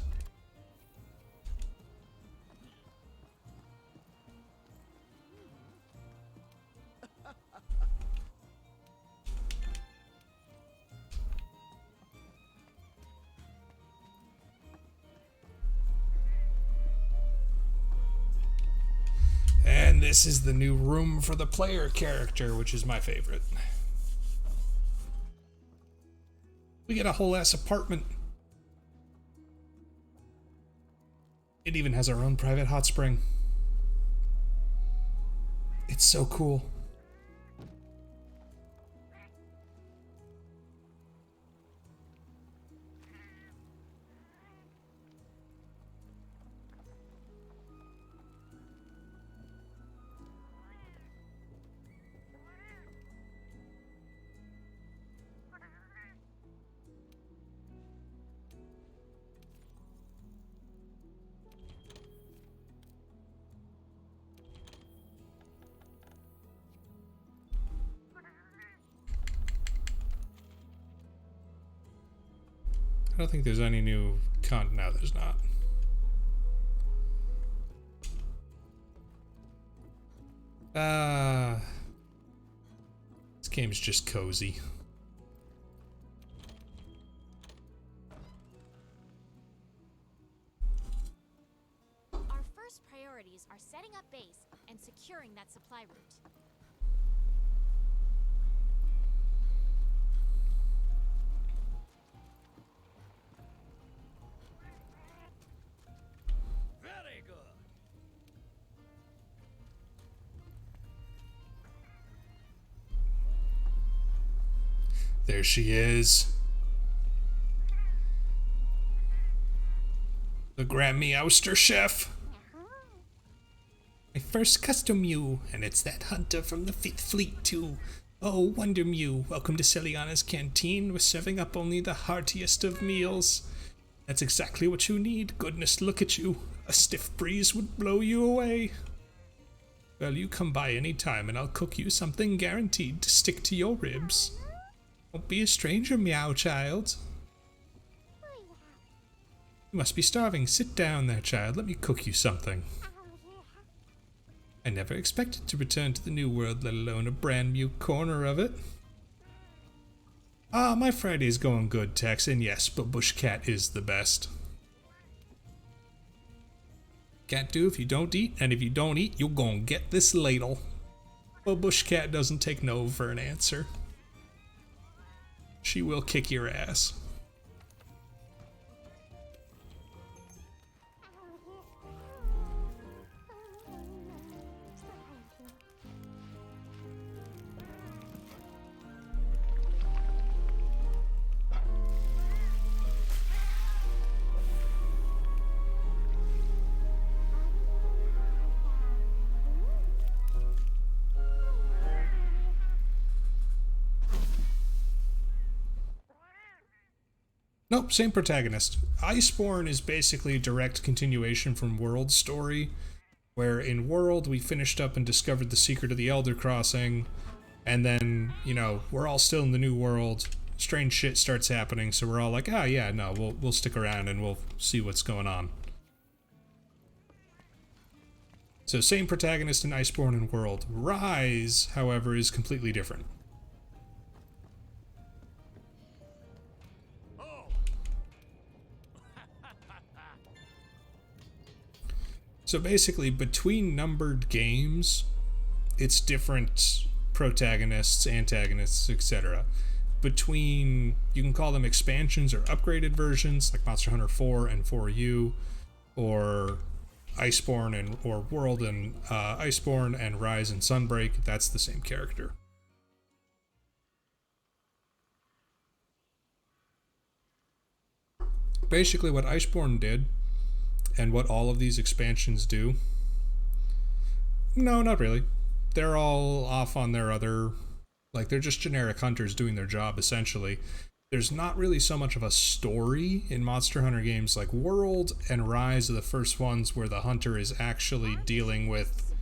And this is the new room for the player character, which is my favorite. We get a whole ass apartment. It even has our own private hot spring. It's so cool. I don't think there's any new content. No, there's not. This game's just cozy. Our first priorities are setting up base and securing that supply route. Very good. There she is. The Grand Meowster Chef. My first custom Mew, and it's that hunter from the Fifth Fleet too. Oh, Wonder Mew, welcome to Celiana's Canteen. We're serving up only the heartiest of meals. That's exactly what you need. Goodness, look at you. A stiff breeze would blow you away. Well, you come by any time and I'll cook you something guaranteed to stick to your ribs. Don't be a stranger, Meow Child. You must be starving. Sit down there, child. Let me cook you something. I never expected to return to the New World, let alone a brand new corner of it. Ah, my Friday's going good, Tex, and yes, but Bushcat is the best. Can't do if you don't eat, and if you don't eat, you're gonna get this ladle. But Bushcat doesn't take no for an answer. She will kick your ass. Nope, same protagonist. Iceborne is basically a direct continuation from World's story, where in World we finished up and discovered the secret of the Elder Crossing, and then, you know, we're all still in the new world, strange shit starts happening, so we're all like, ah, yeah, no, we'll stick around and we'll see what's going on. So same protagonist in Iceborne and World. Rise, however, is completely different. So basically, between numbered games, it's different protagonists, antagonists, etc. Between, you can call them expansions or upgraded versions, like Monster Hunter 4 and 4U, or Iceborne and or World and Iceborne and Rise and Sunbreak. That's the same character. Basically, what Iceborne did, and what all of these expansions do, no, not really. They're all off on their other, like, they're just generic hunters doing their job, essentially. There's not really so much of a story in Monster Hunter games. Like World and Rise are the first ones where the hunter is actually dealing with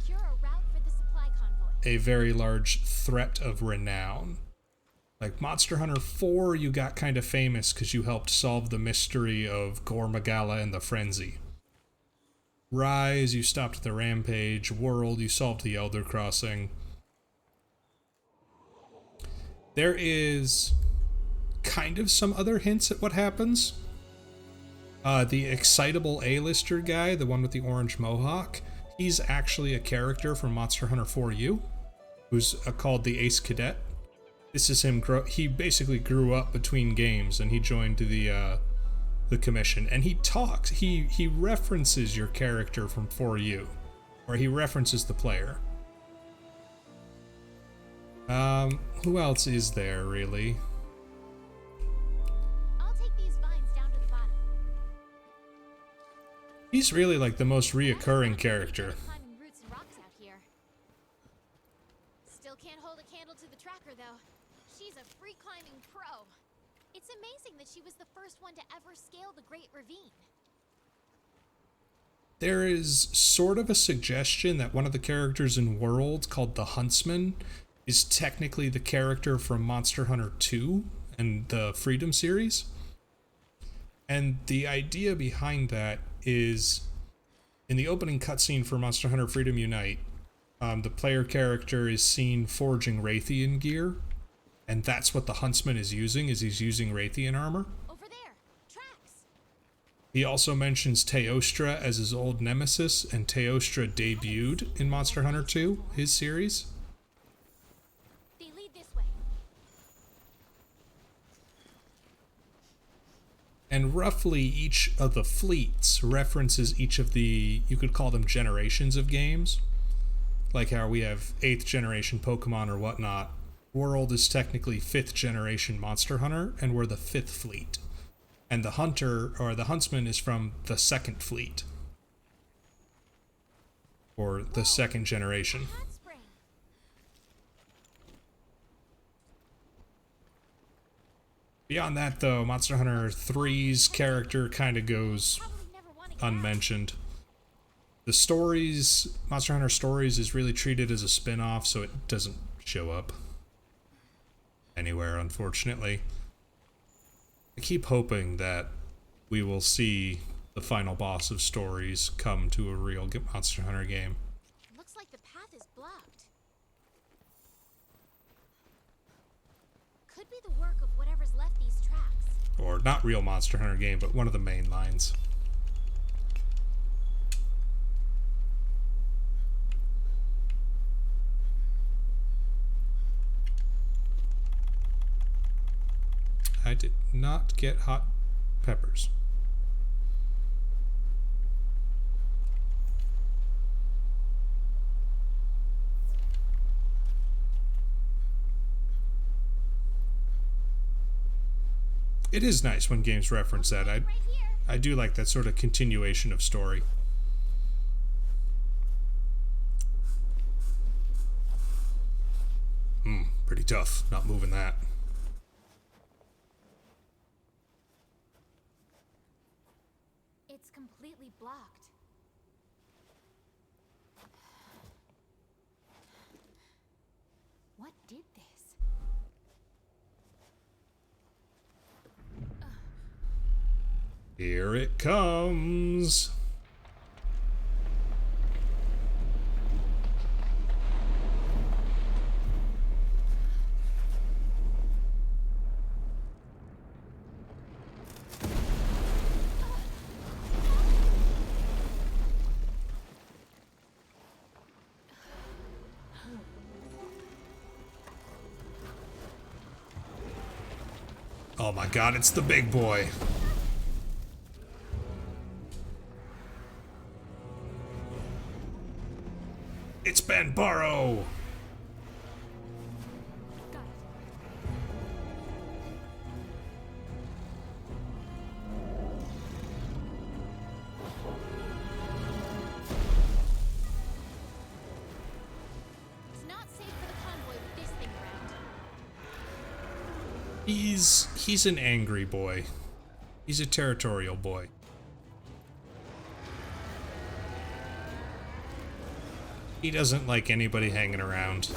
a very large threat of renown. Like Monster Hunter 4, you got kind of famous because you helped solve the mystery of Gore Magala and the Frenzy. Rise, you stopped the rampage. World, you solved the Elder Crossing. There is kind of some other hints at what happens. The excitable A-lister guy, the one with the orange mohawk, he's actually a character from Monster Hunter 4U, who's called the Ace Cadet. This is him. He basically grew up between games, and he joined the commission. And he talks. He references your character from 4U, or he references the player. Who else is there really? I'll take these vines down to the bottom. He's really like the most reoccurring character. Climbing roots and rocks out here. Still can't hold a candle to the tracker though. She's a free climbing pro. It's amazing that she was the first one to ever scale the Great Ravine. There is sort of a suggestion that one of the characters in World, called the Huntsman, is technically the character from Monster Hunter 2 and the Freedom series. And the idea behind that is, in the opening cutscene for Monster Hunter Freedom Unite, the player character is seen forging Raytheon gear, and that's what the Huntsman is using, is he's using Raytheon armor. Over there, tracks. He also mentions Teostra as his old nemesis, and Teostra debuted in Monster Hunter 2, his series. They lead this way. And roughly each of the fleets references each of the, you could call them generations of games. Like how we have 8th generation Pokemon or whatnot. World is technically 5th generation Monster Hunter, and we're the 5th fleet. And the Hunter, or the Huntsman, is from the 2nd fleet. Or the 2nd generation. Beyond that, though, Monster Hunter 3's character kind of goes unmentioned. The stories, Monster Hunter Stories is really treated as a spin-off, so it doesn't show up anywhere, unfortunately. I keep hoping that we will see the final boss of Stories come to a real Monster Hunter game. Looks like the path is blocked. Could be the work of whatever's left these tracks. Or not real Monster Hunter game, but one of the main lines. I did not get hot peppers. It is nice when games reference that. I do like that sort of continuation of story. Pretty tough, not moving that. completely blocked. What did this? Here it comes. Oh my god, it's the big boy. It's Ben Barrow. It's not safe for the convoy with this thing around. He's an angry boy. He's a territorial boy. He doesn't like anybody hanging around.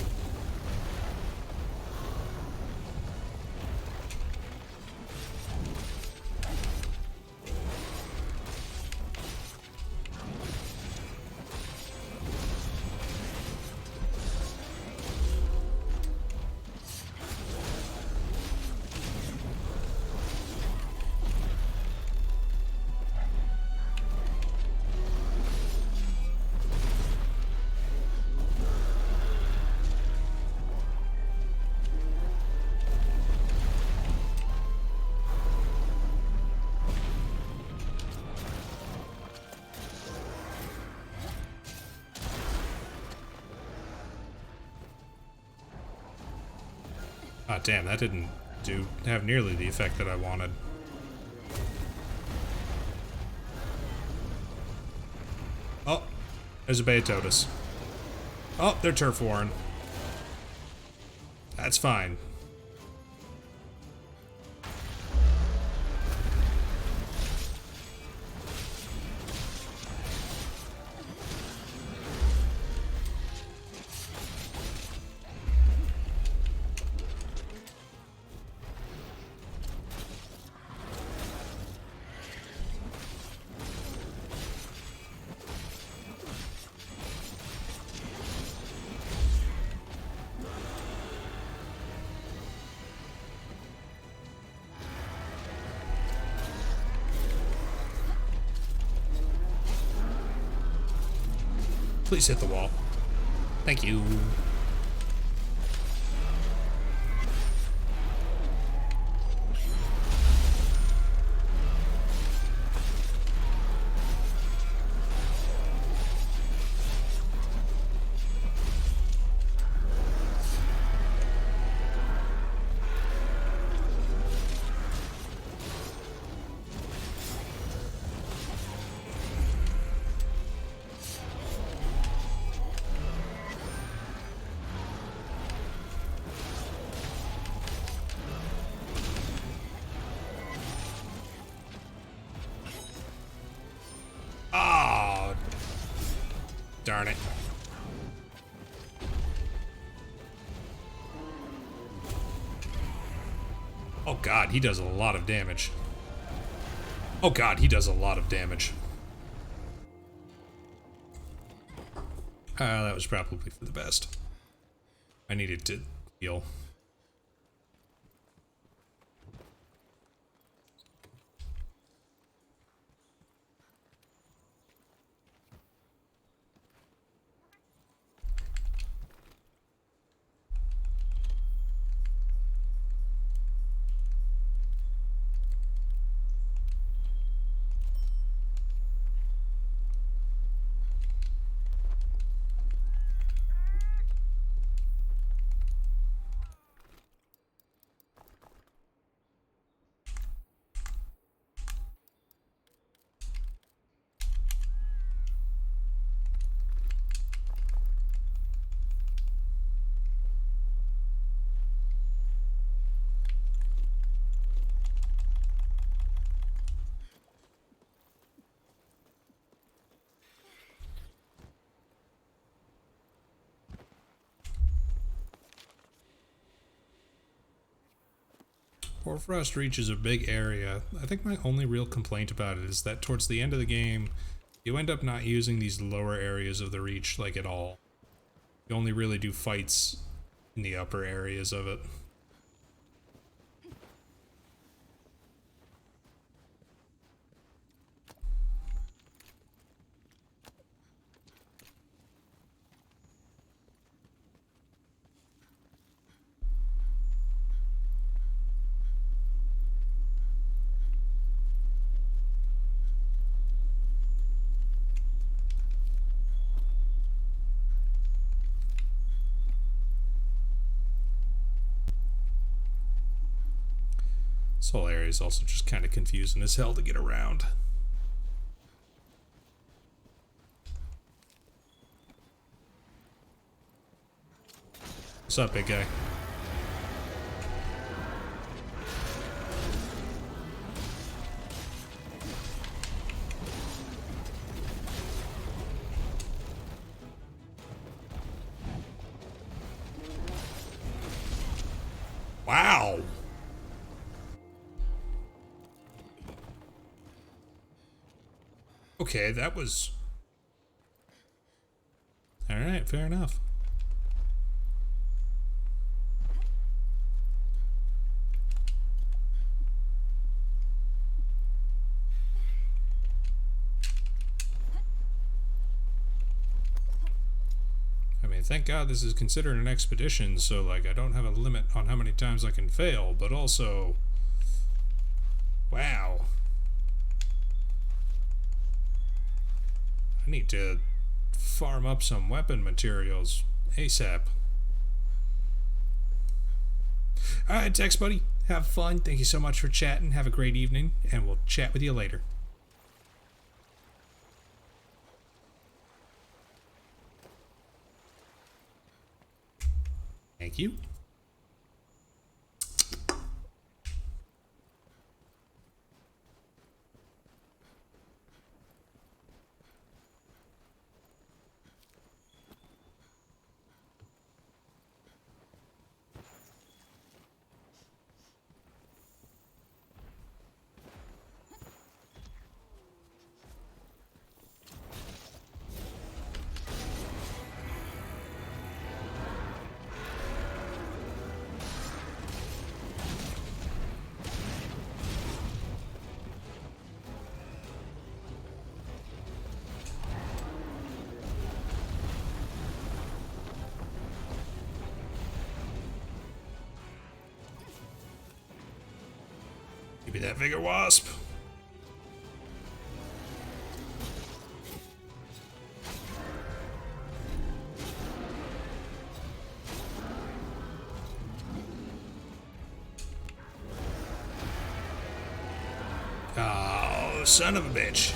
Ah, damn, that didn't have nearly the effect that I wanted. Oh, there's a Beatotus. Oh, they're turf warren. That's fine. Please hit the wall. Thank you. Oh, darn it. Oh god, he does a lot of damage. Oh god, he does a lot of damage. That was probably for the best. I needed to heal. Hoarfrost Reach is a big area. I think my only real complaint about it is that towards the end of the game, you end up not using these lower areas of the Reach like at all. You only really do fights in the upper areas of it. This whole area is also just kind of confusing as hell to get around. What's up, big guy? Wow! Okay, that was... Alright, fair enough. I mean, thank God this is considered an expedition, so, like, I don't have a limit on how many times I can fail, but also... Wow. I need to farm up some weapon materials ASAP. Alright, Tex buddy. Have fun. Thank you so much for chatting. Have a great evening, and we'll chat with you later. Thank you. Give me that Vigor Wasp. Oh, son of a bitch.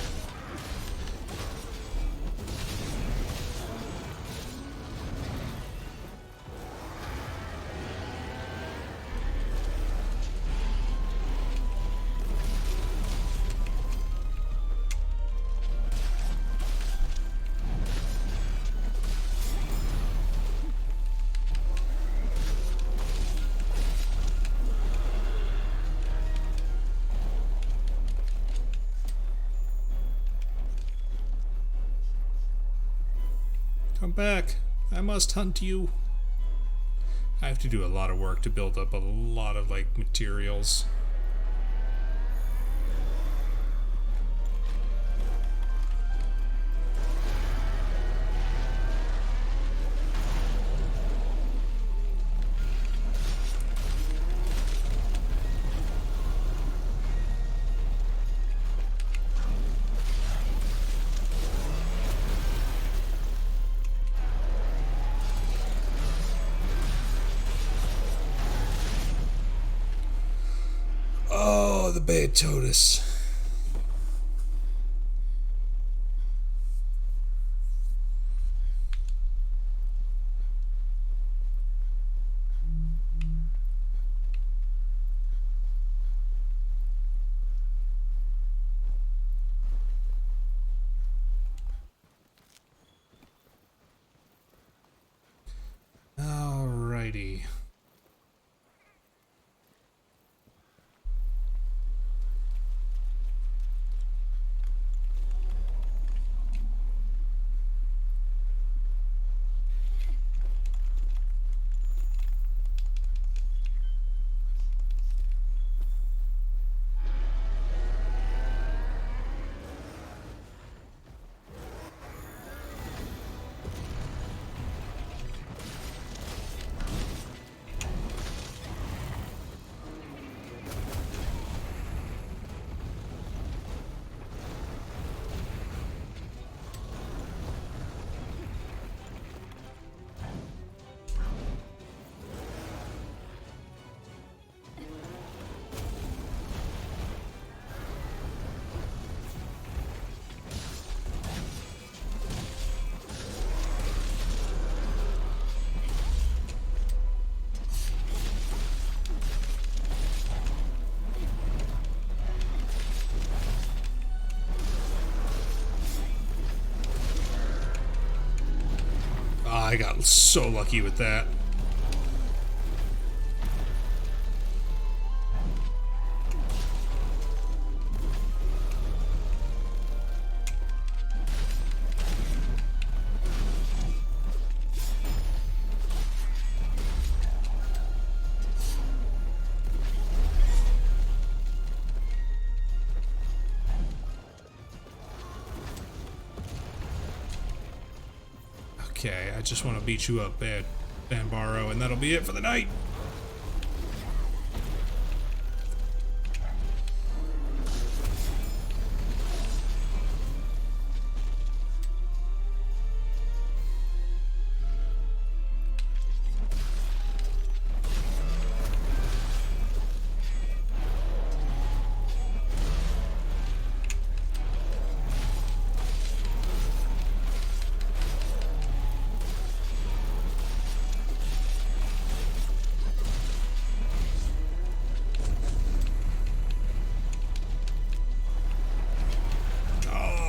Come back. I must hunt you. I have to do a lot of work to build up a lot of, like, materials. The Beatotus. Alrighty. I got so lucky with that. Okay, I just want to beat you up, Bambaro, and that'll be it for the night.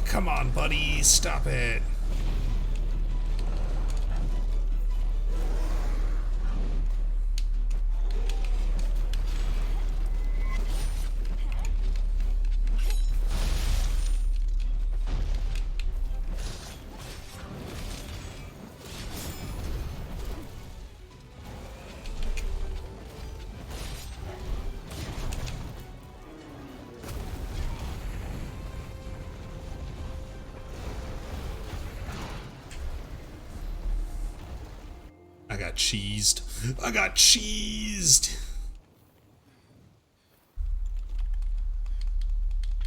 Come on, buddy, stop it. I got cheesed. I got cheesed.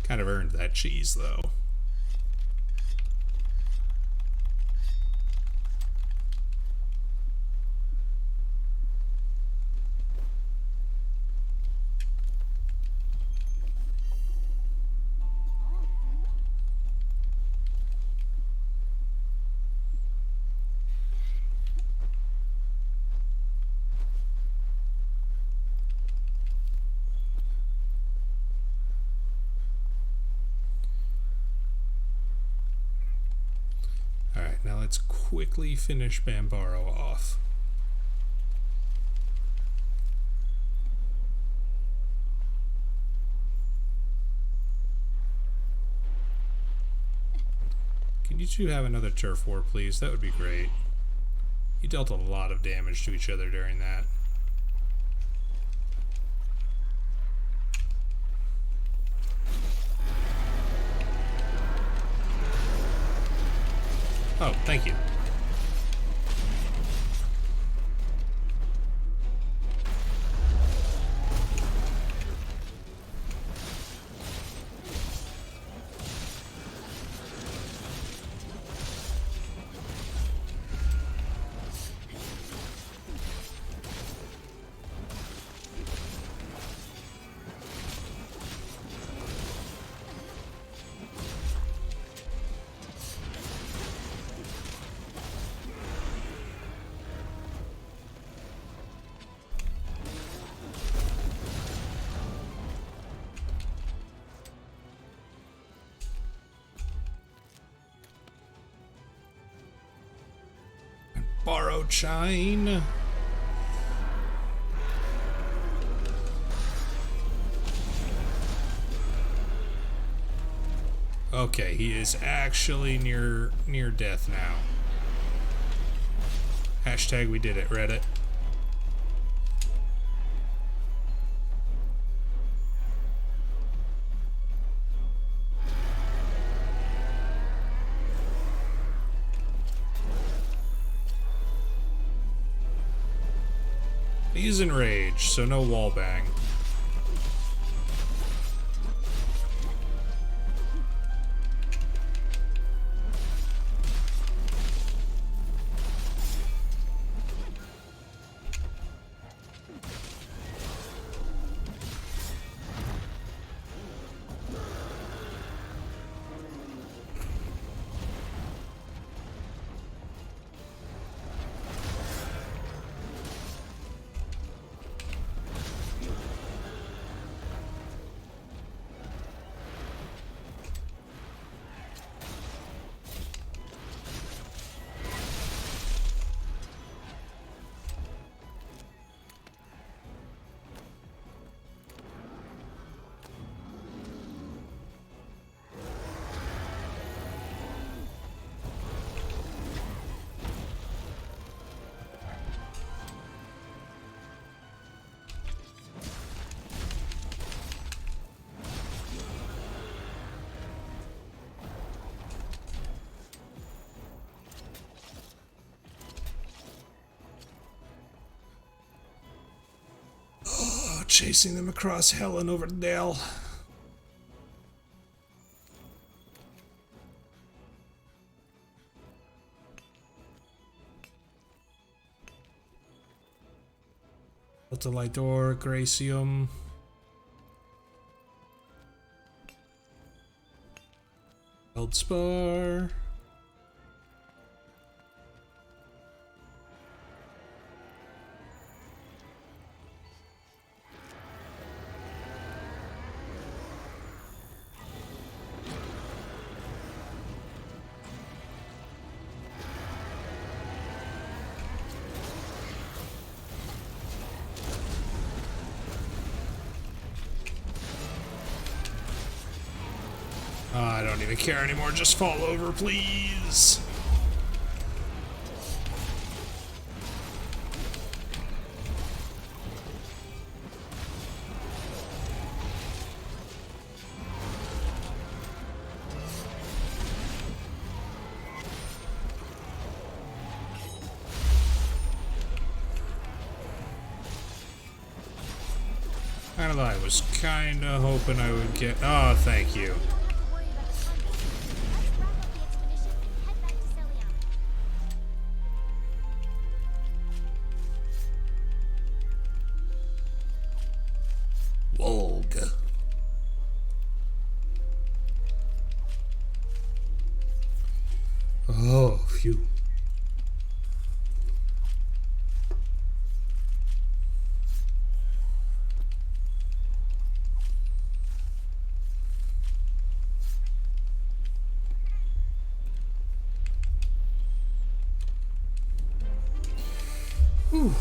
Kind of earned that cheese, though. Alright, now let's quickly finish Bambaro off. Can you two have another turf war, please? That would be great. You dealt a lot of damage to each other during that. Oh, thank you. Borrowed shine. Okay, he is actually near death now. Hashtag we did it, Reddit. He's enraged, so no wall bang. chasing them across hell and over the dale. Ultilidor, Gracium. Feldspar. I don't even care anymore. Just fall over, please. I was kinda hoping I would get. Oh, thank you. Volga. Oh, phew. Whew.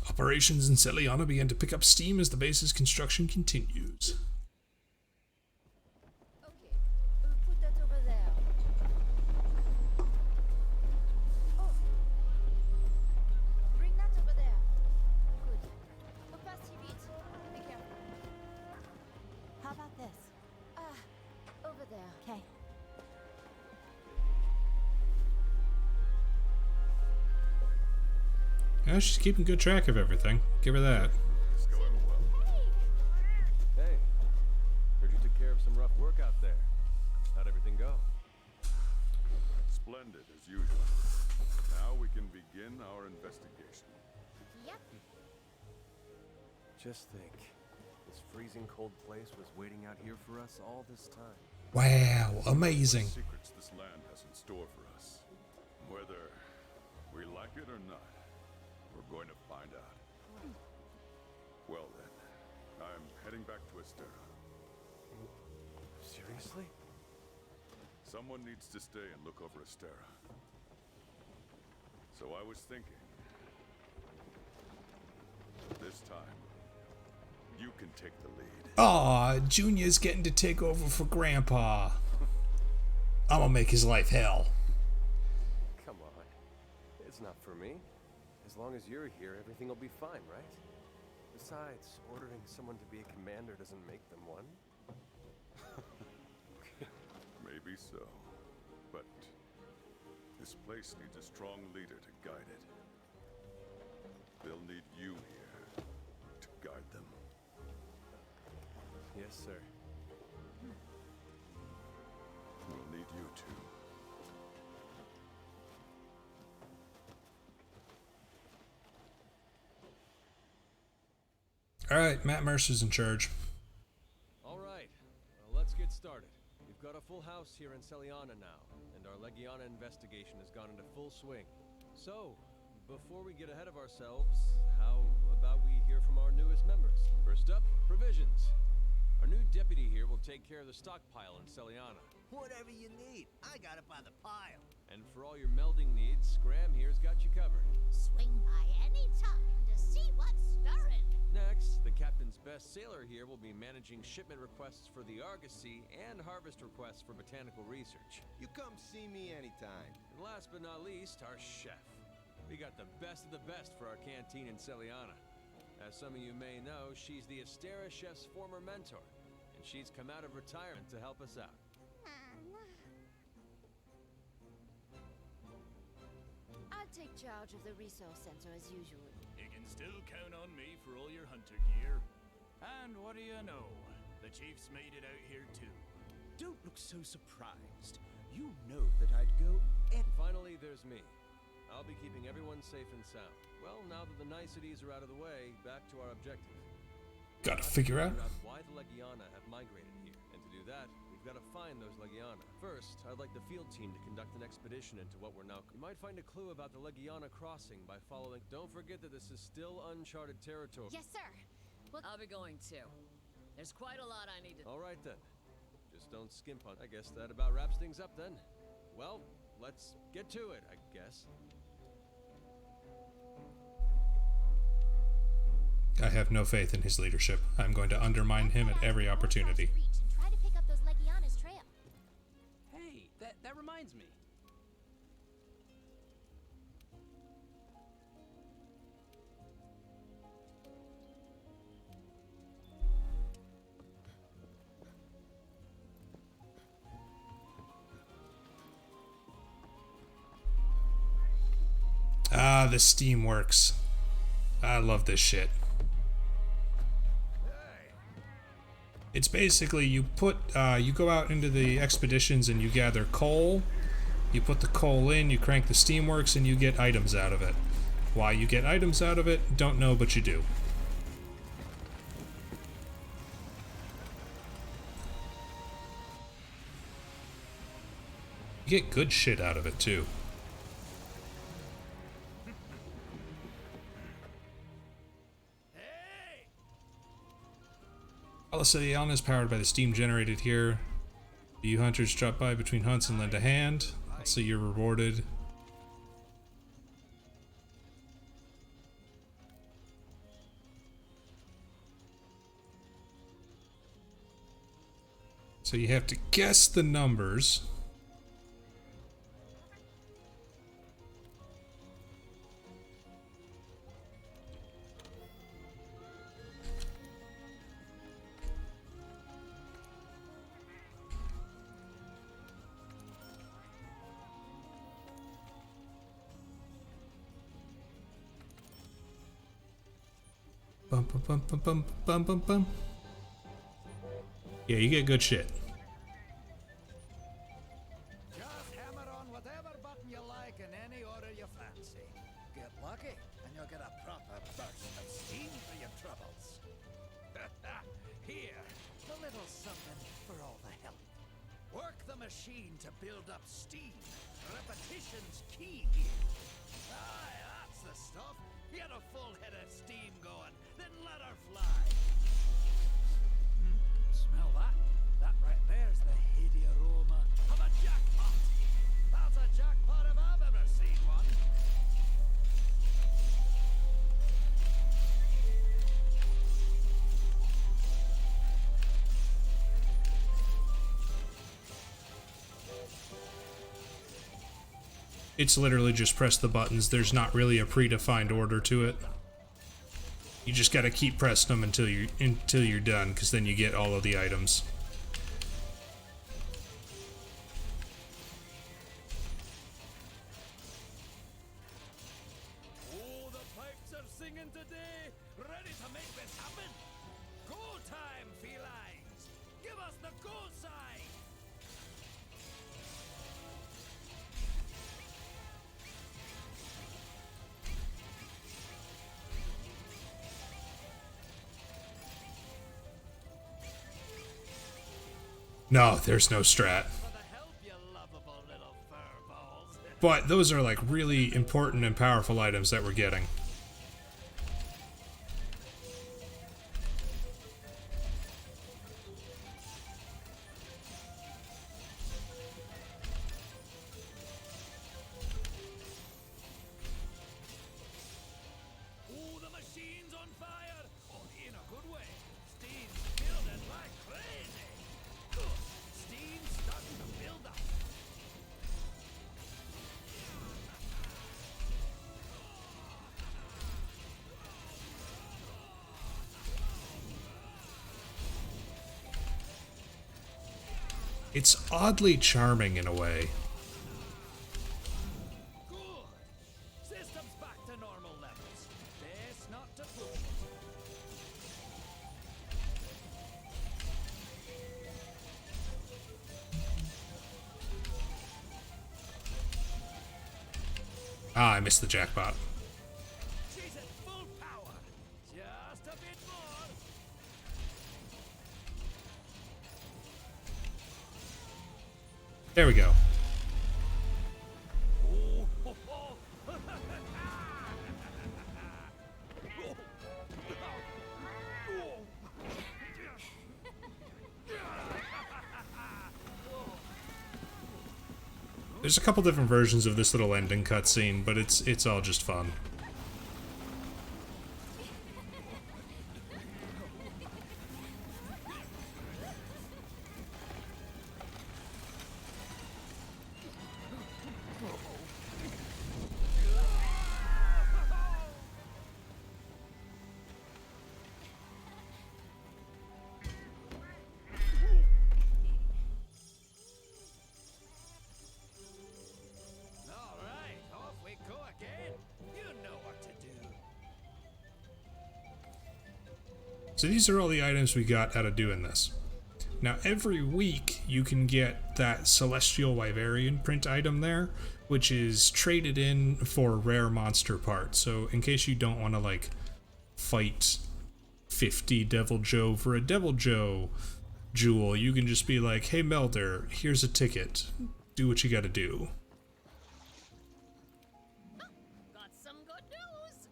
Operations in Celiana began to pick up steam as the base's construction continues. Put that over there. Oh. Bring that over there. Good. Pas si vite. Be careful. How about this? Over there. Okay. Yeah, she's keeping good track of everything. Give her that. It's going well. Hey, heard you took care of some rough work out there. How'd everything go? Splendid, as usual. Now we can begin our investigation. Yep. Just think, this freezing cold place was waiting out here for us all this time. Wow, amazing. What secrets this land has in store for us. Whether we like it or not, we're going to find out. Well then, I'm heading back to Astera. Seriously? Someone needs to stay and look over Astera. So I was thinking, this time, you can take the lead. Aw, Junior's getting to take over for Grandpa. I'm gonna make his life hell. Come on. It's not for me. As long as you're here, everything will be fine, right? Besides, ordering someone to be a commander doesn't make them one. Maybe so. But this place needs a strong leader to guide it. They'll need you here to guide them. Yes, sir. We'll need you too. Alright, Matt Mercer's in charge. Alright, let's get started. We've got a full house here in Celiana now, and our Legiana investigation has gone into full swing. So, before we get ahead of ourselves, how about we hear from our newest members? First up, provisions. Our new deputy here will take care of the stockpile in Celiana. Whatever you need, I got it by the pile. And for all your melding needs, Scram here's got you covered. Swing by any time to see what's stirring. Next, the captain's best sailor here will be managing shipment requests for the Argosy and harvest requests for botanical research. You come see me anytime. And last but not least, our chef. We got the best of the best for our canteen in Celiana. As some of you may know, she's the Astera chef's former mentor, and she's come out of retirement to help us out. I'll take charge of the resource center as usual. You can still count on me for all your hunter gear. And what do you know? The chief's made it out here too. Don't look so surprised. You know that I'd go And finally, there's me. I'll be keeping everyone safe and sound. Well, now that the niceties are out of the way, back to our objective. Gotta figure out Why the Legiana have migrated here. And to do that, we've got to find those Legiana. First, I'd like the field team to conduct an expedition into what we're now... You might find a clue about the Legiana crossing by following... Don't forget that this is still uncharted territory. Yes, sir. Well, I'll be going too. There's quite a lot I need to... All right, then. Just don't skimp on... I guess that about wraps things up, then. Well, let's get to it, I guess. I have no faith in his leadership. I'm going to undermine him at every opportunity. try to pick up those Legiana's trail. Hey, that reminds me. Ah, the steam works. I love this shit. It's basically you go out into the expeditions and you gather coal. You put the coal in, you crank the steamworks, and you get items out of it. Why you get items out of it, don't know, but you do. You get good shit out of it too. Celiana is powered by the steam generated here. You hunters drop by between hunts and lend a hand. So you're rewarded. So you have to guess the numbers. Bum, bum, bum, bum, bum, bum, bum, bum. Yeah, you get good shit. Just hammer on whatever button you like in any order you fancy. Get lucky, and you'll get a proper burst of steam for your troubles. Here, a little something for all the help. Work the machine to build up steam. Repetition's key here. Aye, that's the stuff. Get a full head of steam going, then let her fly. Smell that? That right there's the heady aroma of a jackpot. That's a jackpot if I've ever seen one. It's literally just press the buttons. There's not really a predefined order to it. You just gotta keep pressing them until you're done, because then you get all of the items. Oh, the pipes are singing today. Ready to make this happen? Go time, felines. Give us the go sign. No, there's no strat. But those are like really important and powerful items that we're getting. It's oddly charming in a way. Good. System's back to normal levels. Best not to push. Ah, I missed the jackpot. She's at full power. Just a bit more. There we go. There's a couple different versions of this little ending cutscene, but it's all just fun. All right, off we go again. You know what to do. So these are all the items we got out of doing this. Now every week you can get that Celestial Wyverian print item there, which is traded in for rare monster parts. So in case you don't want to like fight 50 Devil Joe for a Devil Joe jewel, you can just be like, hey Melder, here's a ticket. Do what you gotta do. Got some good news.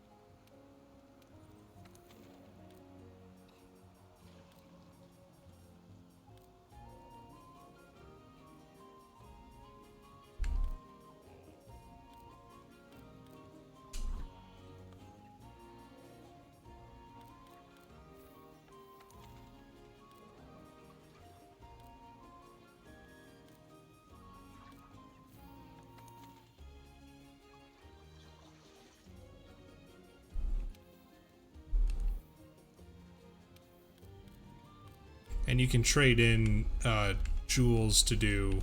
And you can trade in jewels to do,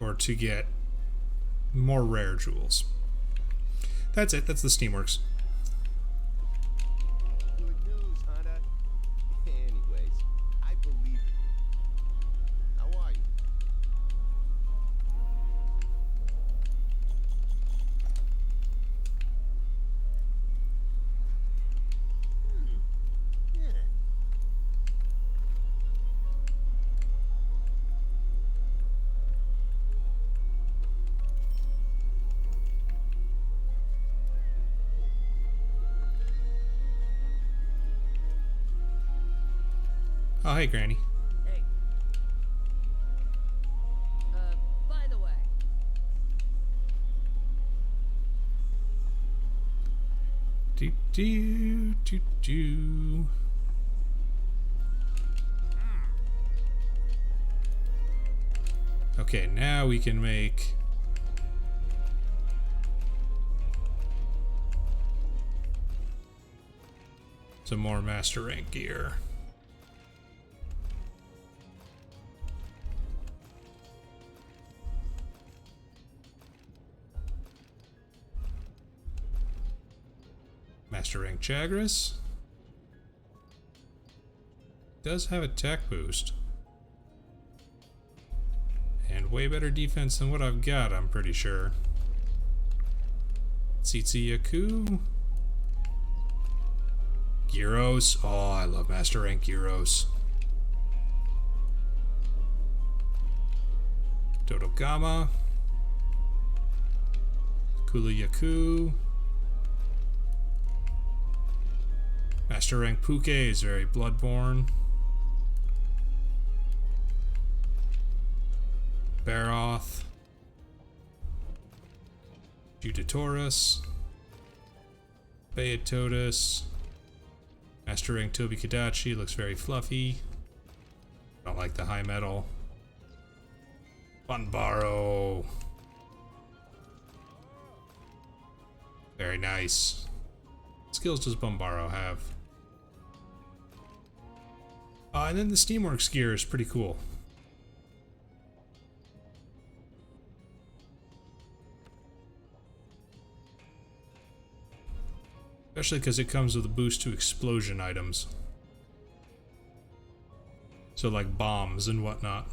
or to get more rare jewels. That's it, that's the Steamworks. Good news, Hunter. Anyways, I believe you. How are you? Yeah. Oh, hey, Granny. Hey. By the way. Do do do do. Okay, now we can make some more master rank gear. Master rank Jagras does have attack boost and way better defense than what I've got, I'm pretty sure. Tsitsi Yaku. Gyros. Oh, I love master rank Gyros. Dodogama. Kula Yaku. Master rank Puke is very bloodborne. Baroth. Juditoris. Beatotus. Master rank Tobi Kadachi looks very fluffy. Don't like the high metal. Bunbaro. Very nice. What skills does Bunbaro have? And then the Steamworks gear is pretty cool. Especially because it comes with a boost to explosion items. So like bombs and whatnot.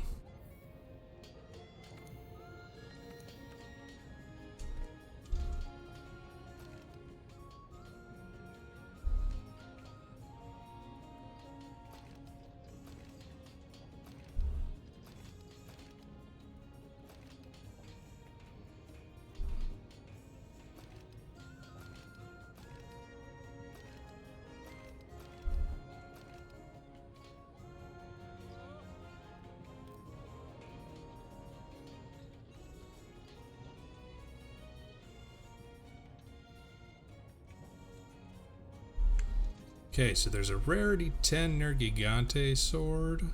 Okay, so there's a rarity 10 Nergigante sword.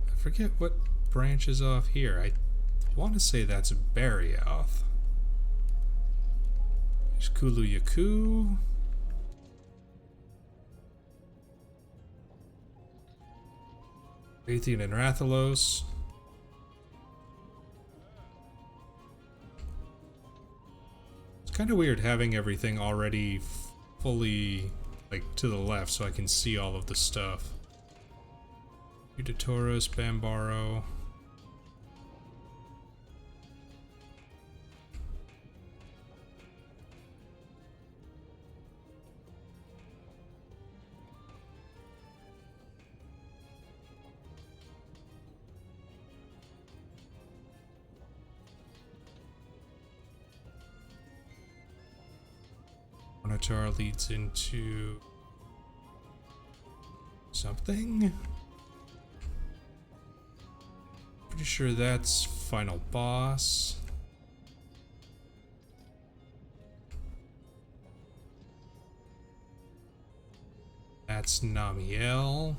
I forget what branches off here. I want to say that's Barioth. There's Kulu Yaku. Raytheon and Rathalos. Kind of weird having everything already fully like to the left so I can see all of the stuff. Udatoros, Bambaro. Monitor leads into something. Pretty sure that's final boss. That's Namiel.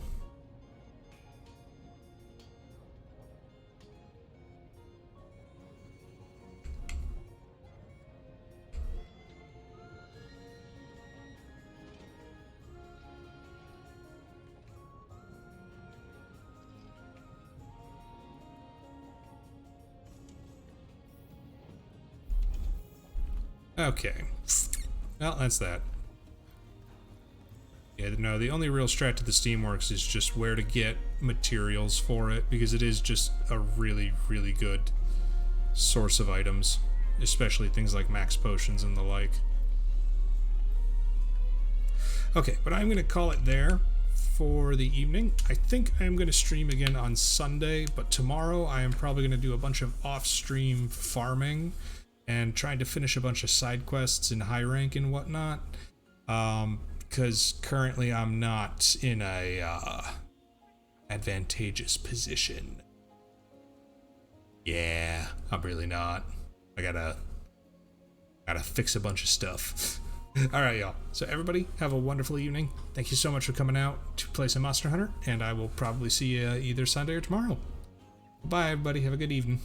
Okay. Well, that's that. Yeah, no, the only real strat to the Steamworks is just where to get materials for it, because it is just a really, really good source of items, especially things like max potions and the like. Okay, but I'm going to call it there for the evening. I think I'm going to stream again on Sunday, but tomorrow I am probably going to do a bunch of off-stream farming and trying to finish a bunch of side quests in high rank and whatnot, because currently I'm not in a advantageous position. Yeah, I'm really not. I gotta fix a bunch of stuff. Alright, y'all. So everybody, have a wonderful evening. Thank you so much for coming out to play some Monster Hunter, and I will probably see you either Sunday or tomorrow. Bye, everybody. Have a good evening.